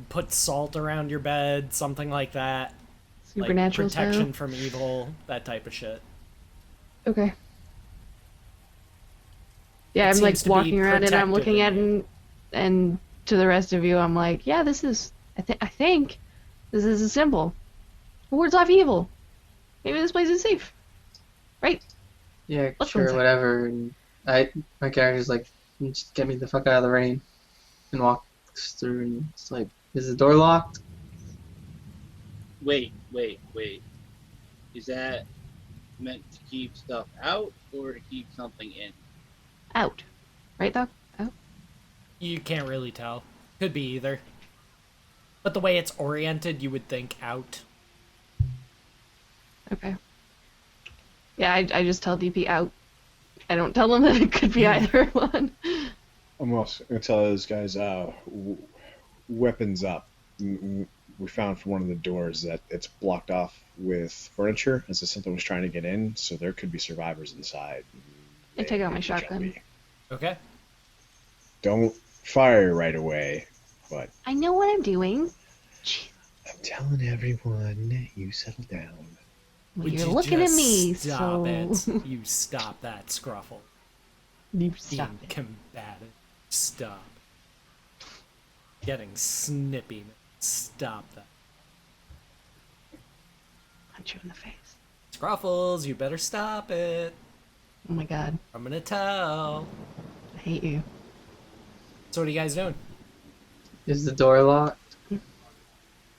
put salt around your bed, something like that. supernatural Like protection style? from evil, that type of shit. Okay. Yeah, It I'm like seems to be walking around and I'm protective looking in at it, and to the rest of you, I'm like, yeah, this is. I think this is a symbol. It wards off evil. Maybe this place is safe, right? Yeah, Let's sure, go. whatever. And my character's like, just get me the fuck out of the rain, and walks through, and it's like, is the door locked? Wait. Is that meant to keep stuff out or to keep something in? Out, right, Doc? Out. You can't really tell. Could be either. But the way it's oriented, you would think out. Okay. Yeah, I just tell DP out. I don't tell them that it could be either one. I'm also going to tell those guys, weapons up. We found from one of the doors that it's blocked off with furniture as if something was trying to get in, so there could be survivors inside. I take out my Maybe shall shotgun. be. Okay? Don't fire right away, but I know what I'm doing. I'm telling everyone, you settle down. Well, Would you're you looking at just me, stop so it. You stop that, Scruffle. you Being stop it. combative. Stop. Getting snippy. Man. Stop that. Punch you in the face. Scruffles, you better stop it. Oh my god. I'm gonna tell. I hate you. So what are you guys doing? Is the door locked?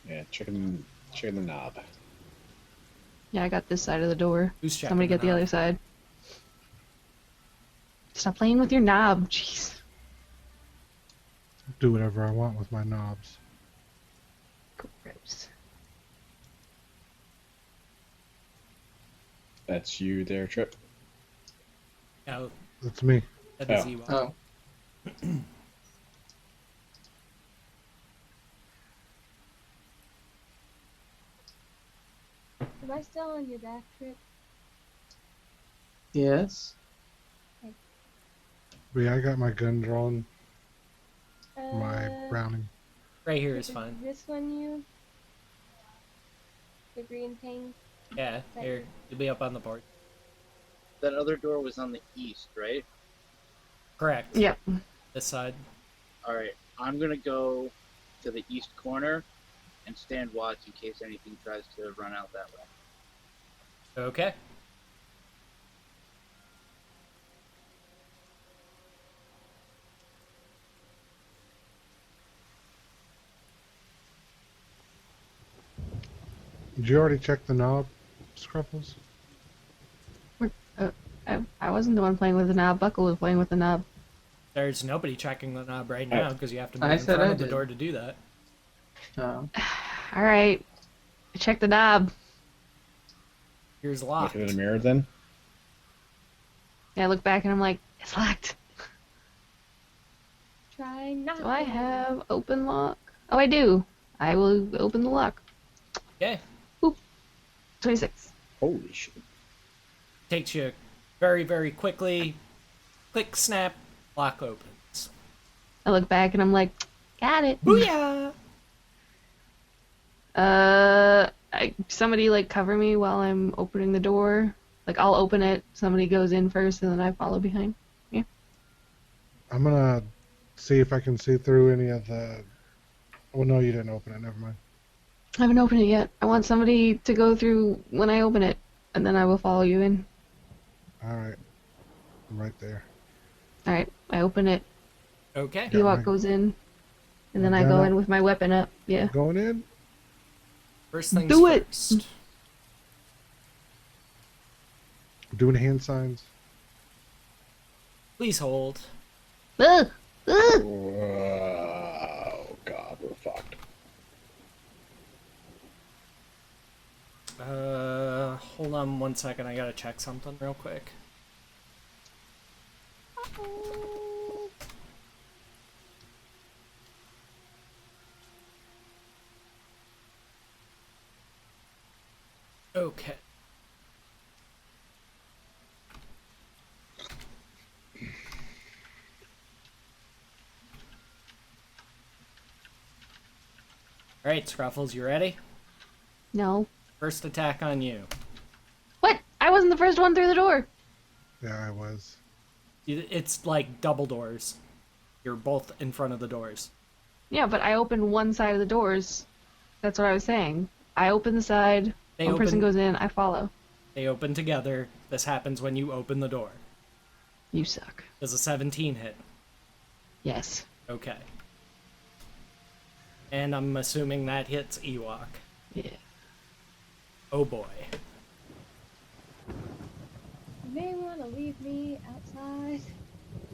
Yeah, checking the knob. Yeah, I got this side of the door. Who's checking Somebody get the knob? other side. Stop playing with your knob. Jeez. Do whatever I want with my knobs. Gross. That's you there, Trip. Oh, That's me. that is Oh. Ewok. Oh. Am I still on your back trip? Yes. But yeah, I got my gun drawn, my Uh, Browning. Right here is fine. This one you? The green thing? Yeah, here. You'll be up on the board. That other door was on the east, right? Correct. Yep. This side. Alright, I'm gonna go to the east corner and stand watch in case anything tries to run out that way. Okay. Did you already check the knob, Scruffles? I wasn't the one playing with the knob. Buckle was playing with the knob. There's nobody checking the knob right now because you have to move I in said front I of the did. door to do that. Oh. Alright. Check the knob. Here's locked. Look in the mirror then. Yeah, I look back and I'm like, it's locked. Try not Do I to. have open lock? Oh, I do. I will open the lock. Okay. 26. Holy shit. Takes you very, very quickly. Click, snap, lock opens. I look back and I'm like, got it. Booyah! Somebody like cover me while I'm opening the door. Like I'll open it, somebody goes in first, and then I follow behind. I'm gonna see if I can see through any of the. Oh no, you didn't open it. Never mind. I haven't opened it yet. I want somebody to go through when I open it, and then I will follow you in. All right, I'm right there. Alright, I open it. Okay. Yeah, Ewok mine. goes in, and then I Gun go up. in with my weapon up. Yeah. Going in. First things Do it. first. Doing hand signs. Please hold. Ugh! Ugh! Oh god, we're fucked. Hold on 1 second. I gotta check something real quick. Okay. Alright, Scruffles, you ready? No. First attack on you. What? I wasn't the first one through the door. Yeah, I was. It's like double doors. You're both in front of the doors. Yeah, but I opened one side of the doors. That's what I was saying. I open the side, They one person open- goes in, I follow. They open together. This happens when you open the door. You suck. Does a 17 hit? Yes. Okay. And I'm assuming that hits Ewok. Yeah. Oh boy. You may want to leave me outside.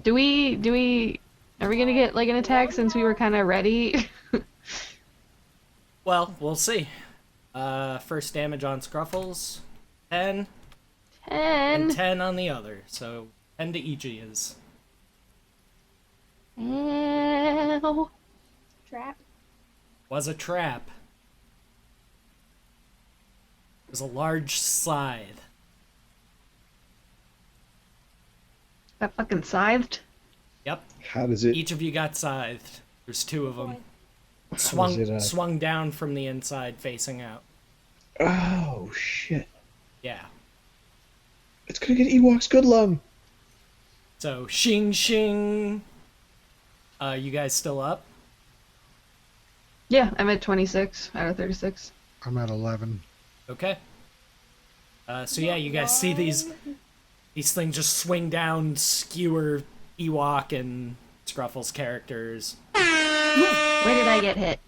Are we gonna get like an attack since we were kind of ready? Well, we'll see. First damage on Scruffles. 10. 10. And 10 on the other. So 10 to each of yous. Ow. Trap. Was a trap. It was a large scythe. Got fucking scythed. Yep. How does it? Each of you got scythed. There's 2 of them. How Swung, does it, swung down from the inside, facing out. Oh shit! Yeah. It's gonna get Ewok's good lung. So, shing shing. You guys still up? Yeah, I'm at 26 out of 36. I'm at 11. Okay. So yeah, you guys see these things just swing down, skewer Ewok and Scruffle's characters. Where did I get hit?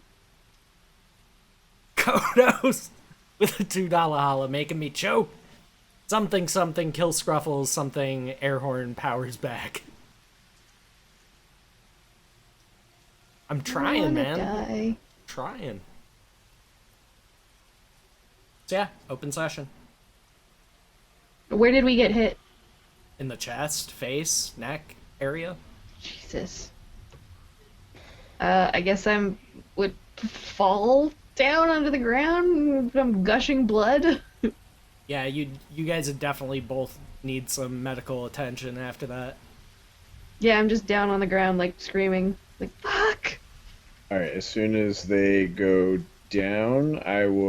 Kodos with a $2 holla, making me choke. Something kill Scruffles, something Airhorn powers back. I'm trying, I wanna man. Die. Trying. So yeah, open session. Where did we get hit? In the chest, face, neck area. Jesus. I guess would fall down onto the ground from gushing blood. Yeah, you guys would definitely both need some medical attention after that. Yeah, I'm just down on the ground, like screaming, like fuck. All right. As soon as they go down, I'll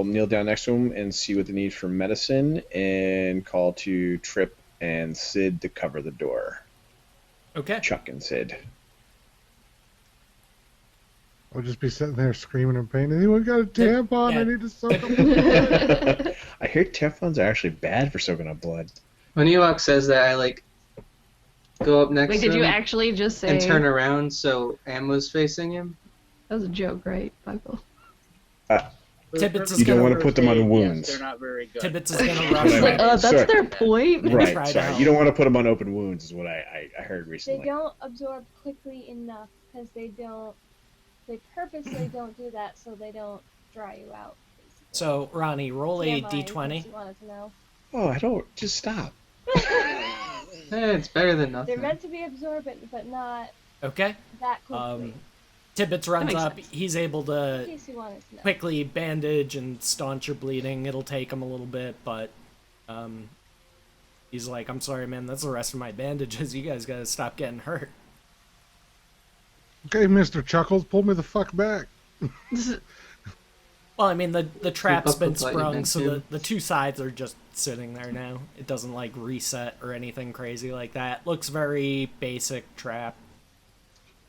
kneel down next to him and see what they need for medicine, and call to Trip and Sid to cover the door. Okay. Chuck and Sid. I'll just be sitting there screaming in pain. Anyone got a tampon? Yeah. I need to soak up. I hear tampons are actually bad for soaking up blood. When Ewok says that, I like go up next Wait, to did him you actually just say and turn around so Ammo's facing him. That was a joke, right, Michael? Tibbets is You don't gonna want to put them on wounds. Yes, they're not very good. Tibbets is gonna What rush. I meant. That's Sorry. their point. Try Right, to sorry. help. You don't want to put them on open wounds, is what I heard They recently. don't absorb quickly enough because they purposely don't do that so they don't dry you out. Basically. So Ronnie, roll a TMI, in d20. case you wanted to know. Oh, I don't. Just stop. It's better than They're nothing. meant to be absorbent, but not Okay. that quickly. Tibbets runs makes up. sense. He's able in to case you wanted to know. quickly bandage and staunch your bleeding. It'll take him a little bit, but he's like, "I'm sorry, man. That's the rest of my bandages. You guys gotta stop getting hurt." Okay, Mr. Chuckles, pull me the fuck back. Well, I mean, the trap's up been with what you've sprung, been so to. the two sides are just sitting there now. It doesn't, like, reset or anything crazy like that. Looks very basic trap.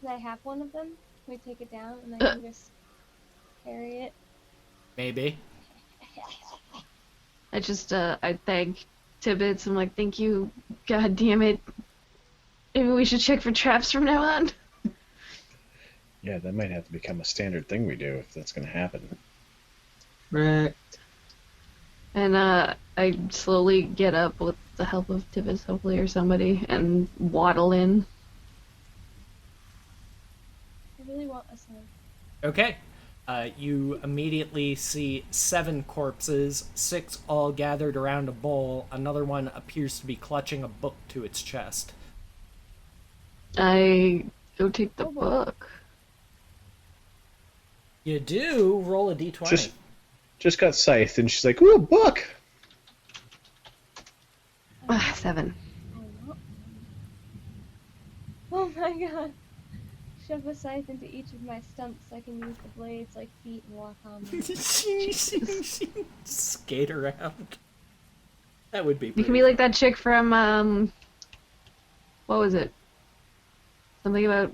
Can I have one of them? Can we take it down and I can just carry it? Maybe. I just, I thank Tibbets. I'm like, thank you. God damn it. Maybe we should check for traps from now on. Yeah, that might have to become a standard thing we do if that's going to happen. Right. And I slowly get up with the help of Tibbets, hopefully, or somebody, and waddle in. I really want a sign. Okay. You immediately see 7 corpses, 6 all gathered around a bowl. Another one appears to be clutching a book to its chest. I go take the Oh, boy. book. You do roll a d20. Just got scythed, and she's like, "Ooh, a book!" 7. Oh my god. Shove a scythe into each of my stumps so I can use the blades like feet and walk on them. Skate around. That would be You pretty can be like that chick from, what was it? Something about,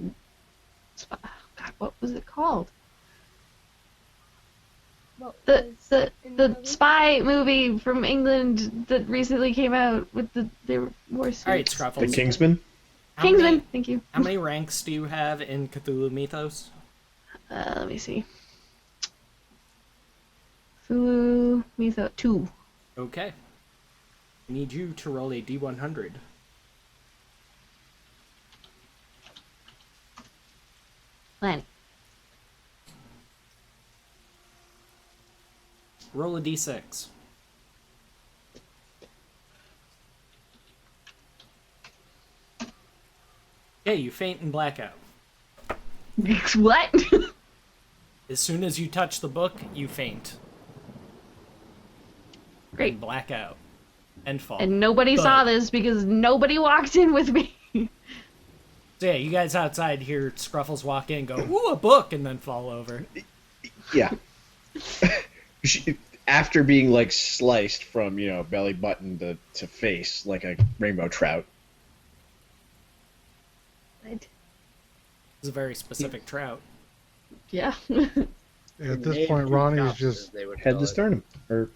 God, what was it called? What The was in the movie? spy movie from England that recently came out with they wore suits. Alright, Scruffles. The Kingsman. How Kingsman, many- thank you. How many ranks do you have in Cthulhu Mythos? Let me see. Cthulhu Mythos 2. Okay. I need you to roll a d100. Lan. Roll a d6. Yeah, you faint and blackout. What? As soon as you touch the book, you faint. Great. And blackout. And fall. And nobody But- saw this because nobody walked in with me. So yeah, you guys outside hear Scruffles walk in, go, "Ooh, a book," and then fall over. Yeah. After being like sliced from belly button to face like a rainbow trout. It's a very specific trout. Yeah. At this point, Ronnie is just Head the sternum. Or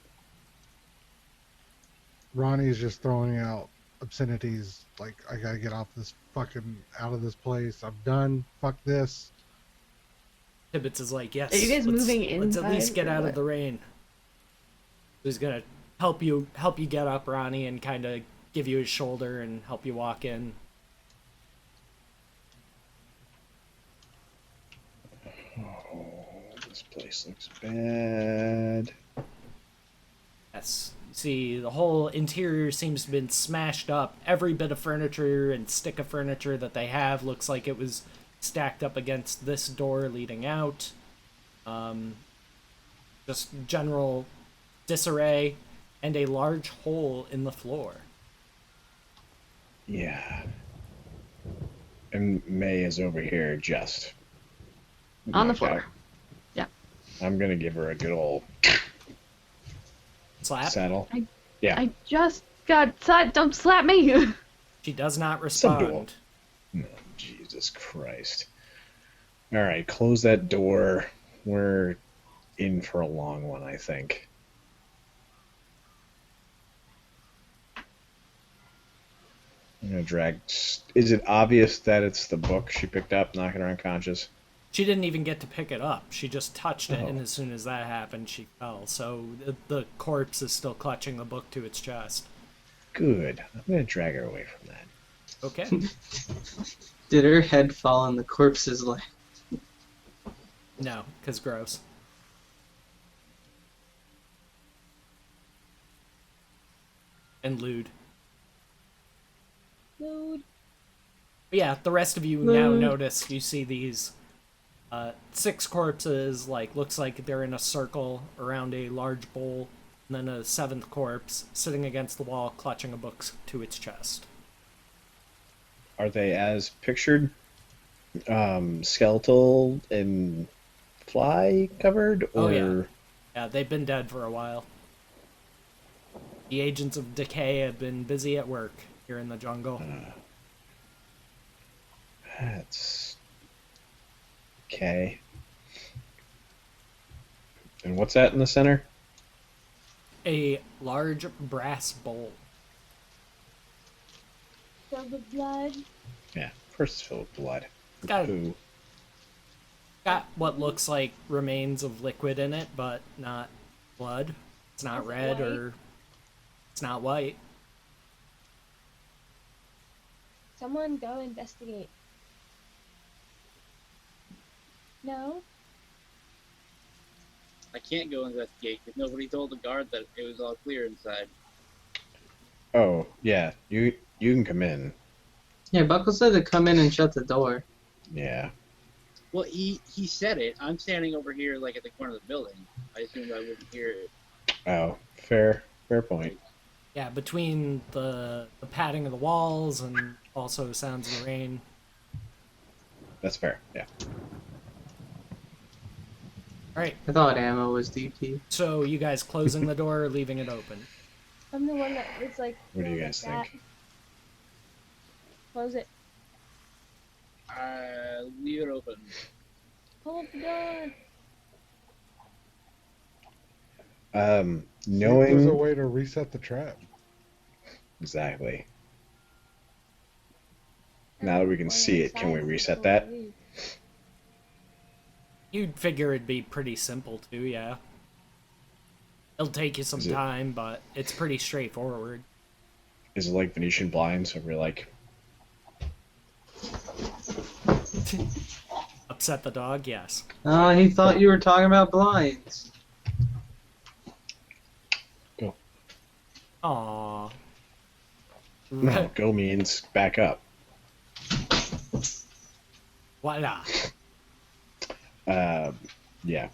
Ronnie's just throwing out obscenities like, I gotta get out of this place. I'm done. Fuck this. Tibbets is like, yes. Are you guys moving Let's at least inside, get or out of what? the rain. He's gonna help you get up, Ronnie, and kind of give you his shoulder and help you walk in. oh, this place looks bad. Yes. See, the whole interior seems to have been smashed up. Every bit of furniture and stick of furniture that they have looks like it was stacked up against this door leading out. Just general disarray and a large hole in the floor. Yeah. And May is over here just On the knocked floor. out. Yeah. I'm gonna give her a good old Slap. saddle. I- Yeah. I just got slapped. Don't slap me. She does not Subdual. respond. No, Jesus Christ. All right, close that door. We're in for a long one, I think. I'm gonna drag. Is it obvious that it's the book she picked up, knocking her unconscious? She didn't even get to pick it up. She just touched it, Oh. and as soon as that happened, she fell. So the corpse is still clutching the book to its chest. Good. I'm gonna drag her away from that. Okay. Did her head fall on the corpse's lap? No, because gross. And lewd. Dude. But yeah, the rest of you now Lewd. notice you see these 6 corpses, like, looks like they're in a circle around a large bowl, and then a 7th corpse sitting against the wall, clutching a book to its chest. Are they as pictured? Skeletal and fly covered? Or Oh, yeah. Yeah, they've been dead for a while. The agents of decay have been busy at work here in the jungle. That's okay. And what's that in the center? A large brass bowl. Filled with blood. Yeah, of course it's filled with blood. Got, Poo. got what looks like remains of liquid in it, but not blood. It's not Is it red white? or it's not white. Someone go investigate. No? I can't go investigate because nobody told the guard that it was all clear inside. Oh, yeah. You can come in. Yeah, Buckle said to come in and shut the door. Yeah. Well, he said it. I'm standing over here, like at the corner of the building. I assumed I wouldn't hear it. Oh, fair point. Yeah, between the padding of the walls and also sounds of the rain. That's fair. Yeah. Alright, I thought ammo was DP. so you guys closing the door or leaving it open? I'm the one that was like. What do you like guys that. think? Close it. Leave it open. Pull up the door. There's a Knowing way to reset the trap. exactly. Now that we can Go see it, can we inside reset before that? we leave. You'd figure it'd be pretty simple too, yeah. It'll take you some Is it- time, but it's pretty straightforward. Is it like Venetian blinds? Where we're like, Upset the dog, yes. Oh, he thought you were talking about blinds. Aww. no, go means back up. Voila. Yeah.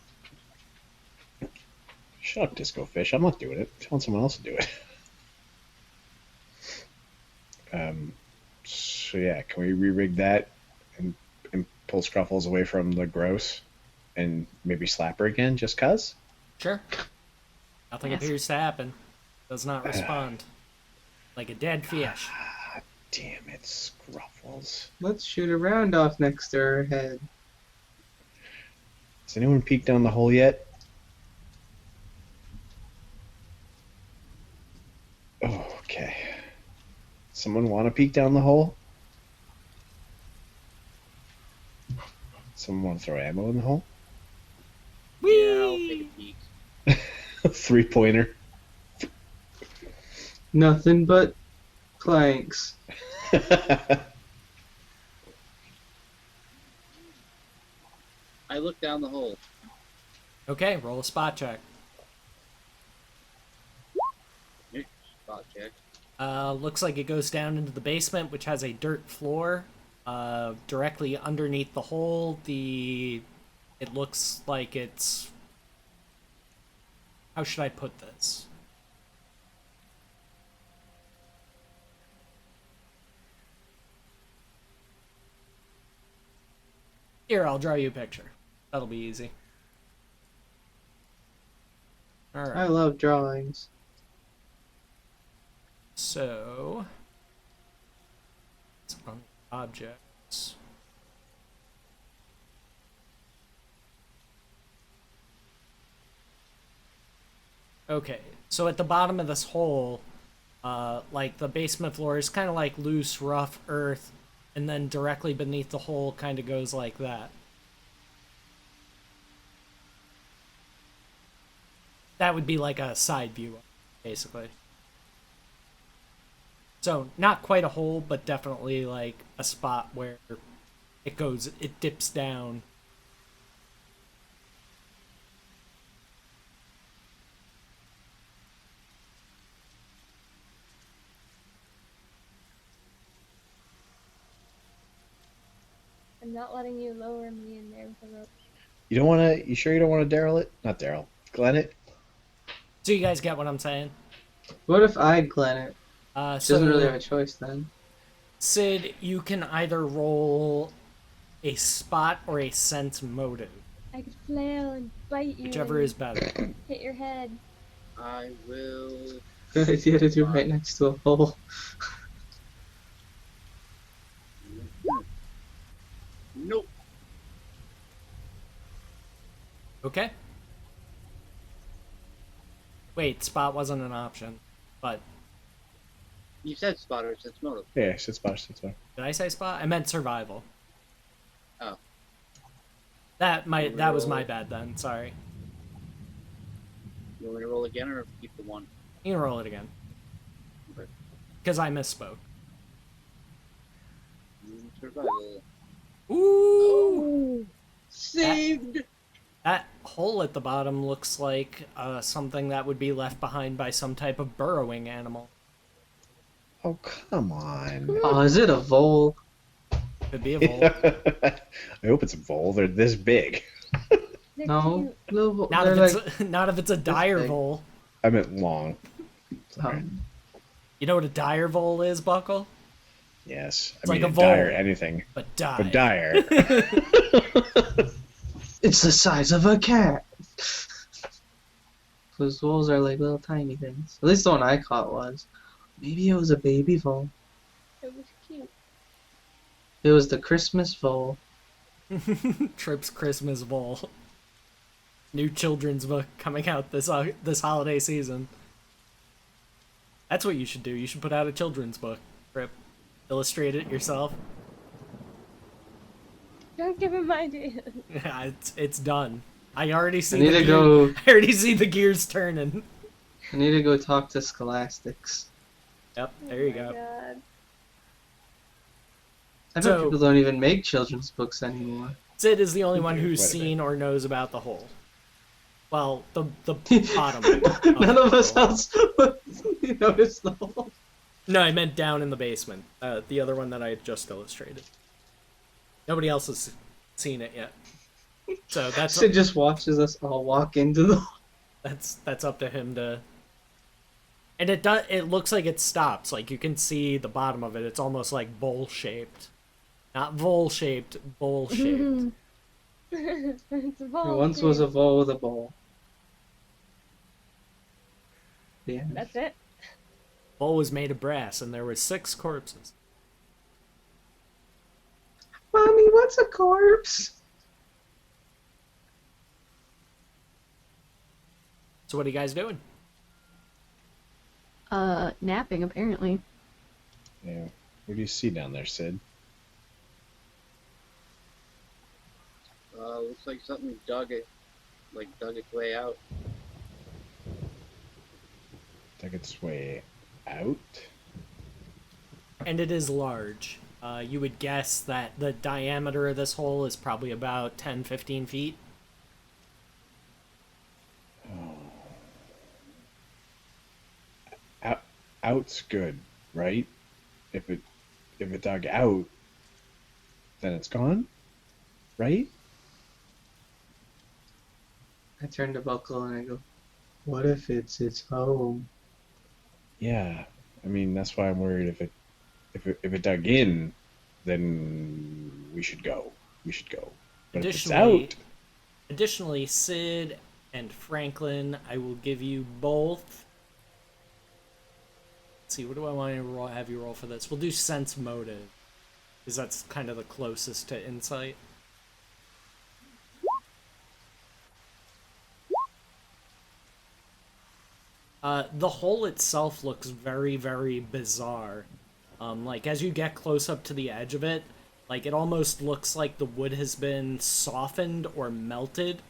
Shut up, Disco Fish. I'm not doing it. Telling someone else to do it. So yeah, can we re-rig that and pull Scruffles away from the gross and maybe slap her again just cuz? Sure. Nothing Yes. appears to happen. Does not respond. Like a dead fish. damn it, Scruffles. Let's shoot a round off next to her head. Has anyone peeked down the hole yet? Oh, okay. Someone want to peek down the hole? Someone want to throw ammo in the hole? Yeah, I'll take a peek. 3-pointer. Nothing but planks. I look down the hole. Okay, roll a spot check. Spot check. Looks like it goes down into the basement, which has a dirt floor. Directly underneath the hole, it looks like it's... How should I put this? Here, I'll draw you a picture. That'll be easy. Alright. I love drawings. So, it's on objects. Okay, so at the bottom of this hole, like the basement floor is kind of like loose, rough earth, and then directly beneath the hole kind of goes like that. That would be like a side view, basically. So, not quite a hole, but definitely like a spot where it dips down. I'm not letting you lower me in there with the rope. You don't want to? You sure you don't want to Daryl it? Not Daryl. Glenn it? So you guys get what I'm saying? What if I Glen it? She doesn't really have a choice then. Sid, you can either roll a spot or a sense motive, I could flail and bite you. whichever and is better. hit your head. I will. Good idea to do right next to a hole. Nope. Okay. Wait, spot wasn't an option, but You said spotter, it said motive. Yeah, sit spot, sit spot. did I say spot? I meant survival. Oh. That was my bad then. Sorry. You want me to roll again or keep the one? You can roll it again Okay. because I misspoke. Survival. Ooh. Saved! That hole at the bottom looks like something that would be left behind by some type of burrowing animal. Oh, come on. Oh, is it a vole? Could be a vole. I hope it's a vole. They're this big. They're No, cute. little vole. Not They're if like, it's not if it's a dire big. vole. I meant long. Sorry. You know what a dire vole is, Buckle? Yes. I It's mean, like a dire vole. anything. But dire. But dire. it's the size of a cat. Those voles are like little tiny things. At least the one I caught was. Maybe it was a baby vole. It was cute. It was the Christmas vole. Trip's Christmas Vole. New children's book coming out this holiday season. That's what you should do. You should put out a children's book, Trip. Illustrate it yourself. Don't give him ideas. Yeah, it's done. I already see. I need to go. I already see the gears turning. I need to go talk to Scholastics. Yep, there you Oh my go. God. I bet So- people don't even make children's books anymore. Sid is the only one Wait who's a minute. seen or knows about the hole. Well, the bottom. None of us the hole. else noticed the hole. No, I meant down in the basement. The other one that I had just illustrated. Nobody else has seen it yet. So that's Sid just watches us all walk into the hole. that's up to him to. And it looks like it stops. Like you can see the bottom of it. It's almost like bowl shaped, not vole shaped, bowl shaped. It's a There vole. once was a vole with a bowl. Yeah. That's it. Bowl was made of brass, and there were 6 corpses. what's a corpse? So what are you guys doing? Napping apparently. Yeah. What do you see down there, Sid? Looks like something dug its way out. Took its way out. And it is large. You would guess that the diameter of this hole is probably about 10, 15 feet. Out's good, right? If it dug out, then it's gone, right? I turn to Buckle and I go, what if it's its home? Yeah. I mean, that's why I'm worried if it dug in, then we should go. We should go. But if it's out, Additionally, Sid and Franklin, I will give you both. Let's see, what do I want to have you roll for this? We'll do sense motive, because that's kind of the closest to insight. The hole itself looks very, very bizarre. Like, as you get close up to the edge of it, like, it almost looks like the wood has been softened or melted.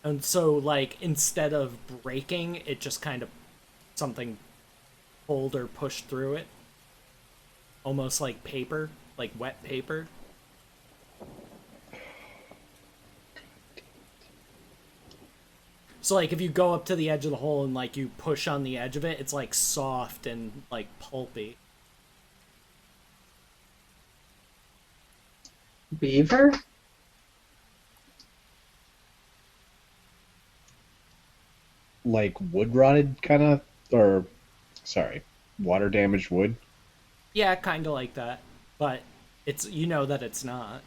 And so, like, instead of breaking, it just kind of something pulled or pushed through it. Almost like paper, like wet paper. So, like, if you go up to the edge of the hole and, like, you push on the edge of it, it's, like, soft and, like, pulpy. Beaver? like wood rotted kind of, or sorry, water damaged wood. Yeah, kind of like that. But it's, you know that it's not.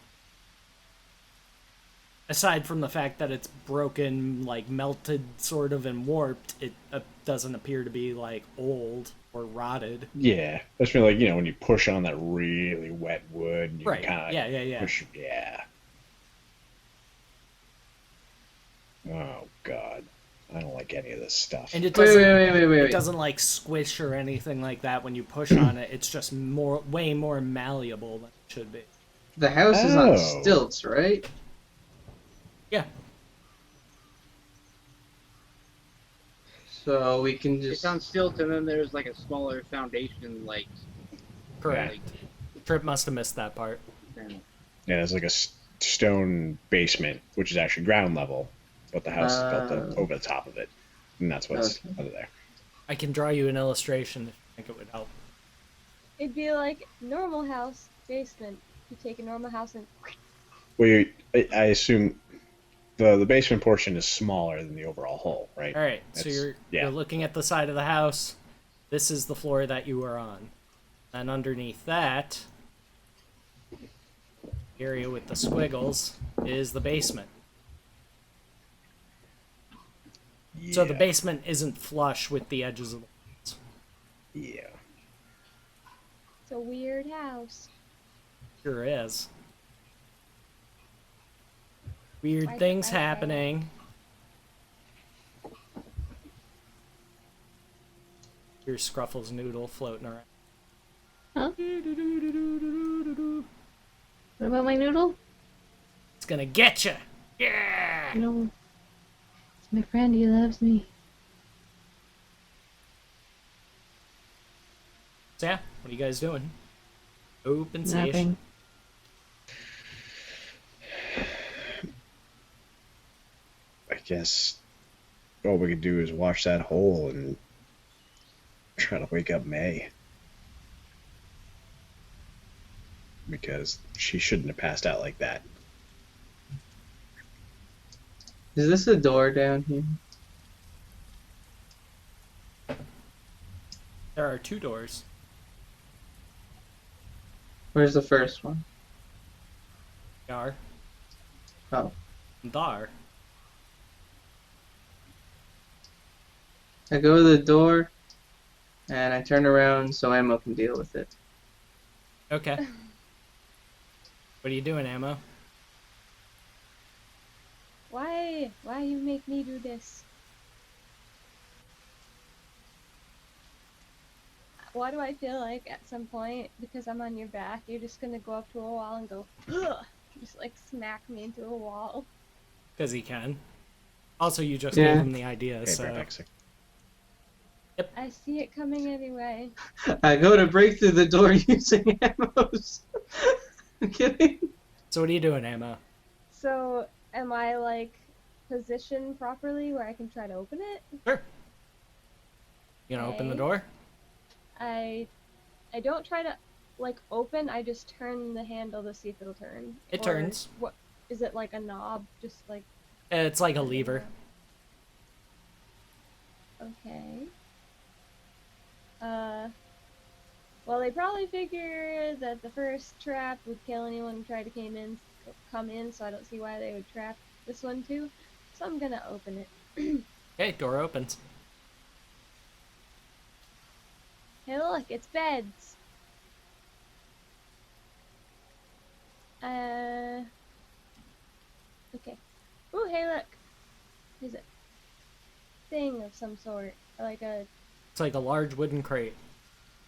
Aside from the fact that it's broken, like melted sort of and warped, it doesn't appear to be like old or rotted. Yeah, especially like, you know, when you push on that really wet wood, and you Right. kind of Yeah. push. Yeah. Oh God, I don't like any of this stuff. And it doesn't, Wait. it doesn't like squish or anything like that when you push on it. It's just way more malleable than it should be. The house is on Oh. stilts, right? Yeah. So we can It's just... on stilts, and then there's like a smaller foundation, like Correct. Trip must have missed that part. Yeah, it's like a stone basement, which is actually ground level, but the house is built up over the top of it, and that's what's under there. I can draw you an illustration if you think it would help. It'd be like normal house basement. You take a normal house and Well, I assume the basement portion is smaller than the overall hull, right? All right, so That's- you're looking at the side of the house. This is the floor that you are on, and underneath that area with the squiggles is the basement. So the Yeah. basement isn't flush with the edges of the walls. Yeah. it's a weird house. Sure is. Weird Right, things right. happening. Here's Scruffle's noodle floating around. Huh? What about my noodle? It's gonna get you. Yeah. No. It's my friend. He loves me. So yeah, what are you guys doing? Open station. Napping. I guess all we could do is watch that hole and try to wake up May. Because she shouldn't have passed out like that. Is this a door down here? There are two doors. Where's the first one? Dar. Oh. Dar. I go to the door, and I turn around so Emma can deal with it. Okay. What are you doing, Ammo? Why? Why you make me do this? Why do I feel like at some point, because I'm on your back, you're just gonna go up to a wall and go, ugh! Just like smack me into a wall. Because he can. Also, you just Yeah. gave him the idea, Okay, so... right back. Sick. I see it coming anyway. I go to break through the door using ammos. I'm kidding. So what are you doing, Ammo? So, am I like positioned properly where I can try to open it? Sure. You gonna open the Okay. door? I don't try to like open. I just turn the handle to see if it'll turn. It Or turns. What is it like a knob? Just like It's like a lever. okay. Well, they probably figure that the first trap would kill anyone who tried to come in, so I don't see why they would trap this one too. So I'm gonna open it. Okay, door opens. Hey, look, it's beds. Okay. Ooh, hey, look. There's a thing of some sort, like a It's like a large wooden crate.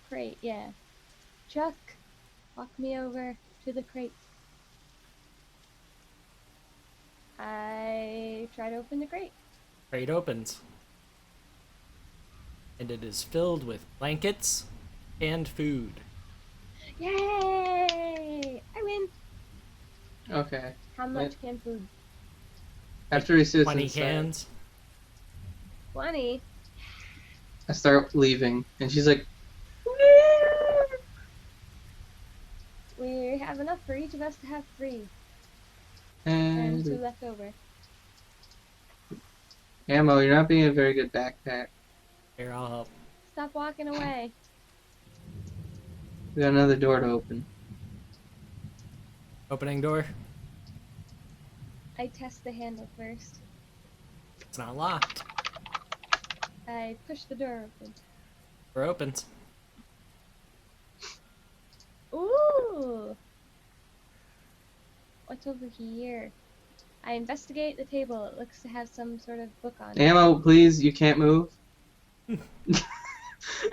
crate. Yeah. Chuck, walk me over to the crate. I try to open the crate. Crate opens. And it is filled with blankets and food. Yay! I win. Okay. How much canned food? After he sits 20 inside, cans. 20. I start leaving, and she's like, We have enough for each of us to have 3. And 2 and left over. Ammo, you're not being a very good backpack. Here, I'll help. Stop walking away. We got another door to open. Opening door. I test the handle first. It's not locked. I push the door open. Door opens. Ooh! What's over here? I investigate the table. It looks to have some sort of book on it. Ammo, please, you can't move. I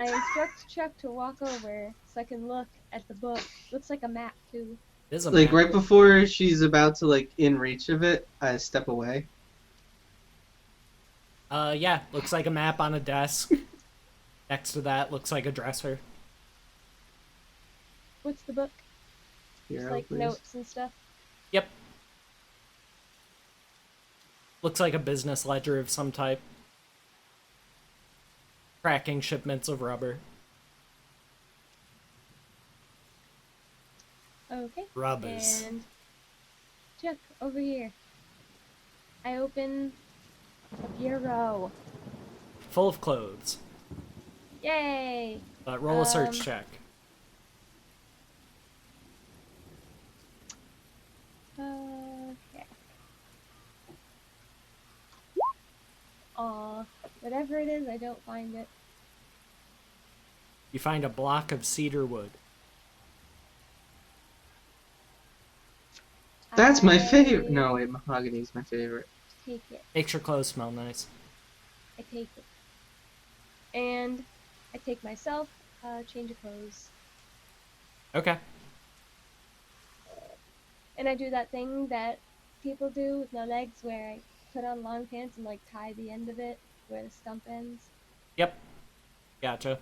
instruct Chuck to walk over so I can look at the book. Looks like a map, too. It is a Like, map. right before she's about to, like, in reach of it, I step away. Yeah, looks like a map on a desk. Next to that looks like a dresser. What's the book? Here, Just like please. notes and stuff. Yep. Looks like a business ledger of some type. Tracking shipments of rubber. Okay. Rubbers. And Chuck, over here. I open a bureau. Full of clothes. Yay! But roll a search check. Okay. Aw, whatever it is, I don't find it. You find a block of cedar wood. That's my I favorite. No, wait, mahogany's my favorite. Take it. Makes your clothes smell nice. I take it. And I take myself change of clothes. Okay. And I do that thing that people do with no legs where I put on long pants and like tie the end of it where the stump ends. Yep. Gotcha.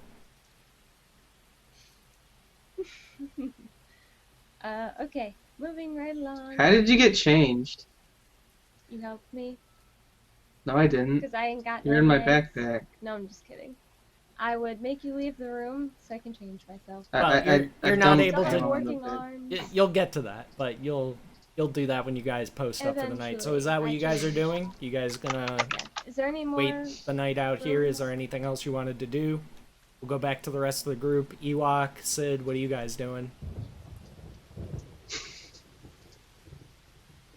Okay, moving right along. How did you get changed? You helped me No, I didn't. because I ain't got You're no in my legs. backpack. No, I'm just kidding. I would make you leave the room so I can change myself. Well, you're I not don't able Still to- have have working no bed. arms. You'll get to that, but you'll do that when you guys post up for the night. So is that what you guys are doing? You guys gonna Yeah. Is there any more? wait the night out here? Is rooms? there anything else you wanted to do? We'll go back to the rest of the group. Ewok, Sid, what are you guys doing?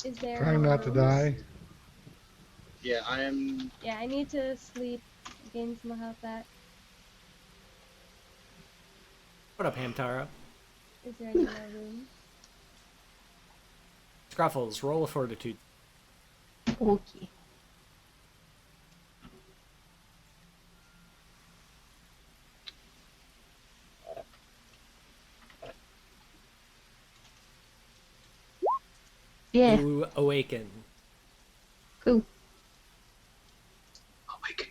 Is there Trying more not to rooms? die. Yeah, I am. Yeah, I need to sleep. Gain some health back. What up, Hamtaro? Is there any more rooms? Scruffles, roll a fortitude. Okay. Yeah. You awaken. Cool. Awaken.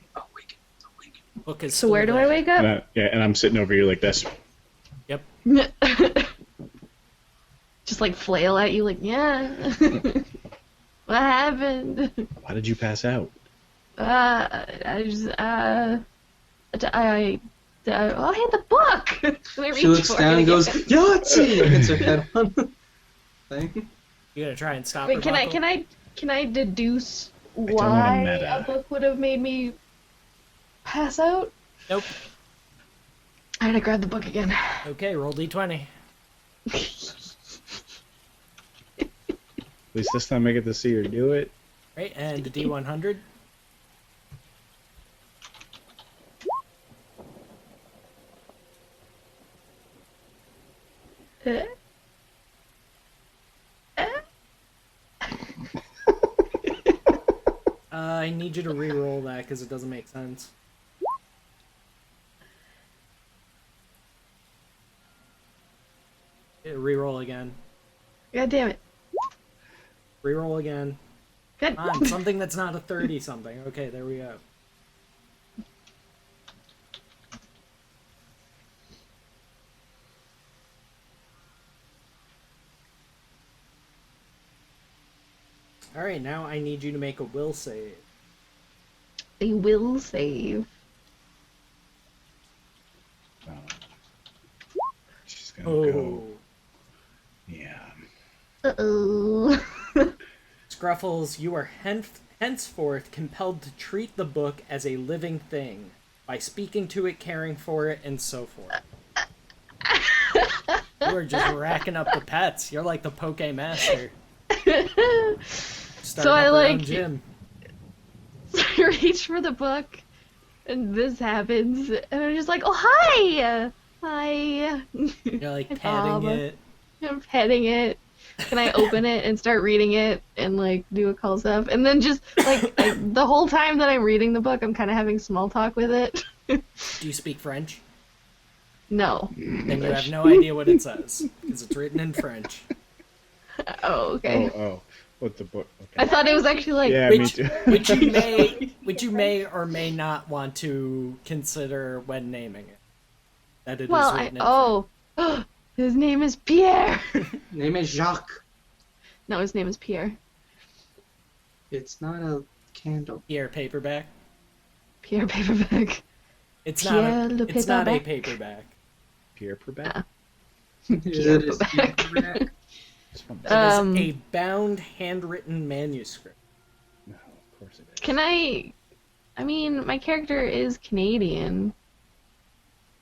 Book is So still where do I there. wake up? And I'm sitting over here like this. Yep. Just like flail at you, like, yeah. What happened? Why did you pass out? I just, oh, hey, the book! Let me She reach looks for down it and goes, again. Yahtzee! Hits her head on the thing. You gonna try and stop Wait, her? can I, Buckle? can I deduce don't wanna why meta. a book would have made me pass out? Nope. I gotta grab the book again. Okay, roll d20. At least this time I get to see her do it. Right, and a d100. I need you to re-roll that because it doesn't make sense. Re-roll again. God damn it. Re-roll again. Good. Come on, something that's not a 30-something. Okay, there we go. Alright, now I need you to make a will save. They will save. Oh. She's gonna Oh. go. Yeah. Uh-oh. Scruffles, you are henceforth compelled to treat the book as a living thing by speaking to it, caring for it, and so forth. You are just racking up the pets. You're like the Poke Master. Starting I up your own like- gym. So I reach for the book, and this happens, and I'm just like, oh, hi! Hi. You're like Hi, patting Bob. it. I'm petting it. Can I open it and start reading it and, like, do a call stuff? And then just, like, the whole time that I'm reading the book, I'm kind of having small talk with it. Do you speak French? No. Then you have no idea what it says because it's written in French. Oh, okay. Oh. What the book? Okay. I thought it was actually, like, Yeah, me Which, too. which you may or may not want to consider when naming it. That it is well, written in oh. His name is Pierre! Name is Jacques. No, his name is Pierre. It's not a candle. Pierre paperback. Pierre Paperback. It's Pierre not. le It's not a paperback. paperback. Pierre Perbeck? Is it his Paperback. paperback? It's from It is a bound, handwritten manuscript. No, of course it is. Can I mean, my character is Canadian.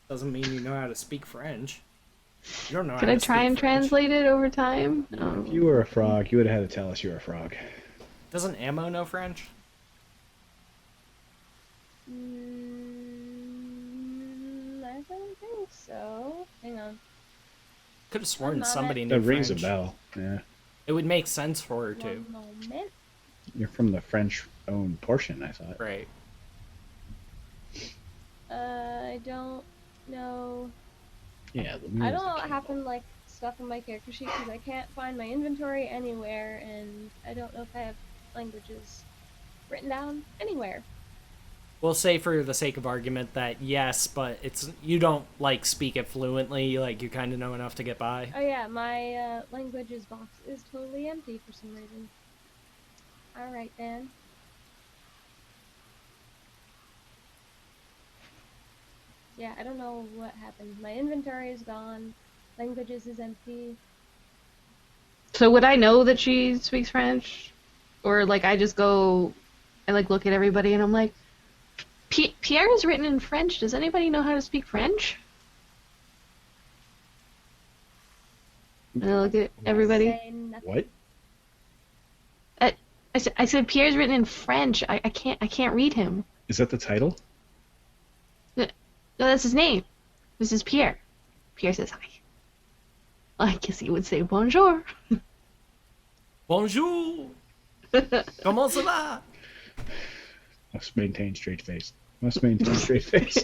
Doesn't mean you know how to speak French. You don't know Could how I to try speak and French. translate it over time? If you were a frog, you would have had to tell us you were a frog. Doesn't Ammo know French? I don't think so. Hang on. Could have sworn One somebody That knew rings French. a bell. Yeah. It would make sense for her to. One moment. You're from the French-owned portion, I thought. Right. I don't know. Yeah, the I music. don't have like stuff in my character sheet because I can't find my inventory anywhere, and I don't know if I have languages written down anywhere. We'll say for the sake of argument that yes, but it's you don't like speak it fluently. Like you kind of know enough to get by. Oh yeah, my languages box is totally empty for some reason. Alright then. Yeah, I don't know what happened. My inventory is gone. Languages is empty. So would I know that she speaks French? Or, like, I just go, I, like, look at everybody and I'm like, Pierre is written in French. Does anybody know how to speak French? And I look at everybody. Say nothing. What? I said Pierre's written in French. I can't read him. Is that the title? No, that's his name. This is Pierre. Pierre says hi. I guess he would say bonjour. Bonjour. Comment ça va? Must maintain straight face. Must maintain straight face.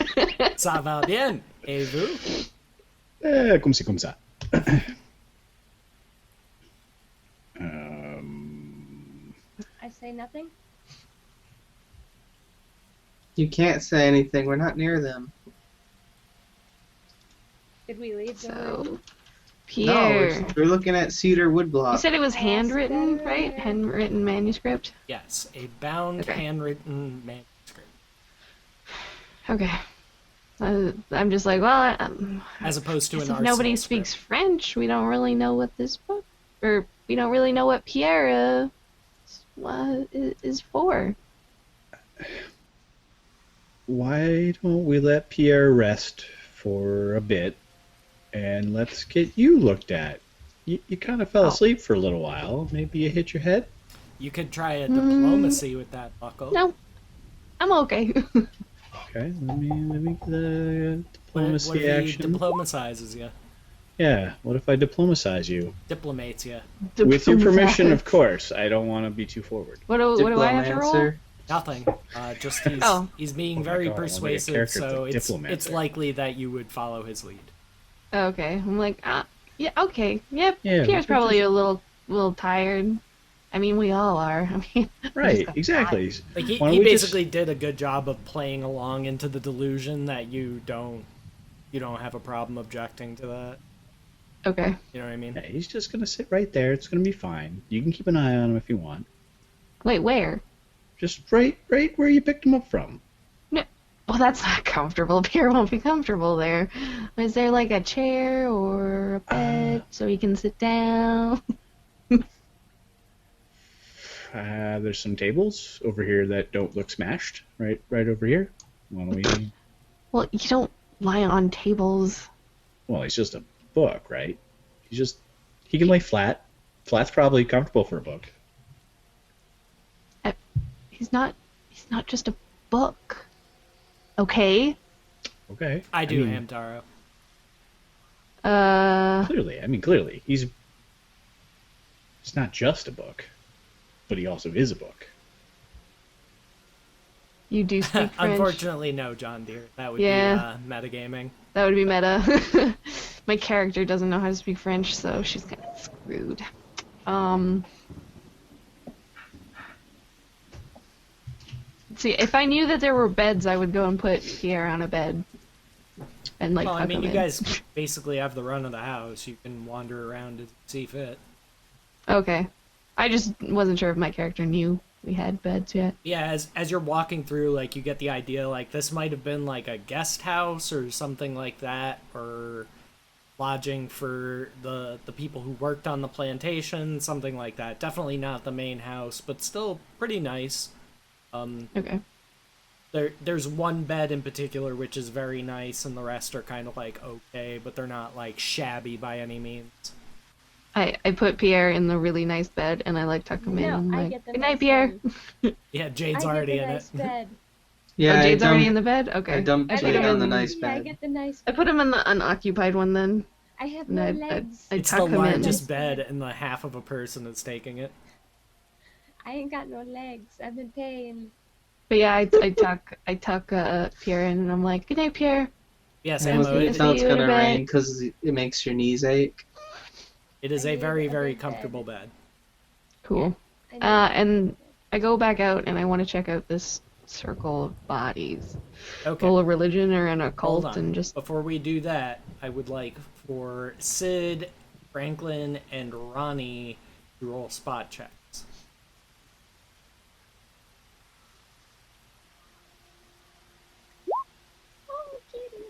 Ça va bien. Et vous? Comme ci, comme ça. I say nothing. You can't say anything. We're not near them. Did we leave the So, room? Pierre. No, we're looking at cedar You woodblock. said it was handwritten, better. right? Handwritten manuscript? Yes, a bound, Okay. handwritten manuscript. Okay. I'm just like, well, As opposed to an if arsenal nobody script. speaks French, we don't really know what this book, or we don't really know what Pierre is for. Why don't we let Pierre rest for a bit, and let's get you looked at? You kind of fell Oh. asleep for a little while. Maybe you hit your head? You could try a diplomacy with that, Buckle. No, I'm okay. Okay, let me get the What diplomacy if he action. diplomatizes you? Yeah, what if I diplomatize you? Diplomates you? With your permission, of course. I don't want to be too forward. What do I have to roll? Diplomancer. Nothing. Just he's, Oh. he's being Oh my very God, I want to make a persuasive, character so like it's Diplomancer. likely that you would follow his lead. Okay, I'm like, yeah, okay, yep. Yeah, Pierre's we're probably just- a little tired. I mean, we all are. I mean, we Right, just got exactly. Like he Why don't we basically did a good job of playing along into the delusion that you don't have a problem objecting to that. Okay. You know what I mean? Yeah, he's just gonna sit right there. It's gonna be fine. You can keep an eye on him if you want. Wait, where? Just right where you picked him up from. Well, that's not comfortable. Pierre won't be comfortable there. Is there like a chair or a bed so he can sit down? There's some tables over here that don't look smashed. Right over here. Why don't we? Well, you don't lie on tables. Well, he's just a book, right? He can lay flat. Flat's probably comfortable for a book. He's not just a book. Okay? Okay. I do, mean, Hamtaro. Clearly, he's not just a book, but he also is a book. You do speak French. Unfortunately, no, John Deere. That would Yeah. be metagaming. That would be meta. My character doesn't know how to speak French, so she's kind of screwed. See, if I knew that there were beds, I would go and put Pierre on a bed. And like Well, I tuck mean, him you in. guys basically have the run of the house. You can wander around and see fit. Okay. I just wasn't sure if my character knew we had beds yet. Yeah, as you're walking through, like, you get the idea, like, this might have been, like, a guest house or something like that, or lodging for the people who worked on the plantation, something like that. Definitely not the main house, but still pretty nice. Okay. There's one bed in particular which is very nice, and the rest are kind of, like, okay, but they're not, like, shabby by any means. I put Pierre in the really nice bed, and I like tuck him in. No, And, I like, get the good nice night, Pierre. one. Yeah, Jade's I already get the in nice it. bed. Yeah, Oh, Jade's I already dumped, in the bed? Okay. I dumped I Jade put on him- the nice Yeah, I bed. get the nice I bed. put him in the unoccupied one then. I have And no I legs. It's tuck the him in. largest bed, and the half of a person is taking it. I ain't got no legs. I've been paying. But yeah, I tuck Pierre in, and I'm like, good night, Pierre. Yes, And Ammo, you it- can tell it's you gonna to bed. rain because it makes your knees ache. it is I a need very, a very big bed. comfortable bed. Cool. I know. And I go back out, and I want to check out this circle of bodies. Okay. Full of religion or an Hold occult, on. and just Before we do that, I would like for Sid, Franklin, and Ronnie to roll spot checks. Oh, kitty.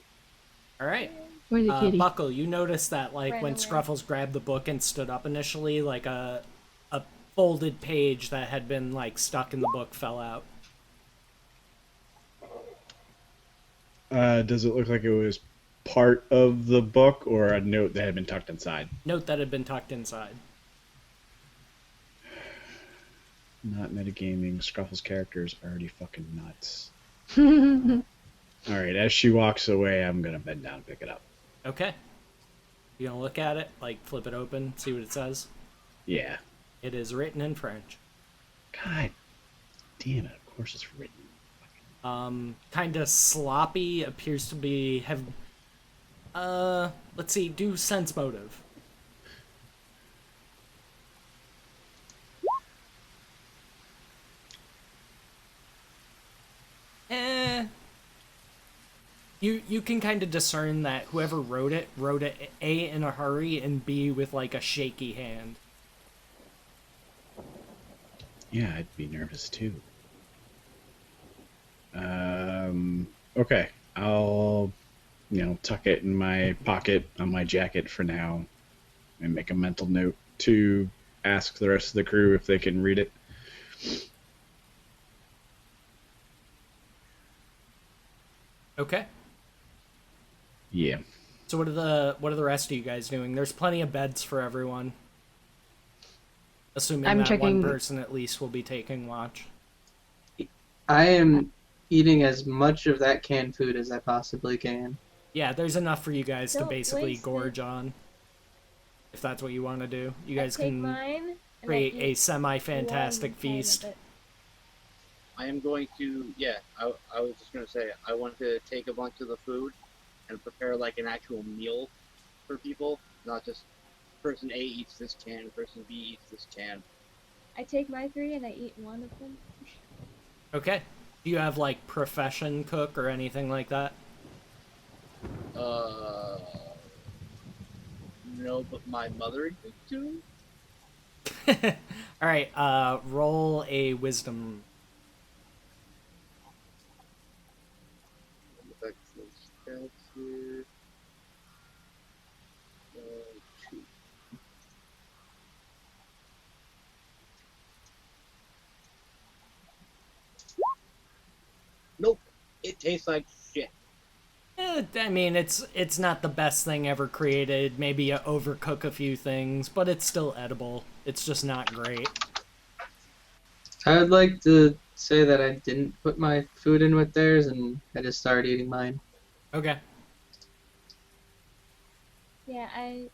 All right. where's the kitty? Buckle, you noticed that, like, Right when away. Scruffles grabbed the book and stood up initially, like a folded page that had been, like, stuck in the book fell out. Does it look like it was part of the book or a note that had been tucked inside? Note that had been tucked inside. Not metagaming. Scruffle's character is already fucking nuts. Alright, as she walks away, I'm gonna bend down and pick it up. Okay. You gonna look at it, like, flip it open, see what it says? Yeah. It is written in French. God damn it! Of course it's written. Kind of sloppy. Appears to be have. Let's see. Do sense motive. You can kind of discern that whoever wrote it A in a hurry and B with like a shaky hand. Yeah, I'd be nervous too. Okay, I'll tuck it in my pocket on my jacket for now, and make a mental note to ask the rest of the crew if they can read it. Okay. Yeah. So what are the rest of you guys doing? There's plenty of beds for everyone. Assuming I'm that checking- one person at least will be taking watch. I am eating as much of that canned food as I possibly can. Yeah, there's enough for you guys to Don't basically waste gorge it. on. If that's what you want to do. You I guys take can mine and I create a eat semi-fantastic one tiny feast. bit. I am going to, I was just going to say, I want to take a bunch of the food and prepare like an actual meal for people, not just person A eats this can, person B eats this can. I take my 3 and I eat one of them. Okay. Do you have like profession cook or anything like that? No, but my mother did too. All right. Roll a wisdom. That's here. Two. Nope. It tastes like shit. I mean, it's not the best thing ever created. Maybe you overcook a few things, but it's still edible. It's just not great. I would like to say that I didn't put my food in with theirs, and I just started eating mine. Okay. Yeah, I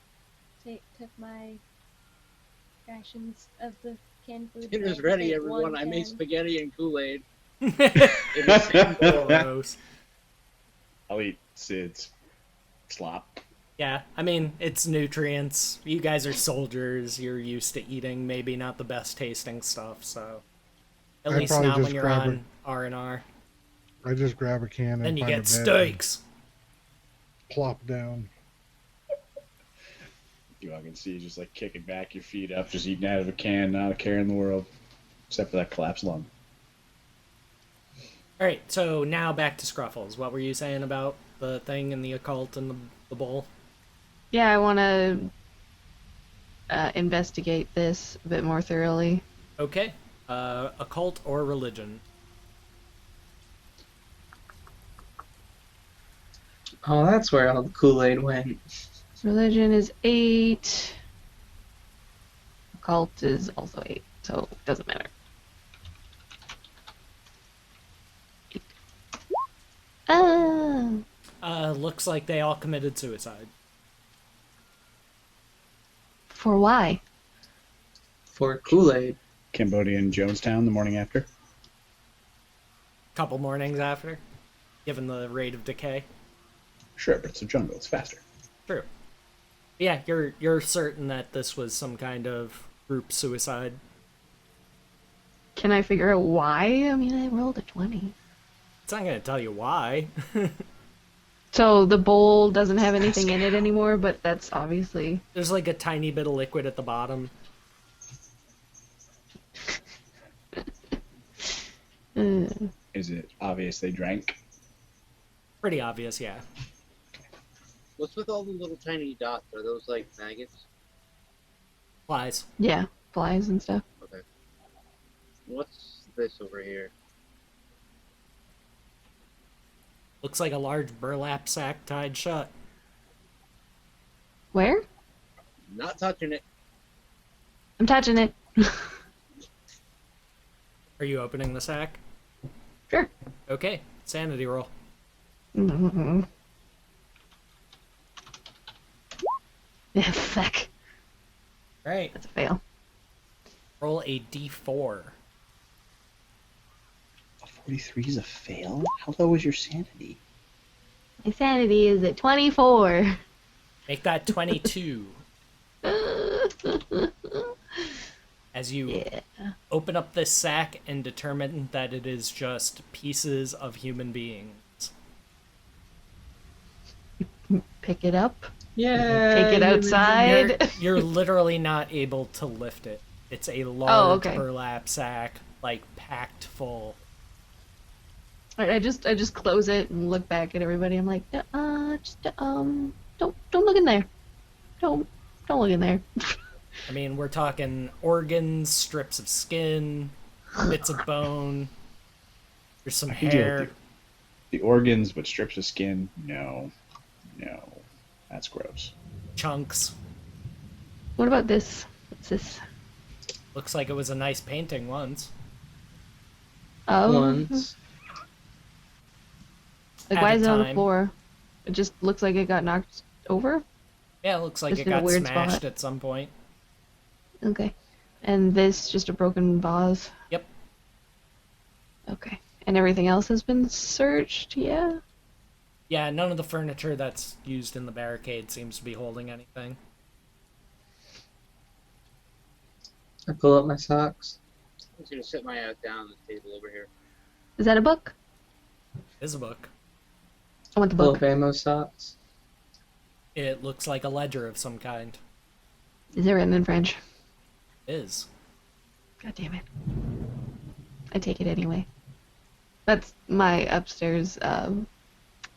took my rations of the canned food. Dinner's and ready, ate everyone. one I made can. spaghetti and Kool-Aid. Gross. I'll eat Sid's slop. Yeah, I mean, it's nutrients. You guys are soldiers. You're used to eating maybe not the best tasting stuff, so at I'd least probably not just when you're grab on R&R. I just grab a can and Then you find get a bed steaks. and plop down. You all can see you just like kicking back, your feet up, just eating out of a can, not a care in the world, except for that collapsed lung. All right, so now back to Scruffles. What were you saying about the thing and the occult and the bowl? Yeah, I want to investigate this a bit more thoroughly. Okay. Occult or religion? Oh, that's where all the Kool-Aid went. Religion is 8. Occult is also 8, so it doesn't matter. 8. Looks like they all committed suicide. For why? For Kool-Aid. Cambodian Jonestown the morning after. Couple mornings after, given the rate of decay. Sure, but it's a jungle. It's faster. True. Yeah, you're certain that this was some kind of group suicide. Can I figure out why? I mean, I rolled a 20. It's not gonna tell you why. So the bowl doesn't have anything in it anymore, but that's obviously... There's like a tiny bit of liquid at the bottom. Is it obvious they drank? Pretty obvious, yeah. What's with all the little tiny dots? Are those like maggots? Flies. Yeah, flies and stuff. Okay. What's this over here? Looks like a large burlap sack tied shut. Where? Not touching it. I'm touching it. Are you opening the sack? Sure. Okay, sanity roll. Yeah, fuck. Right. That's a fail. Roll a d4. A 43 is a fail? How low is your sanity? My sanity is at 24. Make that 22. As you Yeah. open up this sack and determine that it is just pieces of human beings. Pick it up. Yeah. Take it outside. You're literally not able to lift it. It's a large okay. burlap sack, like packed full. I just close it and look back at everybody. I'm like, don't look in there. Don't look in there. I mean, we're talking organs, strips of skin, bits of bone. There's some I can deal with hair. the organs, but strips of skin? No. That's gross. Chunks. What about this? What's this? Looks like it was a nice painting once. Oh. Once. Like, At why a is it on the time. floor? It just looks like it got knocked over. Yeah, it looks like Just it in a got weird smashed spot. at some point. Okay. And this just a broken vase. Yep. Okay. And everything else has been searched. Yeah. Yeah, none of the furniture that's used in the barricade seems to be holding anything. I pull up my socks. I'm just gonna sit my ass down on the table over here. Is that a book? Is a book. I want the Pull book. up ammo socks. It looks like a ledger of some kind. Is it written in French? Is. God damn it. I take it anyway. That's my upstairs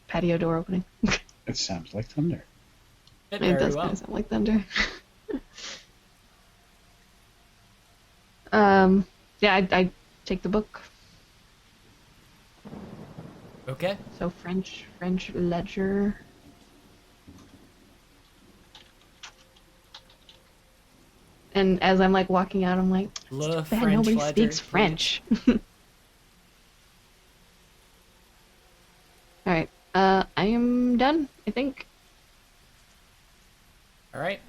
patio door opening. It sounds like thunder. It It very does well. kind of sound like thunder. Yeah, I take the book. Okay. So French ledger. And as I'm like walking out, I'm like, Le it's too bad French nobody ledger. speaks French. All right, I am done, I think. All right.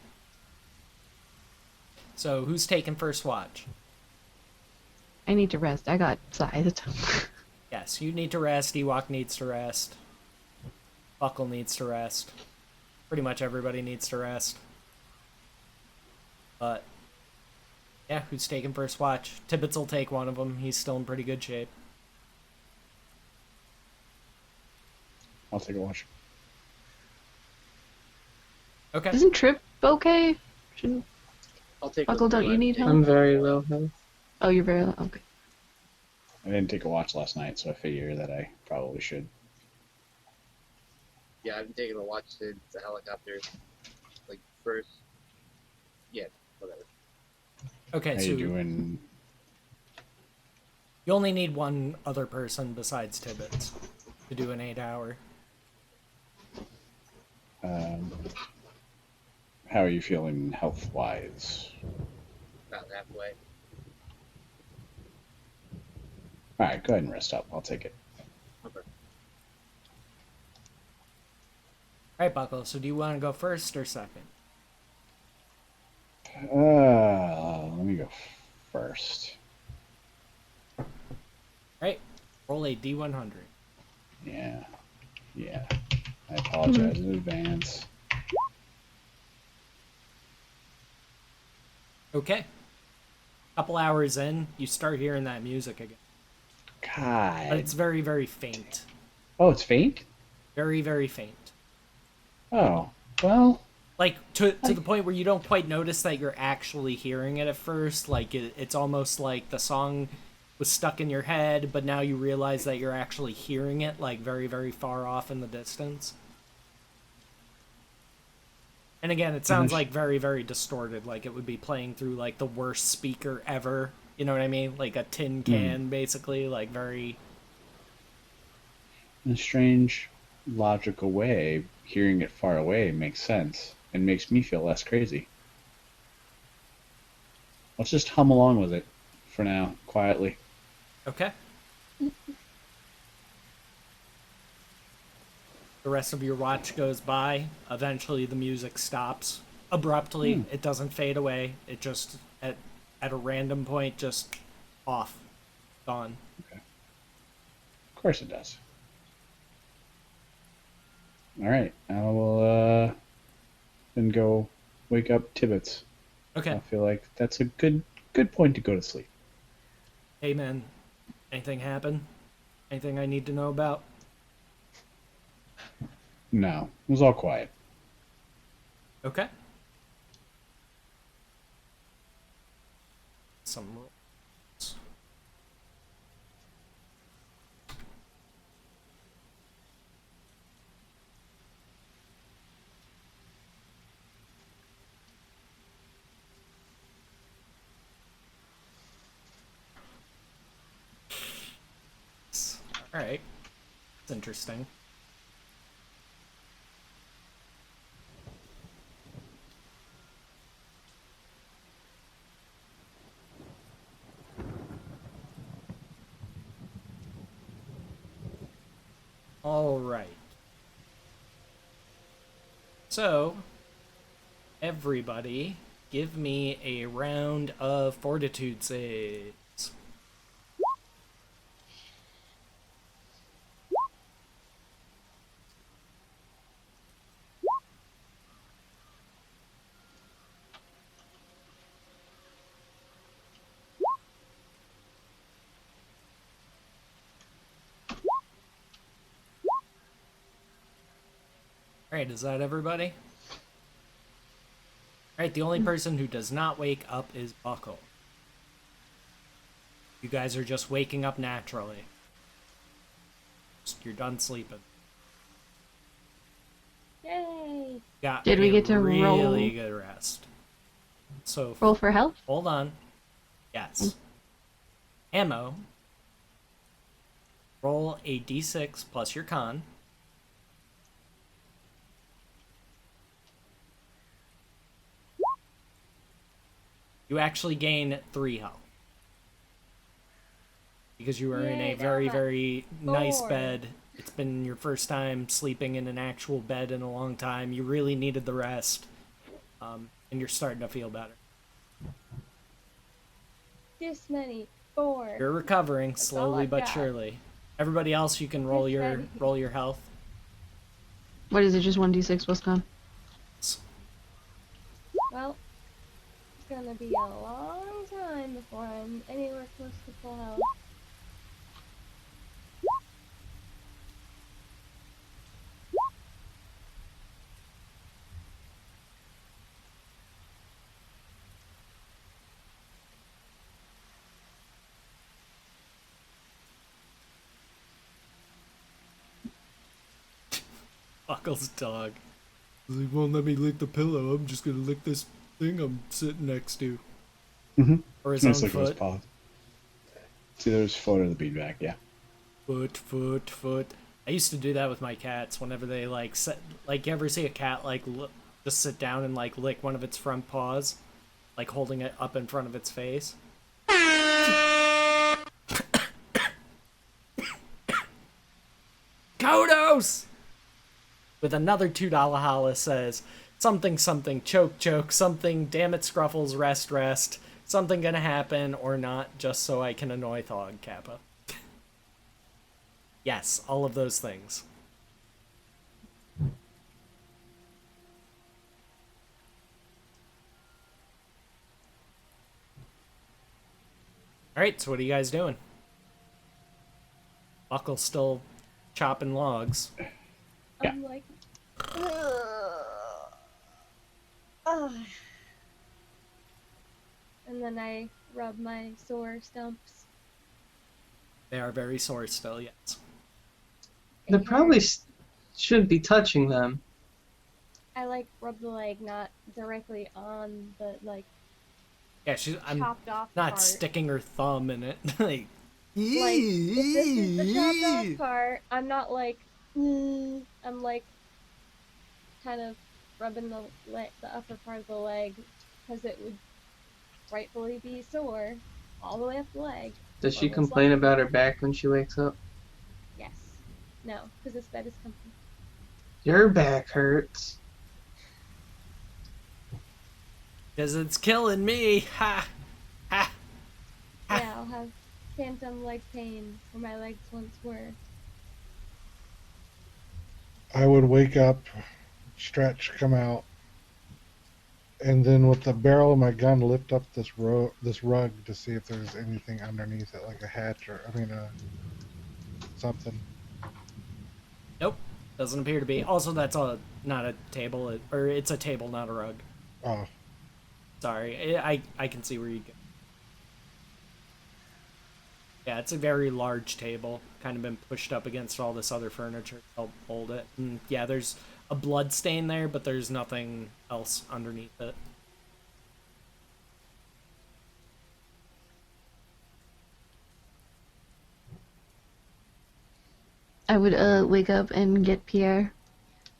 So who's taking first watch? I need to rest. I got sized. Yes, you need to rest. Ewok needs to rest. Buckle needs to rest. Pretty much everybody needs to rest. But yeah, who's taking first watch? Tibbets will take one of them. He's still in pretty good shape. I'll take a watch. Okay. Isn't Trip okay? Shouldn't I'll take. Buckle, don't you need help? I'm very low health. Oh, you're very okay. I didn't take a watch last night, so I figure that I probably should. Yeah, I've been taking a watch since the helicopter, like first. Yeah, whatever. Okay, How so you doing? you only need one other person besides Tibbets to do an 8-hour. How are you feeling health-wise? About halfway. All right, go ahead and rest up. I'll take it. Okay. Alright, Buckle, so do you want to go first or second? Let me go first. Alright, roll a d100. Yeah. I apologize in advance. Okay. Couple hours in, you start hearing that music again. But God. it's very, very faint. Oh, it's faint? Very, very faint. Oh, well. Like, to the point where you don't quite notice that you're actually hearing it at first. Like, it's almost like the song was stuck in your head, but now you realize that you're actually hearing it, like, very, very far off in the distance. And again, it sounds like very, very distorted, like it would be playing through, like, the worst speaker ever. You know what I mean? Like a tin can, basically, like, very... In a strange, logical way, hearing it far away makes sense and makes me feel less crazy. Let's just hum along with it for now, quietly. Okay. The rest of your watch goes by. Eventually, the music stops. Abruptly. It doesn't fade away. It just... at a random point, just off, gone. Of course it does. All right, I will then go wake up Tibbets. Okay. I feel like that's a good point to go to sleep. Hey man, anything happen? Anything I need to know about? No, it was all quiet. Okay. Some rules. Alright. That's interesting. Alright. So, everybody, give me a round of fortitude saves. Alright, is that everybody? Alright, the only person who does not wake up is Buckle. You guys are just waking up naturally. You're done sleeping. Yay! Got Did we a get to really roll? good rest. So Roll for health? hold on. Yes. Ammo. Roll a d6 plus your con. You actually gain 3 health. Because you are in Yay, a very, now I'm at very nice 4. bed. It's been your first time sleeping in an actual bed in a long time. You really needed the rest. And you're starting to feel better. This many. 4. You're recovering That's all slowly I've but got. surely. Everybody else, you can roll This your many. health. What is it, just 1d6 plus con? Well, it's gonna be a long time before I'm anywhere close to full health. Buckle's dog. He won't let me lick the pillow. I'm just gonna lick this thing I'm sitting next to. Mm-hmm. Or his Nice own look at his foot. paws. See, there's foot or the beadbag, yeah. Foot. I used to do that with my cats whenever they you ever see a cat just sit down and lick one of its front paws, like holding it up in front of its face. Kodos! With another $2 holla says, something, choke, something, damn it, Scruffles, rest, something gonna happen or not, just so I can annoy Thog, Kappa. Yes, all of those things. Alright, so what are you guys doing? Buckle's still chopping logs. Yeah. I'm like, ugh. And then I rub my sore stumps. They are very sore still, yes. They probably shouldn't be touching them. I rub the leg not directly on the Yeah, I'm chopped off not part. sticking her thumb in it. Like if this is the chopped off part, I'm not I'm kind of rubbing the upper part of the leg because it would rightfully be sore all the way up the leg. Does she Or most complain likely. about her back when she wakes up? Yes. No, because this bed is comfy. Your back hurts. Because it's killing me. Ha! Ha Yeah, I'll have phantom leg pain where my legs once were. I would wake up, stretch, come out, and then with the barrel of my gun lift up this rug to see if there's anything underneath it, like a hatch or something. Nope, doesn't appear to be. Also, that's not a table, or it's a table, not a rug. Oh, Sorry, I can see where you go. Yeah, it's a very large table, kind of been pushed up against all this other furniture to help hold it. And yeah, there's a blood stain there, but there's nothing else underneath it. I would wake up and get Pierre.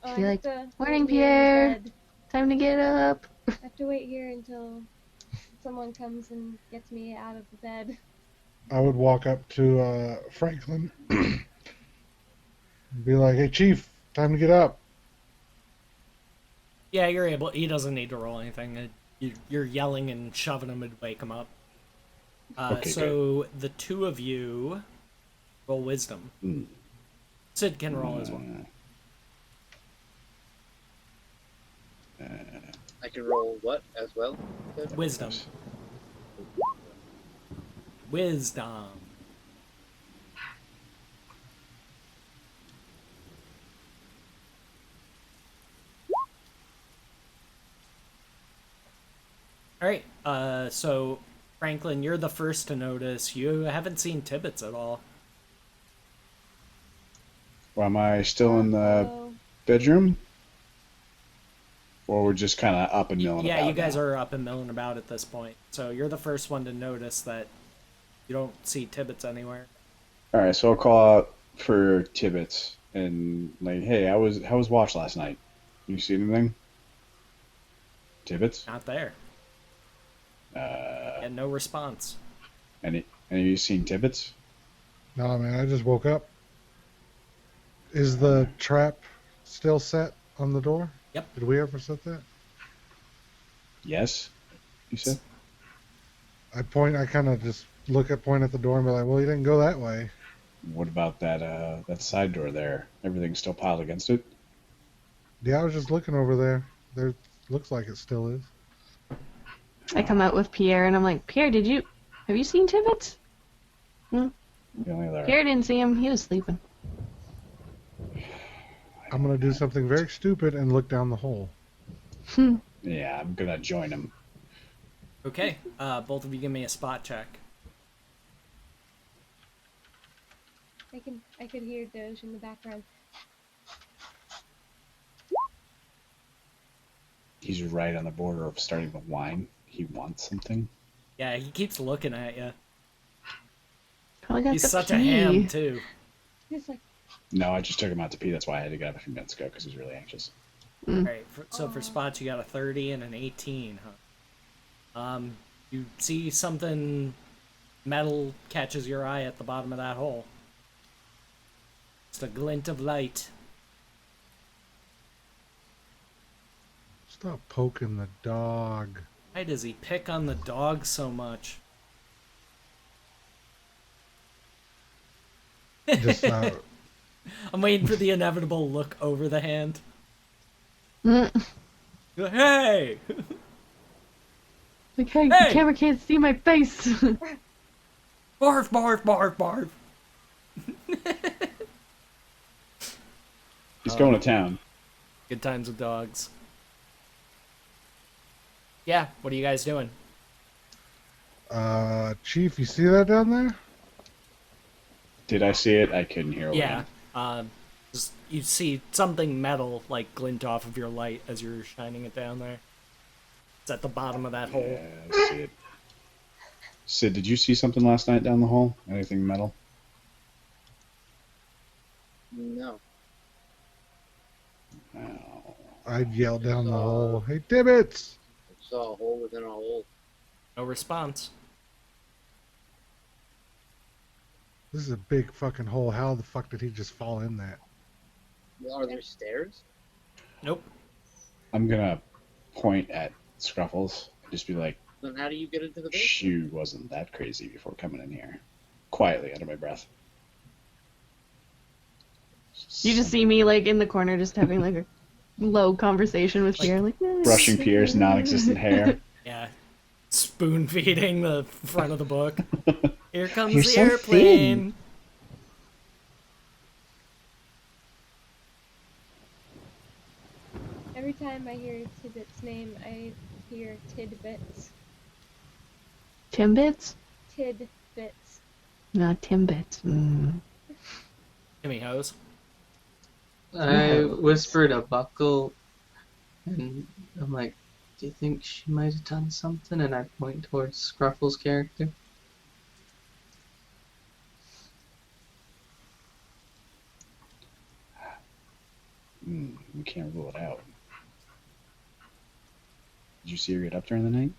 Oh, Be I like, have to "Morning, wait here in the Pierre. bed. Time to get up." I have to wait here until someone comes and gets me out of the bed. I would walk up to Franklin, be like, "Hey, Chief, time to get up." Yeah, you're able. He doesn't need to roll anything. You're yelling and shoving him and wake him up. Okay, so the two of you roll wisdom. Mm. Sid can roll as well. I can roll what as well? Wisdom. Wisdom. All right. So Franklin, you're the first to notice. You haven't seen Tibbets at all. Well, am I still in the Oh, bedroom? Or we're just kind of up and milling Yeah, about you guys now? are up and milling about at this point. So you're the first one to notice that you don't see Tibbets anywhere. All right, so I'll call out for Tibbets and like, hey, how was watch last night? You see anything? Tibbets? Not there. And no response. Any of you seen Tibbets? No, man, I just woke up. Is the trap still set on the door? Yep. Did we ever set that? Yes, you said. I kind of just point at the door and be like, "Well, you didn't go that way." What about that side door there? Everything's still piled against it. Yeah, I was just looking over there. There looks like it still is. I come out with Pierre and I'm like, "Pierre, have you seen Tibbets?" The only other. Pierre didn't see him. He was sleeping. I'm gonna do something very stupid and look down the hole. Yeah, I'm gonna join him. Okay. Both of you give me a spot check. I could hear Doge in the background. He's right on the border of starting to whine. He wants something. Yeah, he keeps looking at you. Probably got He's the such a pee. ham too. He's like, No, I just took him out to pee. That's why I had to get up a few minutes ago because he's really anxious. All right. So for spots, you got a 30 and an 18, huh? You see something metal catches your eye at the bottom of that hole. Just a glint of light. Stop poking the dog. Why does he pick on the dog so much? Just I'm waiting for the inevitable look over the hand. Mm. Hey! Like, hey, Hey! the camera can't see my face. Barf, barf, barf, barf. He's going to town. Good times with dogs. Yeah, what are you guys doing? Chief, you see that down there? Did I see it? I couldn't hear. Yeah, just you see something metal like glint off of your light as you're shining it down there. It's at the bottom of that hole. Yeah, I see it. Sid, did you see something last night down the hole? Anything metal? No. No. I'd yell down the hole, "Hey, Tibbets!" I saw a hole within a hole. No response. This is a big fucking hole. How the fuck did he just fall in that? Are there stairs? Nope. I'm gonna point at Scruffles and just be like, Then how do you get into the basement? She wasn't that crazy before coming in here. Quietly, under my breath. You just see me like in the corner, just having like a low conversation with Pierre, like Brushing Pierre's non-existent hair. Yeah. Spoon feeding the front of the book. Here comes You're the so airplane. thin. Every time I hear Tidbit's name, I hear Tidbits. Timbits? Tidbits. Not Timbits. Timmy Hose. I whispered a buckle, and I'm like, do you think she might have done something? And I point towards Scruffle's character. We can't rule it out. Did you see her get up during the night?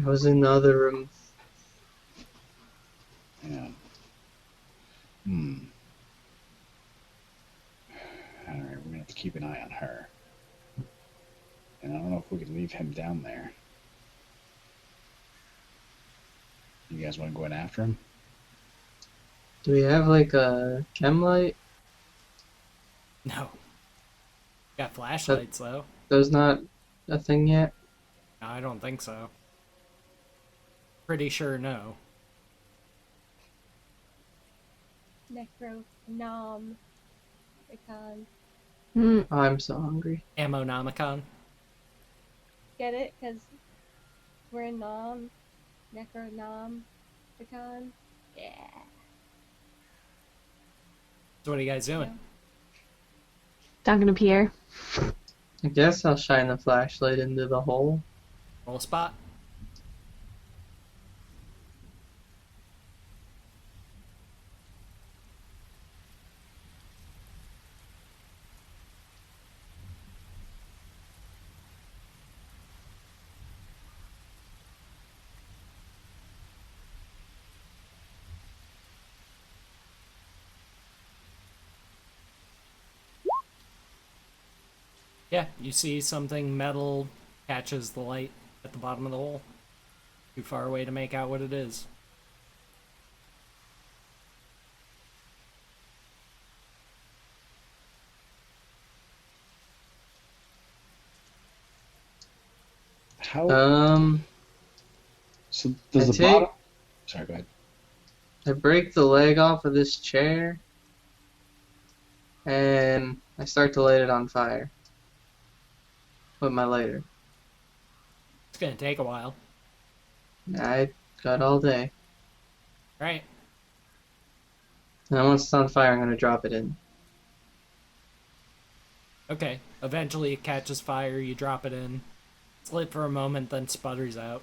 I was in the other room. Yeah. Alright, we're gonna have to keep an eye on her. And I don't know if we can leave him down there. You guys want to go in after him? Do we have like a chem light? No. Got flashlights, though. There's not a thing yet? No, I don't think so. Pretty sure no. Necronom. Icon. Oh, I'm so hungry. Ammonomicon. Get it? Because we're in Nom. Necronom. Icon. Yeah. So what are you guys doing? Talking to Pierre. I guess I'll shine the flashlight into the hole. Roll a spot. Yeah, you see something metal catches the light at the bottom of the hole. Too far away to make out what it is. How? So does the bottom? Sorry, go ahead. I break the leg off of this chair, and I start to light it on fire with my lighter. It's gonna take a while. I got all day. Right. And once it's on fire, I'm gonna drop it in. Okay. Eventually it catches fire, you drop it in. It's lit for a moment, then sputters out.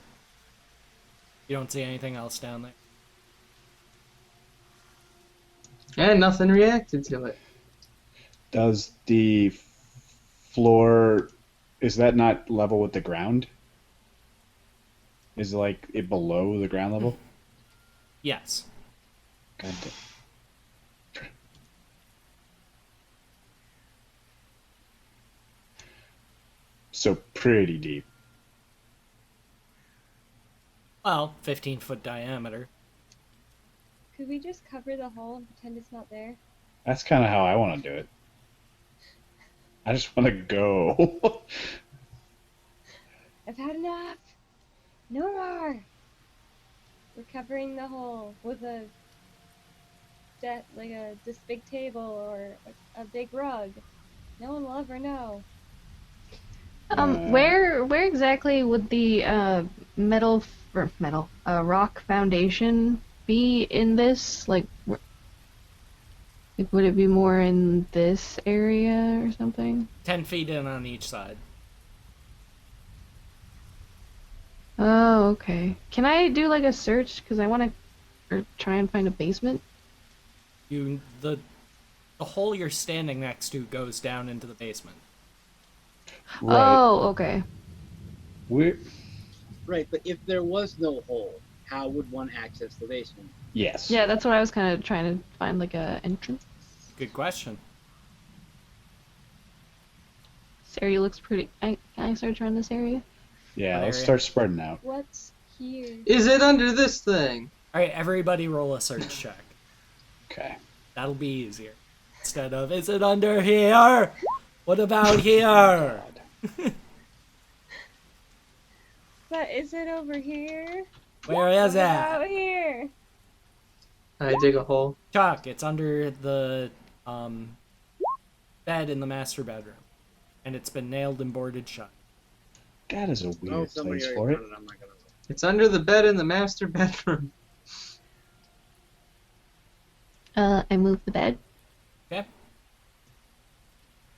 You don't see anything else down there. And nothing reacted to it. Does the floor, is that not level with the ground? Is like it below the ground level? Yes. God damn. So pretty deep. Well, 15-foot diameter. Could we just cover the hole and pretend it's not there? That's kind of how I want to do it. I just want to go. I've had enough. No more. We're covering the hole with this big table or a big rug. No one will ever know. Where exactly would the rock foundation be in this? Like, would it be more in this area or something? 10 feet in on each side. Oh, okay. Can I do like a search? Because I want to try and find a basement. The hole you're standing next to goes down into the basement. Right. Oh, okay. We're... Right, but if there was no hole, how would one access the basement? Yes. Yeah, that's what I was kind of trying to find, like a entrance. Good question. This area looks pretty. Can I search around this area? Yeah, let's area? start spreading out. What's here? Is it under this thing? All right, everybody roll a search check. Okay. That'll be easier. Instead of, is it under here? What about here? But is it over here? Where is What it? about here? I dig a hole. Chuck, it's under the bed in the master bedroom. And it's been nailed and boarded shut. That is a Oh, weird somebody place already for it. found it. I'm not gonna. It's under the bed in the master bedroom. I moved the bed. Okay.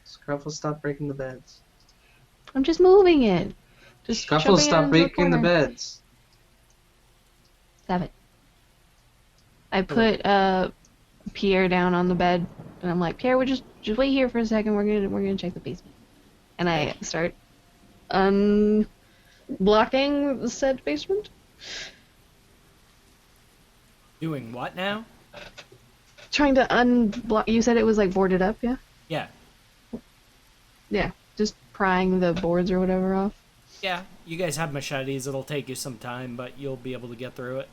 Scruffle, stop breaking the beds. I'm just moving it. Just Scruffle, shoving it stop into a breaking the corner. beds. Stop it. I put Pierre down on the bed, and I'm like, Pierre, just wait here for a second. We're gonna check the basement. And I start unblocking the said basement. Doing what now? Trying to unblock. You said it was like boarded up, yeah? Yeah. Yeah. Just prying the boards or whatever off. Yeah, you guys have machetes. It'll take you some time, but you'll be able to get through it.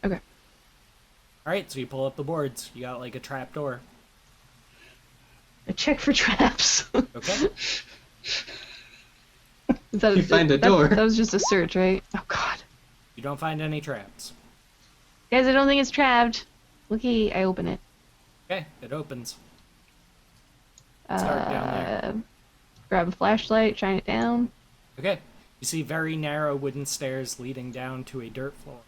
Okay. Alright, so you pull up the boards. You got like a trap door. I check for traps. Okay. You find a door. That was just a search, right? Oh god. You don't find any traps. Guys, I don't think it's trapped. Looky, I open it. Okay, it opens. Start down there. Grab a flashlight, shine it down. Okay. You see very narrow wooden stairs leading down to a dirt floor.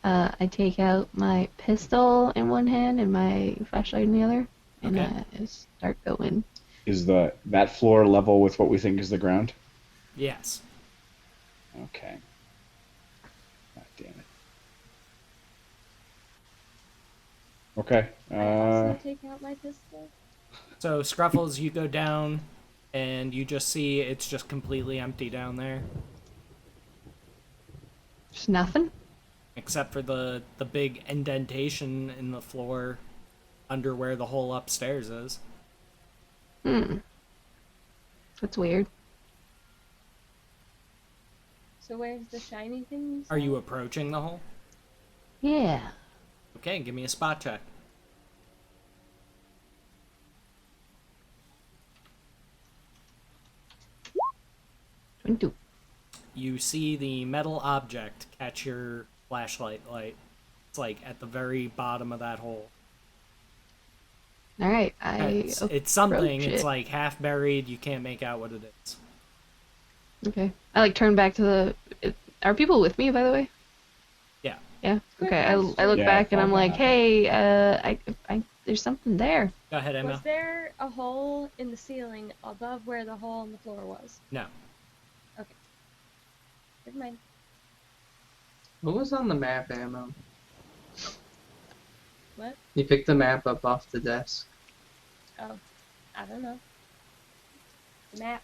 I take out my pistol in one hand and my flashlight in the other, and Okay. I start going. Is that floor level with what we think is the ground? Yes. Okay. God damn it. Okay. I also take out my pistol. So, Scruffles, you go down, and you just see it's just completely empty down there. Just nothing? Except for the big indentation in the floor under where the hole upstairs is. That's weird. So where's the shiny thing? Are you approaching the hole? Yeah. Okay, give me a spot check. Do. You see the metal object catch your flashlight light. It's like at the very bottom of that hole. All right, It's something. approach It's it. like half buried. You can't make out what it is. Okay. I like turn back to the. Are people with me, by the way? Yeah. Yeah. Quick Okay. I question. look Yeah, back and I'm fall like, back. hey, there's something there. Go ahead, Emma. Was there a hole in the ceiling above where the hole in the floor was? No. Never mind. What was on the map, Ammo? What? You picked the map up off the desk. Oh, I don't know. Map.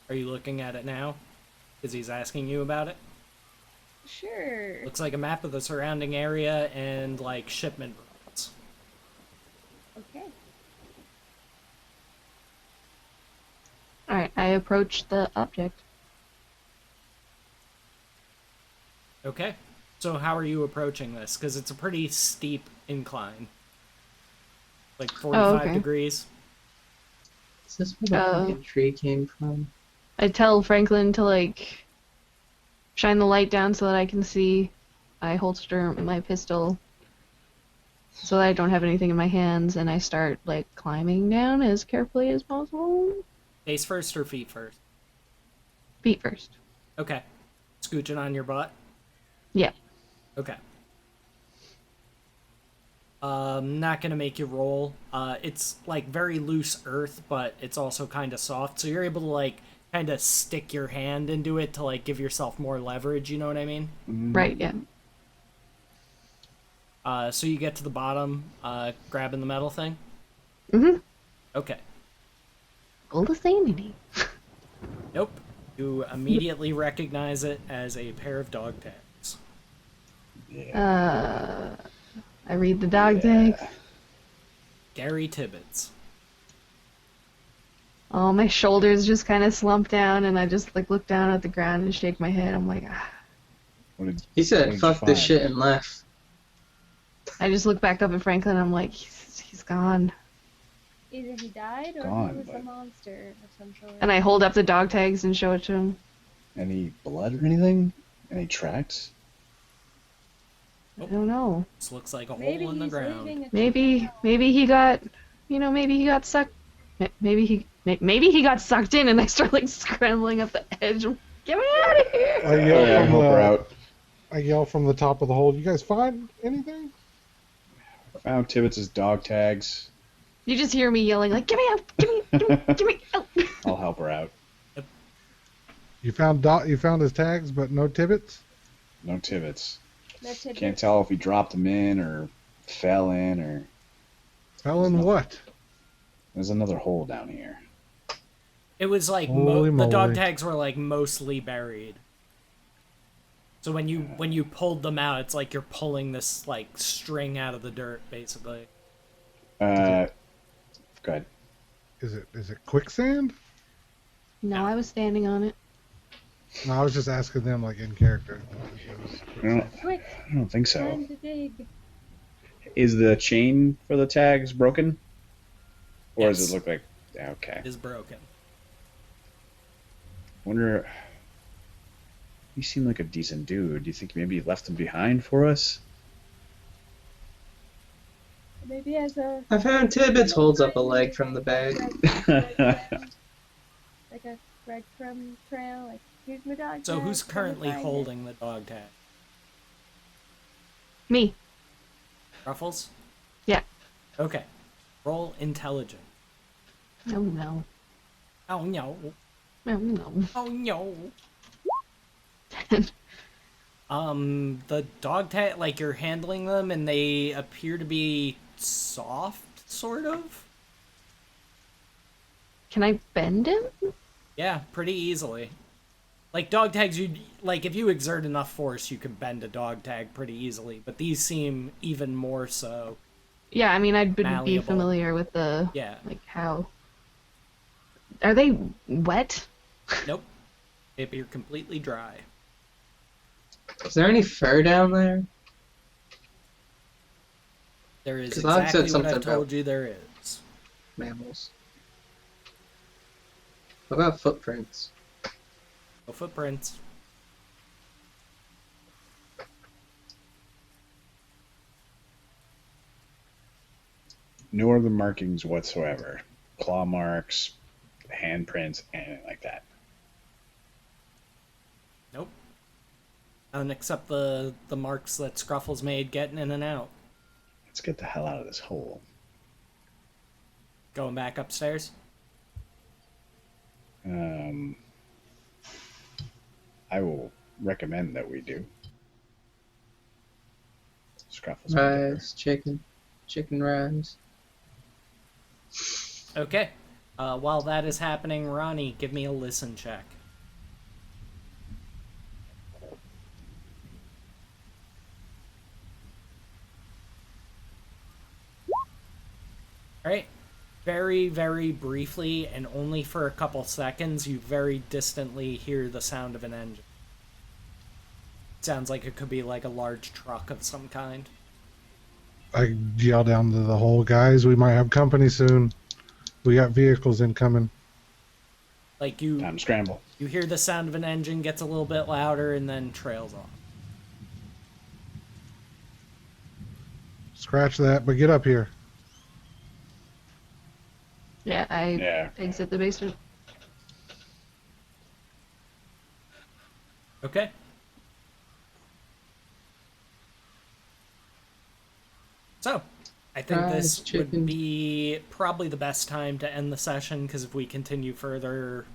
Are you looking at it now? Because he's asking you about it? Sure. Looks like a map of the surrounding area and, like, shipment routes. Okay. All right. I approach the object. Okay. So how are you approaching this? Because it's a pretty steep incline. Like 45 okay. degrees. Is this where the Oh. fucking tree came from? I tell Franklin to like shine the light down so that I can see. I holster my pistol so that I don't have anything in my hands, and I start like climbing down as carefully as possible. Face first or feet first? Feet first. Okay. Scooching on your butt? Yeah. Okay. Not gonna make you roll. It's like very loose earth, but it's also kind of soft, so you're able to like kind of stick your hand into it to like give yourself more leverage. You know what I mean? Right. Yeah. So you get to the bottom, grabbing the metal thing. Mhm. Okay. Roll the sanity. Nope. You immediately recognize it as a pair of dog tags. I read the dog tags. Scary Tibbets. Oh, my shoulders just kind of slump down, and I just like look down at the ground and shake my head. I'm like, ah. What did, He what said, did fuck you this find? shit and left. I just look back up at Franklin. And I'm like, he's gone. Either he died or Gone, he was a but- monster of some sort. And I hold up the dog tags and show it to him. Any blood or anything? Any tracks? I don't know. This looks like a Maybe hole in the he's ground. leaving a Maybe he got, maybe he got sucked. Maybe he got sucked in, and I start like scrambling up the edge. Get me out of here! I yell Yeah, from help her the out. I yell from the top of the hole. You guys find anything? Found Tibbets' dog tags. You just hear me yelling like, "Get me out! Get me out!" I'll help her out. You found his tags, but no Tibbets. No Tibbets. No tidbits. Can't tell if he dropped them in or fell in or. Fell in what? There's another hole down here. It was like Holy the dog moly. tags were like mostly buried. So when you pulled them out, it's like you're pulling this like string out of the dirt, basically. Go ahead. Is it quicksand? No, I was standing on it. No, I was just asking them like in character. Quick, I don't think so. time to dig. Is the chain for the tags broken? Or Yes. does it look like... Okay. Is broken. Wonder... You seem like a decent dude. Do you think maybe he left them behind for us? Maybe as a I found Tibbets holds up a leg from the bag. like a breadcrumb trail. Like here's my dog. So tag, who's come currently find it. holding the dog tag? Me. Ruffles? Yeah. Okay. Roll intelligence. Oh no. Oh no. Oh no. Oh no. The dog tag, like you're handling them and they appear to be soft, sort of? Can I bend him? Yeah, pretty easily. Like dog tags, like if you exert enough force, you can bend a dog tag pretty easily. But these seem even more so. Yeah, I mean, I'd be Malleable. familiar with the Yeah. like how. Are they wet? Nope. If you're completely dry. Is there any fur down there? There is 'Cause Log said exactly what I something told about- you there is. Mammals. What about footprints? No footprints. No other markings whatsoever. Claw marks, handprints, anything like that. Nope. And except the marks that Scruffles made getting in and out. Let's get the hell out of this hole. Going back upstairs? I will recommend that we do. Scruffles. Rise, chicken rise. Okay. While that is happening, Ronnie, give me a listen check. Alright. Very, very briefly, and only for a couple seconds, you very distantly hear the sound of an engine. Sounds like it could be like a large truck of some kind. I yell down to the hole, guys. We might have company soon. We got vehicles incoming. Like Time to scramble. you hear the sound of an engine, gets a little bit louder, and then trails off. Scratch that, but get up here. Yeah, I Yeah. exit the basement. Okay. So, I think Fries, this chicken. would be probably the best time to end the session, because if we continue further,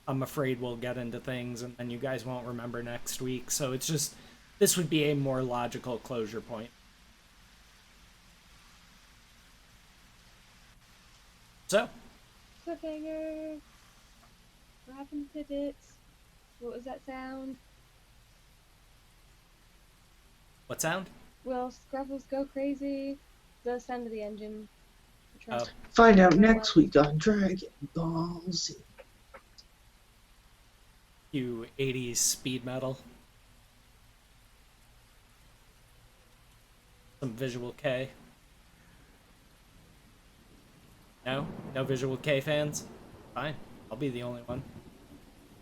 I'm afraid we'll get into things and then you guys won't remember next week. So it's just, this would be a more logical closure point. So, Cliffhanger. What happened to Tibbets? What was that sound? what sound? Will Scruffles go crazy? The sound of the engine. Oh, Find out next week on Dragon Ball Z. you 80s speed metal. Some Visual K. No? No Visual K fans? Fine. I'll be the only one.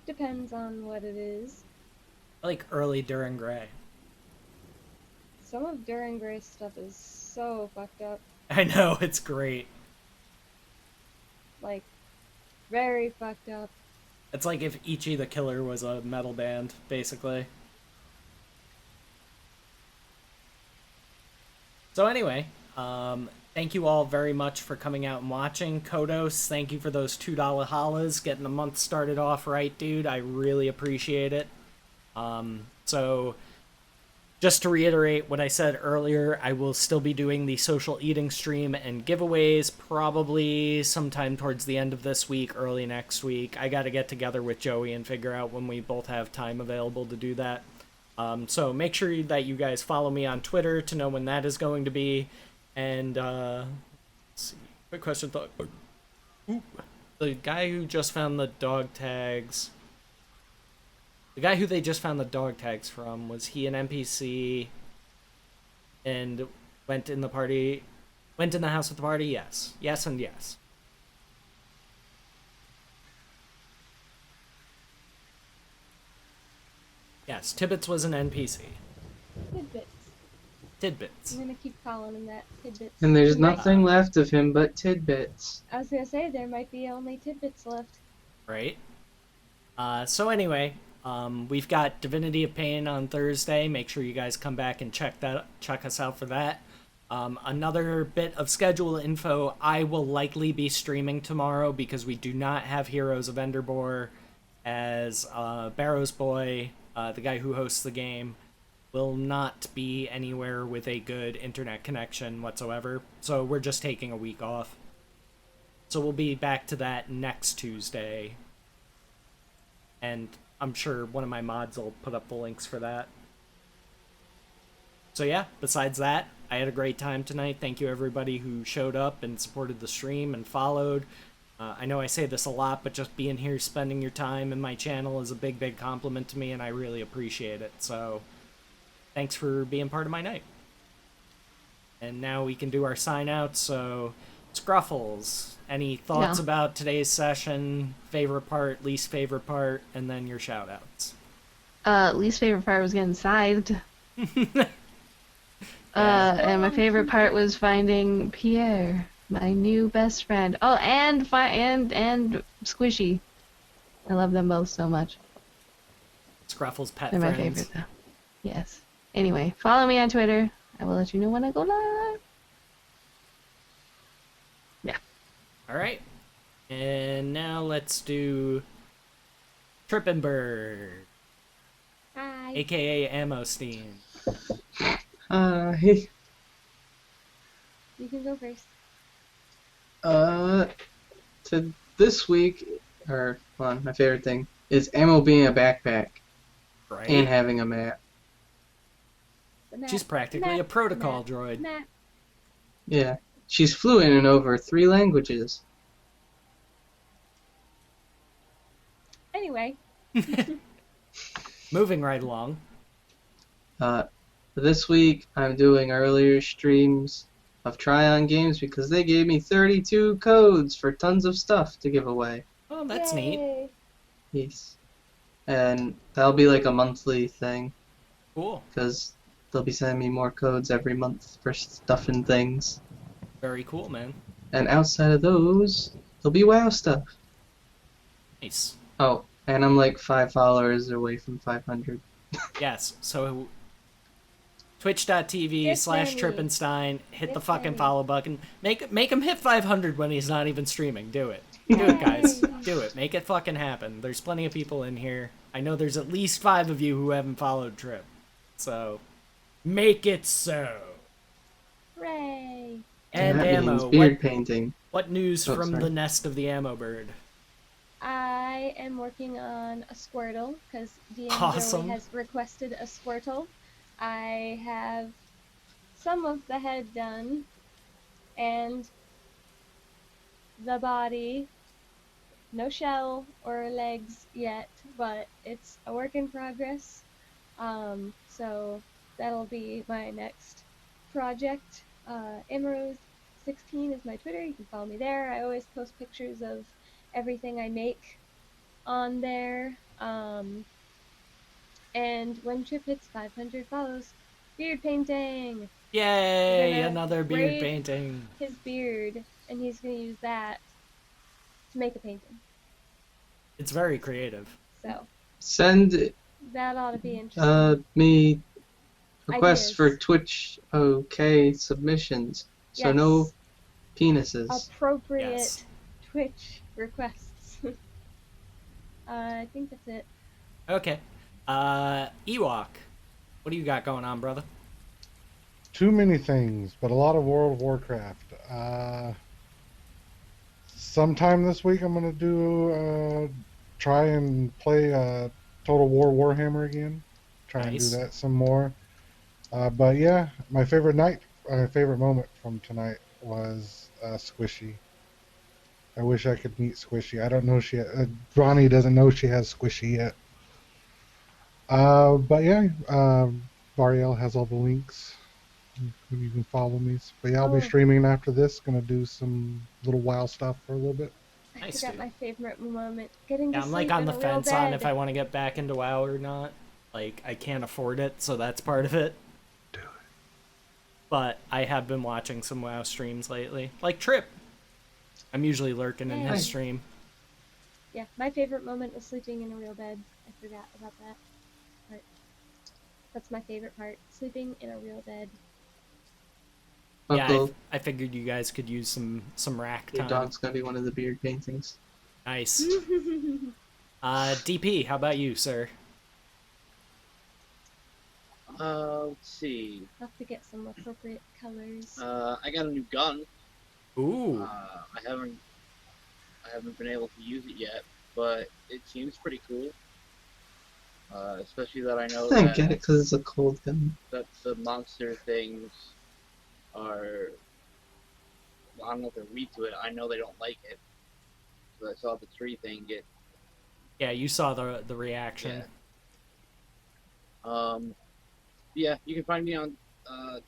Depends on what it is. I like early Duran Gray. Some of Duran Gray's stuff is so fucked up. I know, it's great. Like, very fucked up. It's like if Ichi the Killer was a metal band, basically. So anyway, thank you all very much for coming out and watching. Kodos, thank you for those $2 holas, getting the month started off right, dude. I really appreciate it. So, just to reiterate what I said earlier, I will still be doing the social eating stream and giveaways probably sometime towards the end of this week, early next week. I got to get together with Joey and figure out when we both have time available to do that. So make sure that you guys follow me on Twitter to know when that is going to be. And, let's see. Quick question. The guy who just found the dog tags... The guy who they just found the dog tags from, was he an NPC and went in the house with the party? Yes. Yes and yes. Yes, Tibbets was an NPC. Tidbits. Tidbits. I'm gonna keep calling him that. Tidbits. And there's He might- nothing left of him but tidbits. I was gonna say, there might be only tidbits left. Right? So anyway, we've got Divinity of Pain on Thursday. Make sure you guys come back and check us out for that. Another bit of schedule info, I will likely be streaming tomorrow because we do not have Heroes of Enderbor, as Barrow's Boy, the guy who hosts the game, will not be anywhere with a good internet connection whatsoever. So we're just taking a week off. So we'll be back to that next Tuesday. And I'm sure one of my mods will put up the links for that. So yeah, besides that, I had a great time tonight. Thank you everybody who showed up and supported the stream and followed. I know I say this a lot, but just being here, spending your time in my channel is a big, big compliment to me, and I really appreciate it. So thanks for being part of my night. And now we can do our sign out. So Scruffles, any thoughts No. about today's session? Favorite part, least favorite part, and then your shout outs. Least favorite part was getting scythed. And my favorite part was finding Pierre, my new best friend. Oh, and Squishy. I love them both so much. Scruffles pet They're my friends. favorite though. Yes. Anyway, follow me on Twitter. I will let you know when I go live. Yeah. Alright. And now let's do Trippin' Bird, Hi. aka Amosteen. Hi. You can go first. To this week, or hold on, my favorite thing is Ammo being a backpack Right? and having a map. The map. She's practically Map. a protocol Map. droid. Map. Yeah, she's fluent in over 3 languages. Anyway, Moving right along. This week, I'm doing earlier streams of Tryon games because they gave me 32 codes for tons of stuff to give away. Oh, that's neat. yay. Yes. And that'll be like a monthly thing Cool. because they'll be sending me more codes every month for stuff and things. Very cool, man. And outside of those, there'll be WoW stuff. Nice. Oh, and I'm like 5 followers away from 500. Yes, so twitch.tv/Trippenstein. Hit the Dick fucking Danny. follow button. Make him hit 500 when he's not even streaming. Do it. Do it, guys. Do it. Make it fucking happen. There's plenty of people in here. I know there's at least 5 of you who haven't followed Trip. So, make it so. Hooray. And that Ammo, means beard painting. what news Oh, from sorry. the nest of the Ammo Bird? I am working on a Squirtle because DM Awesome. Joey has requested a Squirtle. I have some of the head done, and the body. No shell or legs yet, but it's a work in progress. So that'll be my next project. Emerose16 is my Twitter. You can follow me there. I always post pictures of everything I make on there. And when Trip hits 500 follows, beard painting. We're Yay! gonna Another beard braid painting. his beard, and he's gonna use that to make a painting. It's very creative. So Send that ought to be interesting. me requests Ideas. for Twitch OK submissions. So Yes. no penises. Appropriate Yes. Twitch requests. I think that's it. Okay. Ewok, what do you got going on, brother? Too many things, but a lot of World of Warcraft. Sometime this week I'm gonna do try and play Total War Warhammer again. Try and do Nice. that some more. But yeah, my favorite moment from tonight was Squishy. I wish I could meet Squishy. I don't know Ronnie doesn't know she has Squishy yet. But yeah, Bariel has all the links. You can follow me. But yeah, I'll be Oh. streaming after this. Gonna do some little WoW stuff for a little bit. I Nice, forgot dude. my favorite moment. Getting to Yeah, I'm sleep like on in the a real fence bed. on if I want to get back into WoW or not. Like, I can't afford it, so that's part of it. Do it. But I have been watching some WoW streams lately. Like Trip. I'm usually lurking in Hey. his stream. Yeah, my favorite moment was sleeping in a real bed. I forgot about that part. That's my favorite part. Sleeping in a real bed. Yeah, Uncle, I figured you guys could use some rack your time. dog's gonna be one of the beard paintings. Nice. DP, how about you, sir? Let's see. Have to get some appropriate colors. I got a new gun. Ooh. I haven't been able to use it yet, but it seems pretty cool. Especially that I know I that get it because it's a cold gun. the monster things are. Well, I don't know if they're weak to it. I know they don't like it. So I saw the tree thing get. Yeah, you saw the reaction. Yeah, you can find me on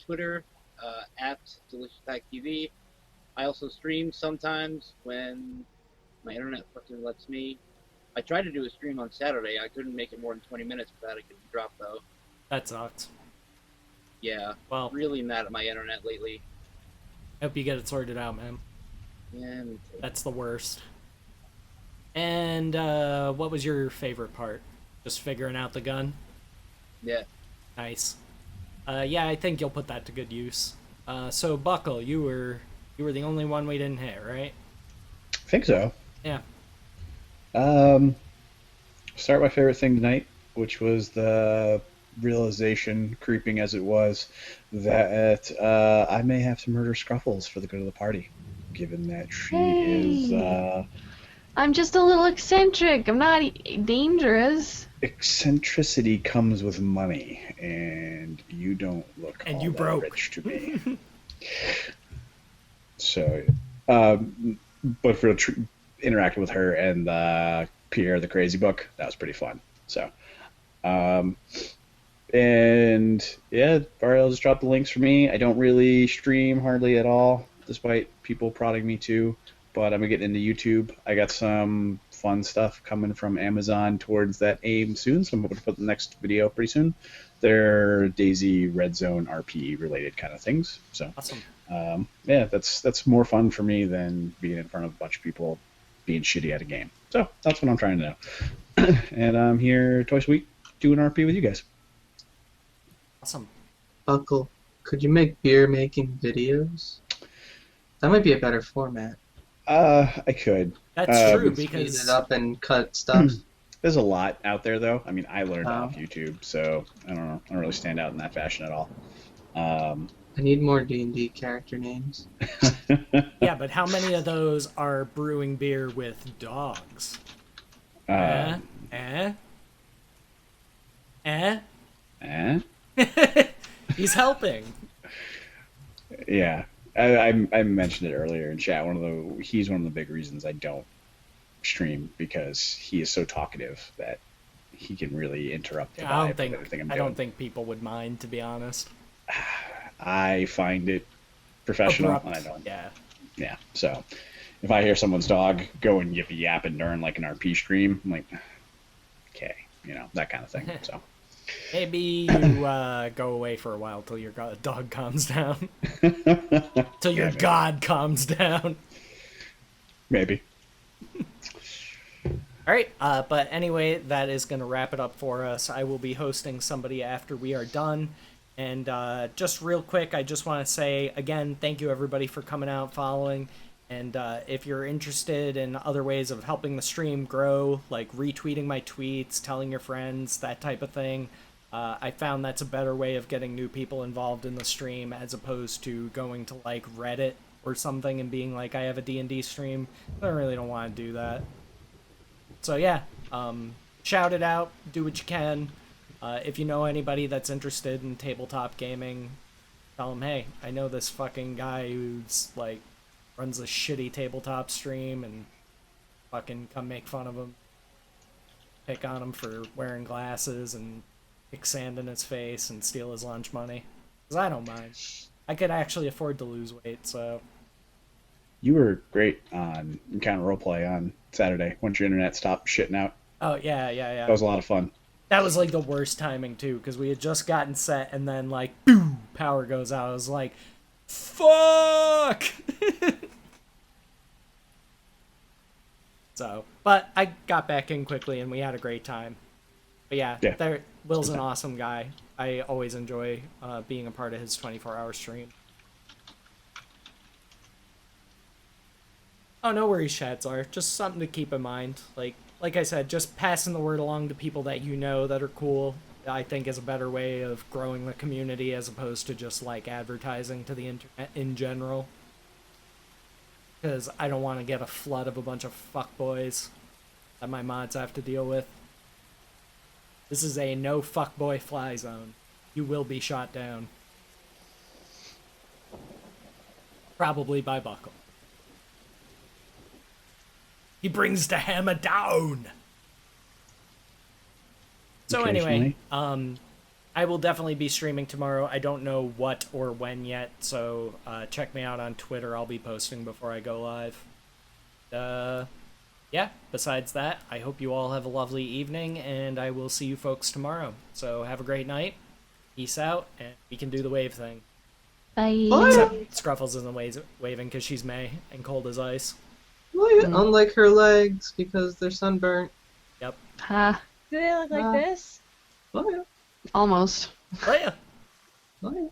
Twitter at DeliciousPackTV. I also stream sometimes when my internet fucking lets me. I tried to do a stream on Saturday. I couldn't make it more than 20 minutes without it getting dropped, though. That sucks. Yeah, Well, really mad at my internet lately. hope you get it sorted out, man. Yeah, me too. That's the worst. And what was your favorite part? Just figuring out the gun? Yeah. Nice. Yeah, I think you'll put that to good use. So Buckle, you were the only one we didn't hit, right? I think so. Yeah. Start my favorite thing tonight, which was the realization, creeping as it was, that I may have to murder Scruffles for the good of the party, given that she is I'm just a little eccentric. I'm not dangerous. eccentricity comes with money, and you don't look And all you that broke. rich to me. So, but for interacting with her and Pierre the Crazy Book, that was pretty fun. So, and yeah, Variel just dropped the links for me. I don't really stream hardly at all, despite people prodding me to. But I'm getting into YouTube. I got some fun stuff coming from Amazon towards that aim soon, so I'm hoping to put the next video pretty soon. They're Daisy Red Zone RP related kind of things. So Awesome. yeah, that's more fun for me than being in front of a bunch of people being shitty at a game. So that's what I'm trying to do. And I'm here twice a week doing RP with you guys. Awesome. Buckle, could you make beer making videos? That might be a better format. I could. That's true Speed because it up and cut stuff. There's a lot out there, though. I mean, I learned Oh. off YouTube, so I don't know. I don't really stand out in that fashion at all. I need more D&D character names. yeah, but how many of those are brewing beer with dogs? Uh, Eh? eh? He's helping. Yeah. I mentioned it earlier in chat. He's one of the big reasons I don't stream, because he is so talkative that he can really interrupt the vibe of everything I'm doing. I don't think people would mind, to be honest. I find it professional, Abrupt. and I don't. Yeah. Yeah. So if I hear someone's dog go and yippee yapping during like an RP stream, I'm like, okay, that kind of thing. So maybe you go away for a while till your dog calms down. Till your god calms down. Maybe. All right, but anyway, that is going to wrap it up for us. I will be hosting somebody after we are done. And just real quick, I just want to say, again, thank you everybody for coming out, following. And if you're interested in other ways of helping the stream grow, like retweeting my tweets, telling your friends, that type of thing, I found that's a better way of getting new people involved in the stream as opposed to going to like Reddit or something and being like, I have a D&D stream. I really don't want to do that. So yeah, shout it out, do what you can. If you know anybody that's interested in tabletop gaming, tell them, hey, I know this fucking guy who's like runs a shitty tabletop stream, and fucking come make fun of him, pick on him for wearing glasses and kick sand in his face and steal his lunch money. 'Cause I don't mind. I could actually afford to lose weight, so. You were great on Encounter Roleplay on Saturday once your internet stopped shitting out. Oh, yeah. That was a lot of fun. That was like the worst timing too, because we had just gotten set and then like, boom, power goes out. I was like, fuck! So, but I got back in quickly and we had a great time. But yeah. Will's an awesome guy. I always enjoy being a part of his 24-hour stream. Oh, no worries, Shadzar. Just something to keep in mind. Like I said, just passing the word along to people that you know that are cool, I think is a better way of growing the community as opposed to just like advertising to the internet in general. Because I don't want to get a flood of a bunch of fuckboys that my mods have to deal with. This is a no fuckboy fly zone. You will be shot down. Probably by Buckle. He brings the hammer down. So anyway, I will definitely be streaming tomorrow. I don't know what or when yet, so check me out on Twitter. I'll be posting before I go live. Yeah, besides that, I hope you all have a lovely evening, and I will see you folks tomorrow. So have a great night. Peace out, and we can do the wave thing. Bye. Except Scruffles isn't waving because she's May and cold as ice. Unlike her legs, because they're sunburnt. Yep. Ha. Do they look like this? Oh yeah. Almost. Oh yeah. Oh yeah.